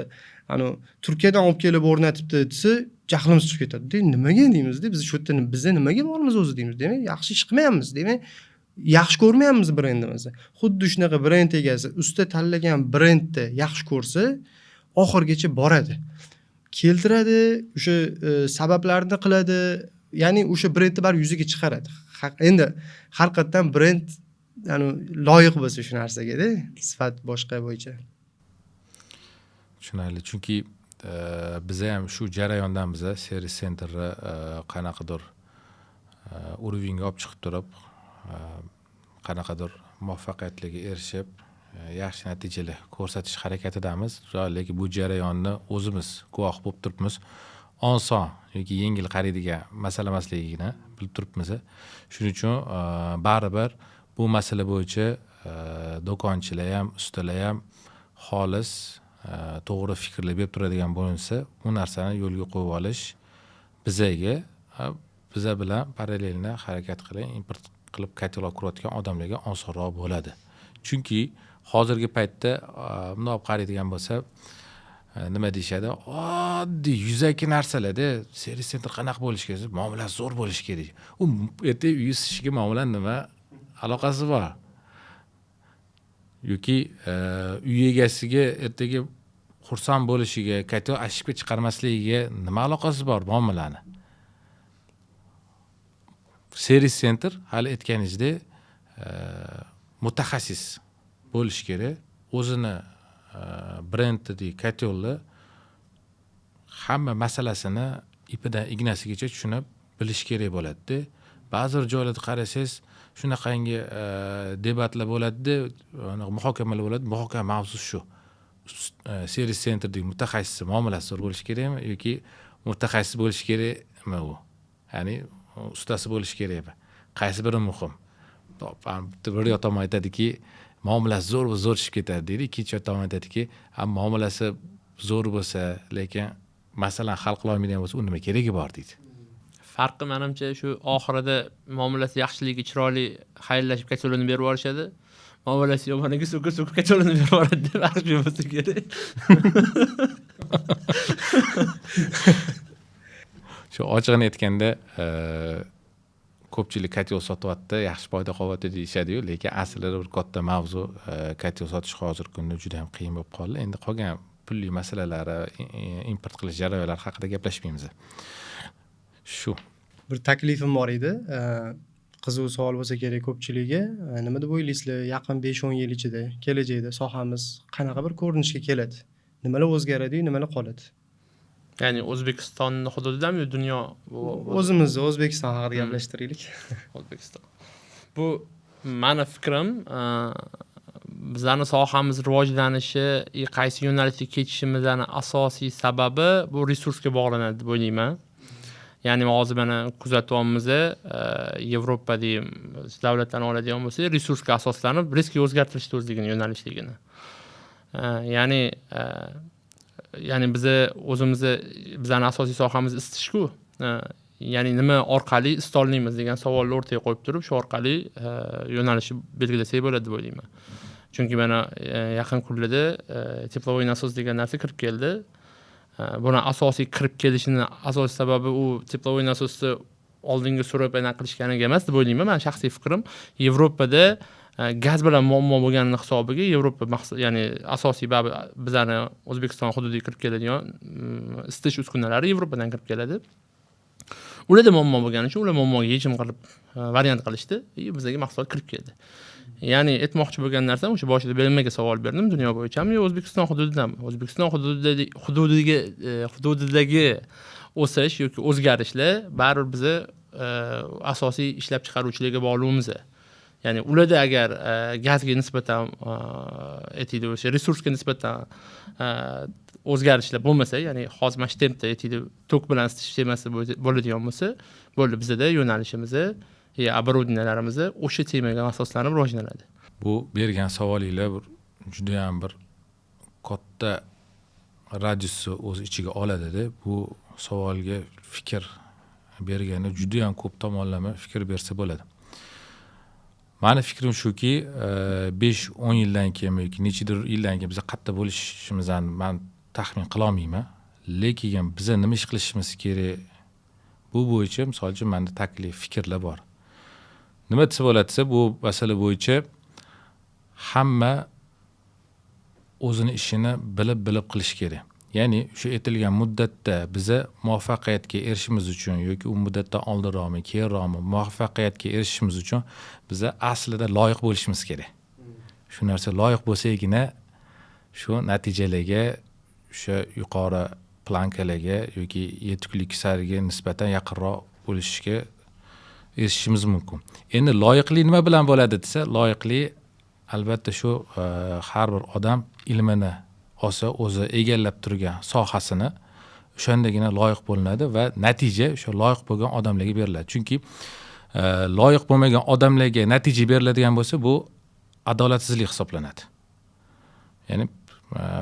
Speaker 4: Turkiyadan olib kelib o'rnatibdi desa, jahlimiz chiqib ketadi-da. Nimaga deymiz-da? Biz shu yerda biz nimaga bormiz o'zi deymiz. Demak, yaxshi ish qilmayapmiz, demak, yaxshi ko'rmayapmiz brendimizni. Xuddi shunaqa brend egasi usta tanlagan brendni yaxshi ko'rsa, oxirgacha boradi. Keltiradi, o'sha sabablarni qiladi, ya'ni o'sha brendni bar yuzaga chiqaradi. Endi har qatdan brend loyiq bo'lsa shu narsaga-da, sifat boshqa bo'yicha.
Speaker 1: Tushunarli, chunki biza ham shu jarayondan biza servis senterni qanaqadir urovingga olib chiqib turib, qanaqadir muvaffaqiyatlarga erishib, yaxshi natijalar ko'rsatish harakatidamiz. Lekin bu jarayonni o'zimiz guvoh bo'lib turibmiz. Oson yoki yengil qaraydigan masala emasligini bilib turibmiz. Shuning uchun baribir bu masala bo'yicha do'konchilar ham, ustalar ham xolis to'g'ri fikrlar berib turadigan bo'linsa, bu narsani yo'lga qo'yib olish biza bilan parallelni harakat qilib, import qilib katalog qurayotgan odamlarga osonroq bo'ladi. Chunki hozirgi paytda bunday qaraydigan bo'lsa, nima deyshadi? Oddiy yuzaki narsalarda servis center qanaqa bo'lishi kerak? Muomala zo'r bo'lishi kerak. U ertaga uyi ishiga muomala nima? aloqasi bor. Yoki uy egasiga ertaga xursand bo'lishiga, kotyor ошибка chiqarmasligiga nima aloqasi bor muomalani? Servis center hali aytganingizdek mutaxassis bo'lish kerak. O'zini brendidagi kotyorni hamma masalasini ipidan ignasigacha tushunib bilish kerak bo'ladi-da. Ba'zi bir joylarda qarasangiz, shunaqangi debatlar bo'ladi-da, muhokamalar bo'ladi. Muhokama mavzusi shu. Servis centerdagi mutaxassis muomalasi zo'r bo'lishi kerakmi yoki mutaxassis bo'lishi kerakmi u? Ya'ni ustasi bo'lishi kerakmi? Qaysi biri muhim? Bir tomon aytadiki, muomalasi zo'r va zo'r tushib ketadi deydi. Ikkinchi tomon aytadiki, muomalasi zo'r bo'lsa, lekin masalan hal qila olmaydigan bo'lsa, u nima keragi bor deydi.
Speaker 3: Farqi menimcha shu oxirida muomalasi yaxshiligi chiroyli xayrlashib kotyorlarni berib yuborishadi. Muomalasi yomonligi so'kib kotyorlarni berib yuboradi deb farq bo'lsa kerak.
Speaker 1: Shu ochig'ini aytganda, ko'pchilik kotyor sotyapti, yaxshi foyda qilyapti deyishadi-yu, lekin aslida bir katta mavzu kotyor sotish hozirgi kunda juda ham qiyin bo'lib qoldi. Endi qolgan pulli masalalari, import qilish jarayonlari haqida gaplashmaymiz. Shu.
Speaker 4: Bir taklifim bor edi. Qiziq savol bo'lsa kerak ko'pchiligiga. Nima deb o'ylaysizlar, yaqin 5-10 yil ichida kelajakda sohamiz qanaqa bir ko'rinishga keladi? Nimalar o'zgaradi, nimalar qoladi?
Speaker 3: Ya'ni O'zbekiston hududidami, dunyo?
Speaker 4: O'zimizni O'zbekiston haqida gaplashtiraylik.
Speaker 3: O'zbekiston. Bu meni fikrim, bizning sohamiz rivojlanishi, qaysi yo'nalishga ketishimizning asosiy sababi bu resursga bog'lanadi deb o'ylayman. Ya'ni hozir mana kuzatyapmiz, Yevropadagi davlatlarni oladigan bo'lsak, resursga asoslanib, riskga o'zgartirishni o'zligini yo'nalishligini. Ya'ni biz bizning asosiy sohamiz isitish-ku. Ya'ni nima orqali istolmaymiz degan savolni o'rtaga qo'yib turib, shu orqali yo'nalishni belgilasak bo'ladi deb o'ylayman. Chunki mana yaqin kunlarda teplovoy nasos degan narsa kirib keldi. Buni asosiy kirib kelishining asosiy sababi u teplovoy nasosni oldinga surib qilishganiga emas deb o'ylayman. Men shaxsiy fikrim, Yevropada gaz bilan muammo bo'lganini hisobiga Yevropa ya'ni asosiy bizning O'zbekiston hududiga kirib keladigan isitish uskunalari Yevropadan kirib keladi. Ularda muammo bo'lgani uchun ular muammoga yechim qilib variant qilishdi, bizga mahsulot kirib keldi. Ya'ni aytmoqchi bo'lgan narsam, o'sha boshida berilmagan savol berdim, dunyo bo'yicha ham O'zbekiston hududidami? O'zbekiston hududidagi o'sish yoki o'zgarishlar baribir bizni asosiy ishlab chiqaruvchilarga bog'liqmiz. Ya'ni ularda agar gazga nisbatan aytaylik o'sha resursga nisbatan o'zgarishlar bo'lmasa, ya'ni hozir mana shu tempda aytaylik tok bilan isitish temasi bo'ladigan bo'lsa, bo'ldi, bizda yo'nalishimiz оборудованияларimiz o'sha temaga asoslanib rivojlanadi.
Speaker 1: Bu bergan savolinglar juda ham bir katta radiusni o'z ichiga oladi-da. Bu savolga fikr berganda juda ham ko'p tomonlama fikr bersa bo'ladi. Meni fikrim shuki, 5-10 yildan keyin yoki nechidir yildan keyin biz qayerda bo'lishimizni men taxmin qila olmayman. Lekin biz nima ish qilishimiz kerak bu bo'yicha misol uchun menda taklif, fikrlar bor. Nima desa bo'ladi, bu masala bo'yicha hamma o'zini ishini bilib qilish kerak. Ya'ni shu aytilgan muddatda biza muvaffaqiyatga erishishimiz uchun yoki u muddatdan oldinroqmi, keyinroqmi muvaffaqiyatga erishishimiz uchun biza aslida loyiq bo'lishimiz kerak. Shu narsa loyiq bo'lsagina shu natijalarga, o'sha yuqori plankalarga yoki yetuklik sariga nisbatan yaqinroq bo'lishga erishishimiz mumkin. Endi loyiqlik nima bilan bo'ladi desa, loyiqlik albatta shu har bir odam ilmini olsa, o'zi egallab turgan sohasini o'shandagina loyiq bo'linadi va natija o'sha loyiq bo'lgan odamlarga beriladi. Chunki loyiq bo'lmagan odamlarga natija beriladigan bo'lsa, bu adolatsizlik hisoblanadi. Ya'ni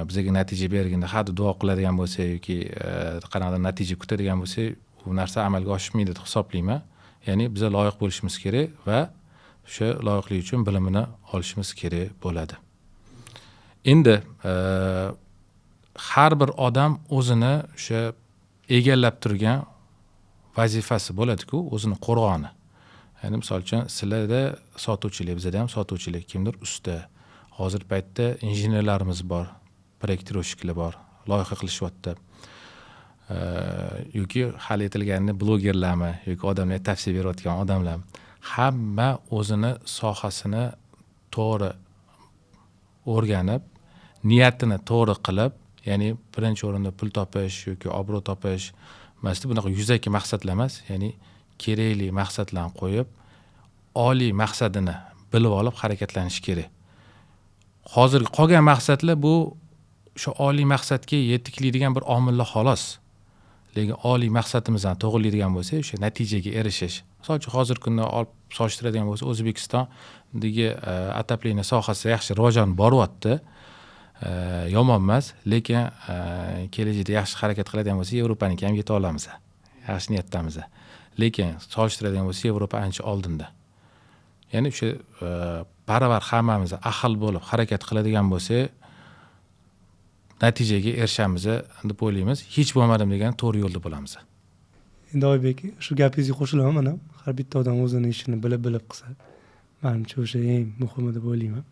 Speaker 1: bizga natija berganda hadda duo qiladigan bo'lsa yoki qanaqadir natija kutadigan bo'lsa, bu narsa amalga oshmaydi deb hisoblayman. Ya'ni biz loyiq bo'lishimiz kerak va o'sha loyiqlik uchun bilimini olishimiz kerak bo'ladi. Endi har bir odam o'zini o'sha egallab turgan vazifasi bo'ladi-ku, o'zini qo'rg'oni. Ya'ni misol uchun sizlarda sotuvchilik, bizada ham sotuvchilik, kimdir usta. Hozir paytda injenerlarimiz bor, proyektirovщикlar bor, loyiha qilishyapti. Yoki hal etilganini blogerlarmi yoki odamlar tavsiya berayotgan odamlar. Hamma o'zini sohasini to'g'ri o'rganib, niyatini to'g'ri qilib, ya'ni birinchi o'rinda pul topish yoki obro' topish, mana bunaqa yuzaki maqsadlar emas, ya'ni kerakli maqsadlarni qo'yib, oliy maqsadini bilib olib harakatlanish kerak. Hozirgi qolgan maqsadlar bu o'sha oliy maqsadga yetaklaydigan bir omillar xolos. Lekin oliy maqsadimizdan to'g'rilaydigan bo'lsa, o'sha natijaga erishish. Misol uchun hozirgi kunda olib solishtiradigan bo'lsa, O'zbekistondagi atapleniya sohasi yaxshi rivojlanib boryapti. Yomon emas, lekin kelajakda yaxshi harakat qiladigan bo'lsa, Yevropaniki ham yeta olamiz. Yaxshi niyatdamiz. Lekin solishtiradigan bo'lsa, Yevropa ancha oldinda. Ya'ni o'sha baravar hammamiz ahil bo'lib harakat qiladigan bo'lsa, natijaga erishamiz deb o'ylaymiz. Hech bo'lmadim degan to'g'ri yo'lda bo'lamiz.
Speaker 2: Endi Oybek, shu gapingizga qo'shilaman mana. Har bitta odam o'zini ishini bilib qilsa, menimcha o'sha eng muhimi deb o'ylayman.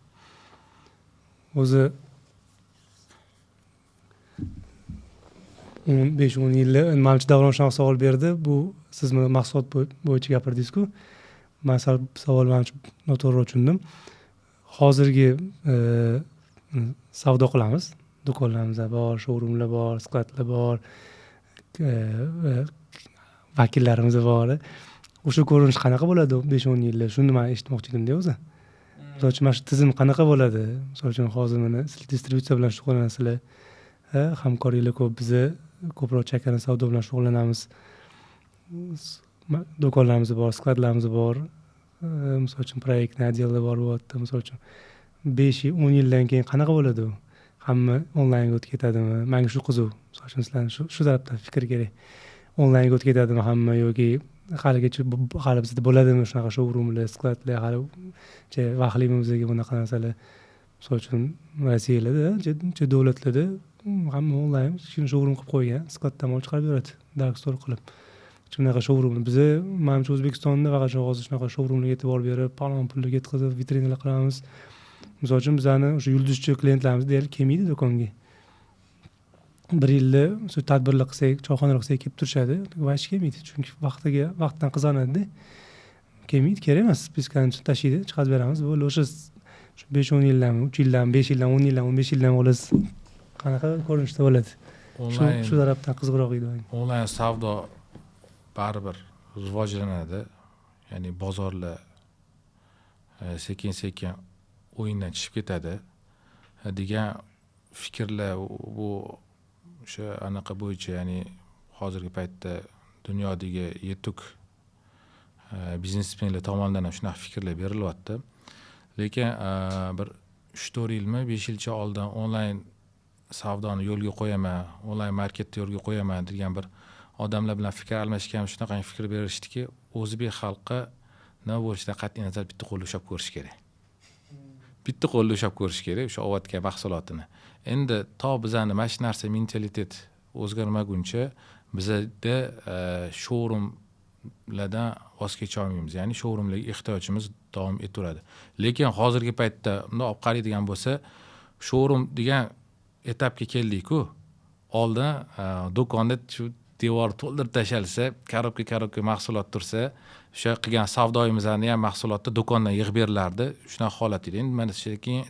Speaker 2: O'zi 15-10 yilda menimcha Davron shunaqa savol berdi. Bu siz mahsulot bo'yicha gapirdingiz-ku. Men savol menimcha noto'g'ri tushundim. Hozirgi savdo qilamiz. Do'konlarimiz bor, showroomlar bor, skladlar bor, vakillarimiz bor. O'sha ko'rinish qanaqa bo'ladi 5-10 yilda? Shuni men eshitmoqchi edim-da o'zi. Misol uchun mana shu tizim qanaqa bo'ladi? Misol uchun hozir mana siz distributsiya bilan shug'ullanasizlar. Hamkorliklar ko'p, biz ko'proq chakana savdo bilan shug'ullanamiz. Do'konlarimiz bor, skladlarimiz bor. Misol uchun proyektni отделlar bor bo'lyapti. Misol uchun 5-10 yildan keyin qanaqa bo'ladi u? Hamma onlaynga o'tib ketadimi? Menga shu qiziq. Misol uchun sizlarning shu tarafdan fikr kerak. Onlaynga o'tib ketadimi hamma yoki hali bizda bo'ladimi shunaqa showroomlar, skladlar, hali vaqtlimi bizga bunaqa narsalar. Misol uchun Rossiyalarda, davlatlarda hamma onlayn showroom qilib qo'ygan, skladdan olib chiqarib beradi, dark store qilib. Shunaqa showroomlar bizda, menimcha O'zbekistonda faqat hozir shunaqa showroomlarga e'tibor berib, palon pullarga yetkazib, vitrinalar qilamiz. Misol uchun bizani o'sha yulduzchi klientlarimiz deyarli kelmaydi do'konga. Bir yilda shu tadbirlar qilsak, choyxonalar qilsak kelib turishadi, va hech kelmaydi, chunki vaqtdan qizg'anadi. Kelmaydi, kerak emas, spiskani tashiydi, chiqarib beramiz. Bo'ldi, o'sha 5-10 yildan, 3 yildan, 5 yildan, 10 yildan, 15 yildan bo'lsa qanaqa ko'rinishda bo'ladi? Shu tarafdan qiziqroq edi.
Speaker 1: Onlayn savdo baribir rivojlanadi. Ya'ni bozorlar sekin-sekin o'yindan chiqib ketadi degan fikrlar bu o'sha anaqa bo'yicha, ya'ni hozirgi paytda dunyodagi yetuk biznesmenlar tomonidan ham shunaqa fikrlar berilyapti. Lekin bir 3-4 yilmi, 5 yilcha oldin onlayn savdoni yo'lga qo'yaman, onlayn marketni yo'lga qo'yaman degan bir odamlar bilan fikr almashgan, shunaqa fikr berishdiki, o'zbek xalqi nima bo'lishidan qat'iy nazar bitta qo'lda ushlab ko'rish kerak. Bitta qo'lda ushlab ko'rish kerak o'sha olayotgan mahsulotini. Endi to bizani mana shu narsa mentalitet o'zgarmaguncha bizda showroomlardan voz kecha olmaymiz. Ya'ni showroomlarga ehtiyojimiz davom etaveradi. Lekin hozirgi paytda bunday olib qaraydigan bo'lsa, showroom degan etapga keldik-ku. Oldin do'konda shu devor to'ldirib tashalsa, korobka mahsulot tursa, o'sha qilgan savdoyimizlarni ham mahsulotni do'kondan yig'ib berilardi. Shunaqa holat edi. Endi mana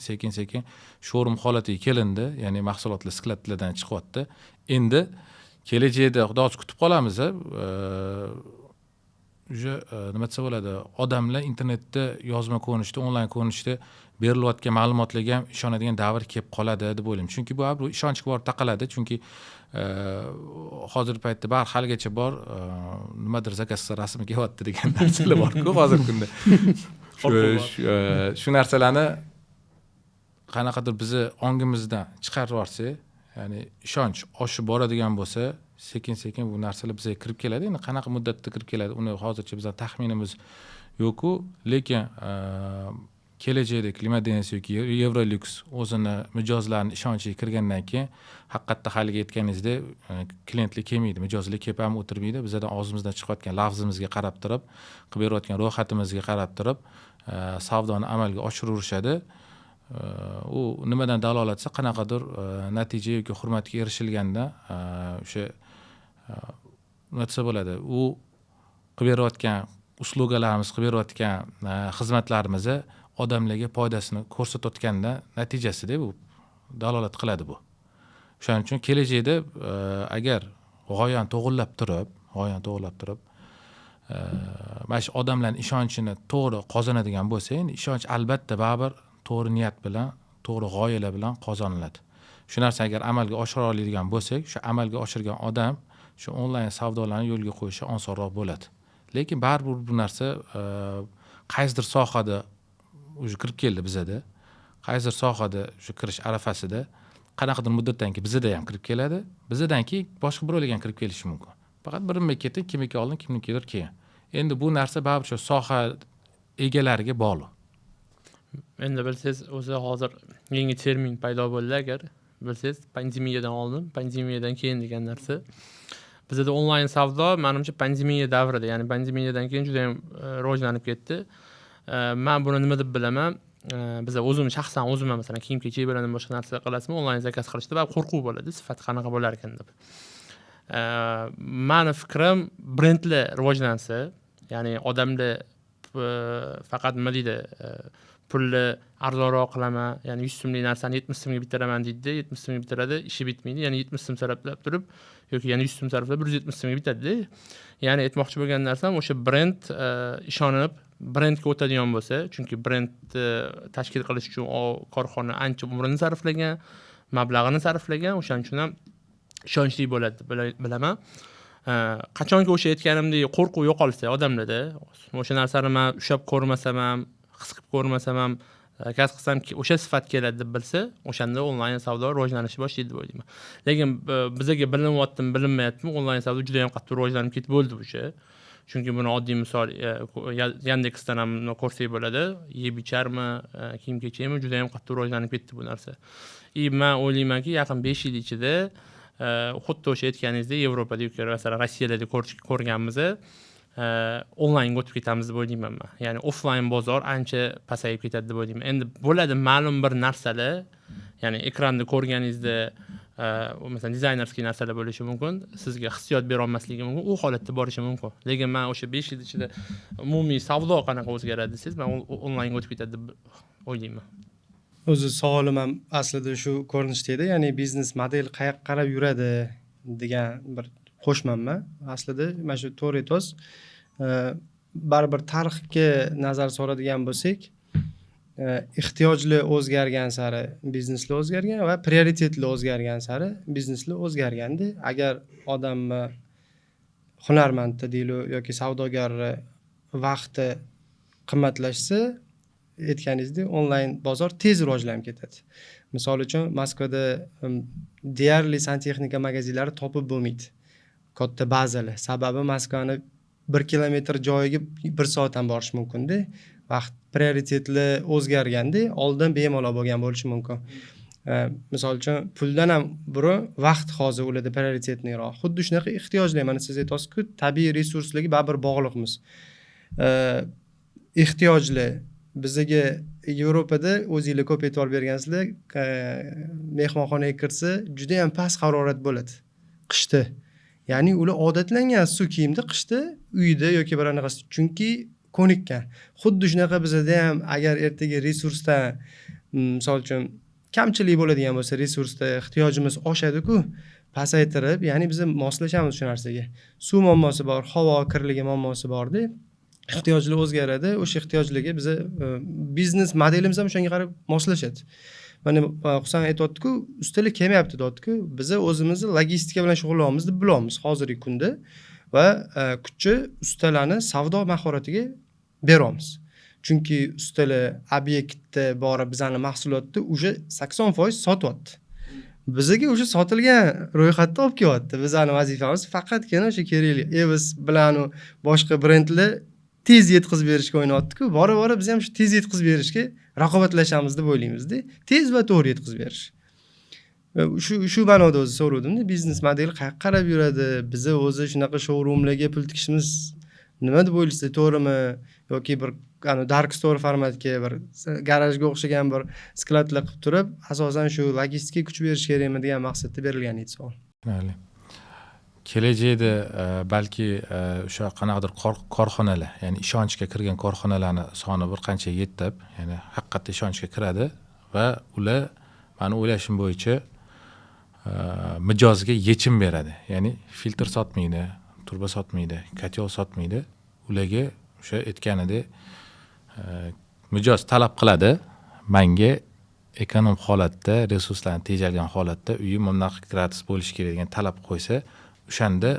Speaker 1: sekin showroom holatiga kelindi, ya'ni mahsulotlar skladlardan chiqyapti. Endi kelajakda xudo kutib qolamiz. O'sha nima desa bo'ladi, odamlar internetda yozma ko'rinishda, onlayn ko'rinishda berilayotgan ma'lumotlarga ham ishonadigan davr kelib qoladi deb o'ylayman. Chunki bu ishonchga borib taqaladi, chunki hozirgi paytda bar haligacha bor, nimadir zakazsa rasmi kelyapti degan narsalar bor-ku hozirgi kunda. Shu narsalarni qanaqadir bizni ongimizdan chiqarib yuborsak, ya'ni ishonch oshib boradigan bo'lsa, sekin bu narsalar bizga kirib keladi. Endi qanaqa muddatda kirib keladi, uni hozircha bizning taxminimiz yo'q-ku, lekin kelajakda Klimadense yoki Eurolux o'zini mijozlarning ishonchiga kirgandan keyin haqiqatda haligi aytganingizdek klientlar kelmaydi, mijozlar kelib ham o'tirmaydi. Bizdan og'zimizdan chiqayotgan lafzimizga qarab turib, qilib berayotgan ro'yxatimizga qarab turib savdoni amalga oshiraverishadi. U nimadan dalolatsa qanaqadir natija yoki hurmatga erishilganda o'sha nima desa bo'ladi, u qilib berayotgan uslugalarimiz, qilib berayotgan xizmatlarimizni odamlarga foydasini ko'rsatayotganda natijasida bu dalolat qiladi bu. Shuning uchun kelajakda agar g'oyani to'g'irlab turib mana shu odamlarning ishonchini to'g'ri qozonadigan bo'lsa, endi ishonch albatta baribir to'g'ri niyat bilan, to'g'ri g'oyalar bilan qozoniladi. Shu narsa agar amalga oshira oladigan bo'lsak, shu amalga oshirgan odam shu onlayn savdolarni yo'lga qo'yishi osonroq bo'ladi. Lekin baribir bu narsa qaysidir sohada o'zi kirib keldi bizada. Qaysidir sohada shu kirish arafasida qanaqadir muddatdan keyin bizada ham kirib keladi. Bizadan keyin boshqa birovlarga ham kirib kelishi mumkin. Faqat birinma-ketin kimniki oldin, kimnikidir keyin. Endi bu narsa baribir shu soha egalariga bog'liq.
Speaker 3: Endi bilsangiz, o'zi hozir yangi termin paydo bo'ldi, agar bilsangiz, pandemiyadan oldin, pandemiyadan keyin degan narsa. Bizda onlayn savdo menimcha pandemiya davrida, ya'ni pandemiyadan keyin juda ham rivojlanib ketdi. Men buni nima deb bilaman? Biz shaxsan o'zim masalan kiyim-kechak bilan boshqa narsa qilasizmi, onlayn zakaz qilishda va qo'rquv bo'ladi, sifati qanaqa bo'lar ekan deb. Meni fikrim, brendlar rivojlansa, ya'ni odamlar faqat nima deydi, pulni arzonroq qilaman, ya'ni 100 so'mlik narsani 70 so'mga bitiraman deydi, 70 so'mga bitiradi, ishi bitmaydi, ya'ni 70 so'm sarflab turib yoki yana 100 so'm sarflab 170 so'mga bitadi. Ya'ni aytmoqchi bo'lgan narsam o'sha brend ishonib brendga o'tadigan bo'lsa, chunki brend tashkil qilish uchun korxona ancha umrini sarflagan, mablag'ini sarflagan, o'shaning uchun ham ishonchli bo'ladi deb bilaman. Qachonki o'sha aytganimdek qo'rquv yo'qolsa odamlarda, o'sha narsani men ushab ko'rmasam ham, his qilib ko'rmasam ham, zakaz qilsam o'sha sifat keladi deb bilsa, o'shanda onlayn savdo rivojlanishni boshlaydi deb o'ylayman. Lekin bizga bilinyaptimi, bilinmayaptimi, onlayn savdo juda ham qattiq rivojlanib ketib bo'ldi o'sha. Chunki buni oddiy misol Yandexdan ham ko'rsak bo'ladi, yeb-icharmi, kiyim-kechakmi juda ham qattiq rivojlanib ketdi bu narsa. Men o'ylaymanki, yaqin 5 yil ichida xuddi o'sha aytganingizdek Yevropada yoki masalan Rossiyada ko'rganmiz, onlaynga o'tib ketamiz deb o'ylayman men. Ya'ni offlayn bozor ancha pasayib ketadi deb o'ylayman. Endi bo'ladi ma'lum bir narsalar, ya'ni ekranda ko'rganingizda masalan dizaynerskiy narsalar bo'lishi mumkin, sizga hissiyot bera olmasligi mumkin, u holatda borishi mumkin. Lekin men o'sha 5 yil ichida umumiy savdo qanaqa o'zgaradi desangiz, men onlaynga o'tib ketadi deb o'ylayman.
Speaker 4: O'zi savolim ham aslida shu ko'rinishda edi, ya'ni biznes model qayoqqa qarab yuradi degan bir qo'shmanman. Aslida mana shu to'g'ri aytasiz. Baribir tarixga nazar soladigan bo'lsak, ehtiyojlar o'zgargan sari bizneslar o'zgargan va prioritetlar o'zgargan sari bizneslar o'zgarganda, agar odamni hunarmandni deylik yoki savdogarni vaqti qimmatlashsa, aytganingizdek onlayn bozor tez rivojlanib ketadi. Misol uchun Moskvada deyarli santexnika magazinlari topib bo'lmaydi. Katta bazalar. Sababi Moskvani 1 kilometr joyiga 1 soatdan borish mumkin-da. Vaqt prioritetlar o'zgarganda oldin bemalol bo'lgan bo'lishi mumkin. Misol uchun puldan ham burun vaqt hozir ularda prioritetliroq. Xuddi shunaqa ehtiyojlar, mana siz aytasiz-ku, tabiiy resurslarga baribir bog'liqmiz. Ehtiyojlar bizga Yevropada o'zingizlar ko'p e'tibor bergansizlar, mehmonxonaga kirsa juda ham past harorat bo'ladi qishda. Ya'ni ular odatlangan suv kiyimda qishda uyda yoki bir anaqasi, chunki ko'nikkan. Xuddi shunaqa bizda ham agar ertaga resursdan, misol uchun kamchilik bo'ladigan bo'lsa, resursda ehtiyojimiz oshadi-ku, pasaytirib, ya'ni biz moslashamiz shu narsaga. Suv muammosi bor, havo kirligi muammosi bor-da. Ehtiyojlar o'zgaradi, o'sha ehtiyojlarga biz biznes modelimiz ham shunga qarab moslashadi. Mana Husan aytayotdi-ku, ustalar kelmayapti deyapti-ku, biz o'zimizni logistika bilan shug'ullanamiz deb bilamiz hozirgi kunda va kuchli ustalarni savdo mahoratiga beramiz. Chunki ustalar obyektda borib bizani mahsulotni o'sha 80% sotyapti. Bizga o'sha sotilgan ro'yxatda olib kelyapti. Bizning vazifamiz faqatgina o'sha kerakli Evis bilan boshqa brendlar tez yetkazib berishga o'ynayapti-ku. Bora biz ham shu tez yetkazib berishga raqobatlashamiz deb o'ylaymiz-da. Tez va to'g'ri yetkazib berish. Va shu ma'noda o'zi so'ravdim-da, biznes modeli qayerga qarab yuradi? Biza o'zi shunaqa showroomlarga pul tikishimiz nima deb o'ylaysiz, to'g'rimi? Yoki bir dark store formatga, bir garajga o'xshagan bir skladlar qilib turib, asosan shu logistika kuch berish kerakmi degan maqsadda berilgan edi savol.
Speaker 1: Mayli. Kelajakda balki o'sha qanaqadir korxonalar, ya'ni ishonchga kirgan korxonalarning soni bir qancha yetib, ya'ni haqiqatda ishonchga kiradi va ular meni o'ylashim bo'yicha mijozga yechim beradi. Ya'ni filtr sotmaydi, turba sotmaydi, kotel sotmaydi. Ularga o'sha aytganidek mijoz talab qiladi, menga ekonom holatda, resurslarni tejalgan holatda uyim bunaqa gratis bo'lishi kerak degan talab qo'ysa, o'shanda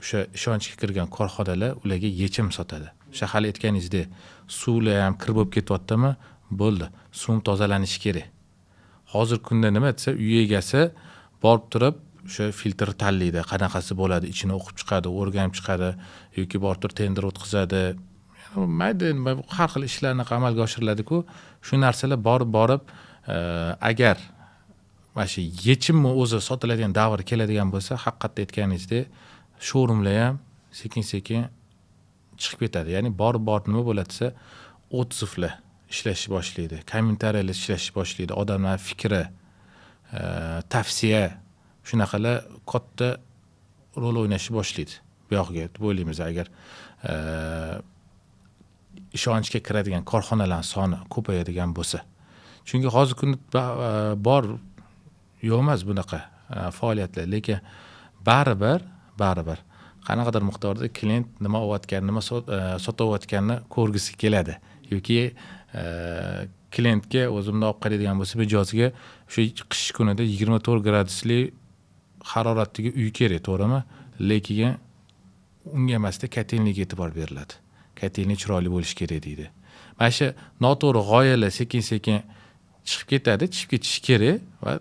Speaker 1: o'sha ishonchga kirgan korxonalar ularga yechim sotadi. O'sha hali aytganingizdek, suvlar ham kir bo'lib ketyaptimi? Bo'ldi. Suv tozalanishi kerak. Hozir kunda nima desa, uy egasi borib turib o'sha filtr tanlaydi, qanaqasi bo'ladi, ichini o'qib chiqadi, o'rganib chiqadi yoki borib turib tender o'tkazadi. Mayda har xil ishlarni amalga oshiriladi-ku, shu narsalar borib agar mana shu yechimni o'zi sotiladigan davr keladigan bo'lsa, haqiqatda aytganingizdek, showroomlar ham sekin-sekin chiqib ketadi. Ya'ni borib nima bo'ladi desa, otsivlar ishlashni boshlaydi, kommentariyalar ishlashni boshlaydi, odamlar fikri, tavsiya shunaqalar katta rol o'ynashni boshlaydi. Bu yoqga deb o'ylaymiz, agar ishonchga kiradigan korxonalar soni ko'payadigan bo'lsa. Chunki hozir kunda bor yo'q emas bunaqa faoliyatlar, lekin baribir qanaqadir miqdorda klient nima olayotganini, nima sotayotganini ko'rgisi keladi yoki klientga o'zimni olib qaraydigan bo'lsa, mijozga o'sha qish kunida 24 gradusli haroratdagi uy kerak, to'g'rimi? Lekin unga emasda kotelniga e'tibor beriladi. Kotelni chiroyli bo'lishi kerak deydi. Mana shu noto'g'ri g'oyalar sekin-sekin chiqib ketadi, chiqib ketishi kerak va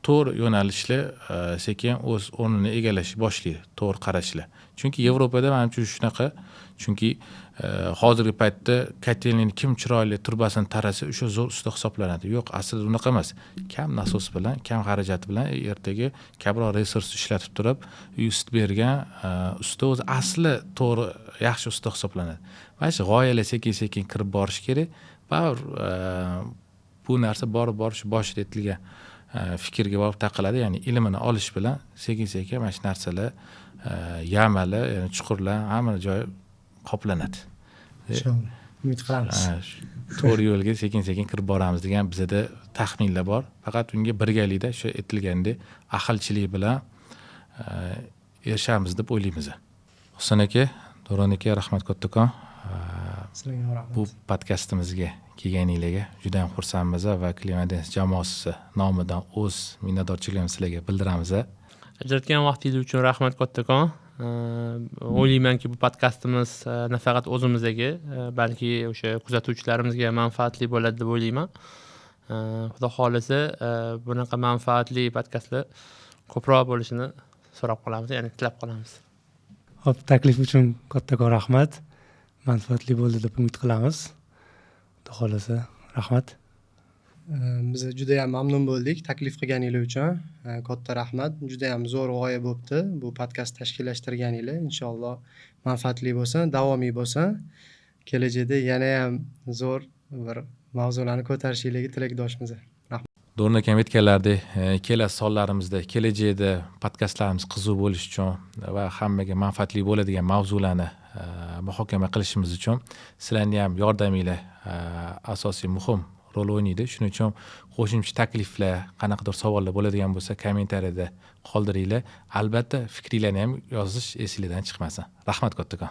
Speaker 1: to'g'ri yo'nalishlar sekin o'z o'rnini egallashni boshlaydi, to'g'ri qarashlar. Chunki Yevropada menimcha shunaqa, chunki hozirgi paytda kotelning kim chiroyli turbasini tarasa o'sha zo'r usta hisoblanadi. Yo'q, aslida unaqa emas. Kam nasos bilan, kam xarajat bilan ertaga kamroq resurs ishlatib turib, uy isitib bergan usta o'zi asli to'g'ri yaxshi usta hisoblanadi. Mana shu g'oyalar sekin-sekin kirib borish kerak. Baribir bu narsa borib shu boshida aytilgan fikrga borib taqiladi, ya'ni ilmini olish bilan sekin-sekin mana shu narsalar yamalar, ya'ni chuqurlar hamma joy qoplanadi.
Speaker 4: Inshaalloh. Umid qilamiz.
Speaker 1: To'g'ri yo'lga sekin-sekin kirib boramiz degan bizda taxminlar bor. Faqat unga birgalikda shu aytilgandek aqlchilik bilan erishamiz deb o'ylaymiz. Husan aka, Do'ron aka, rahmat kattakon.
Speaker 4: Sizlarga rahmat.
Speaker 1: Bu podkastimizga kelganingizga juda ham xursandmiz va Clemadens jamoasi nomidan o'z minnatdorchiligimizni sizlarga bildiramiz.
Speaker 3: Ajratgan vaqtingiz uchun rahmat kattakon. O'ylaymanki bu podkastimiz nafaqat o'zimizga, balki o'sha kuzatuvchilarimizga manfaatli bo'ladi deb o'ylayman. Xudo xolisa bunaqa manfaatli podkastlar ko'proq bo'lishini so'rab qolamiz, ya'ni tilab qolamiz.
Speaker 2: Xo'p, taklif uchun kattakon rahmat. Manfaatli bo'ldi deb umid qilamiz. Xudo xolasa, rahmat.
Speaker 4: Biz juda ham mamnun bo'ldik taklif qilganinglar uchun. Katta rahmat. Juda ham zo'r g'oya bo'libdi bu podkast tashkillashtirganinglar. Inshaalloh manfaatli bo'lsin, davomiy bo'lsin. Kelajakda yana ham zo'r bir mavzularni ko'tarishinglarga tilakdoshmiz.
Speaker 1: Do'rna akam aytganlaridek, kelasi sonlarimizda, kelajakda podkastlarimiz qiziq bo'lishi uchun va hammaga manfaatli bo'ladigan mavzularni muhokama qilishimiz uchun sizlarning ham yordaminglar asosiy muhim rol o'ynaydi. Shuning uchun qo'shimcha takliflar, qanaqadir savollar bo'ladigan bo'lsa, kommentariyada qoldiringlar. Albatta, fikringlarni ham yozish esingizdan chiqmasin. Rahmat kattakon.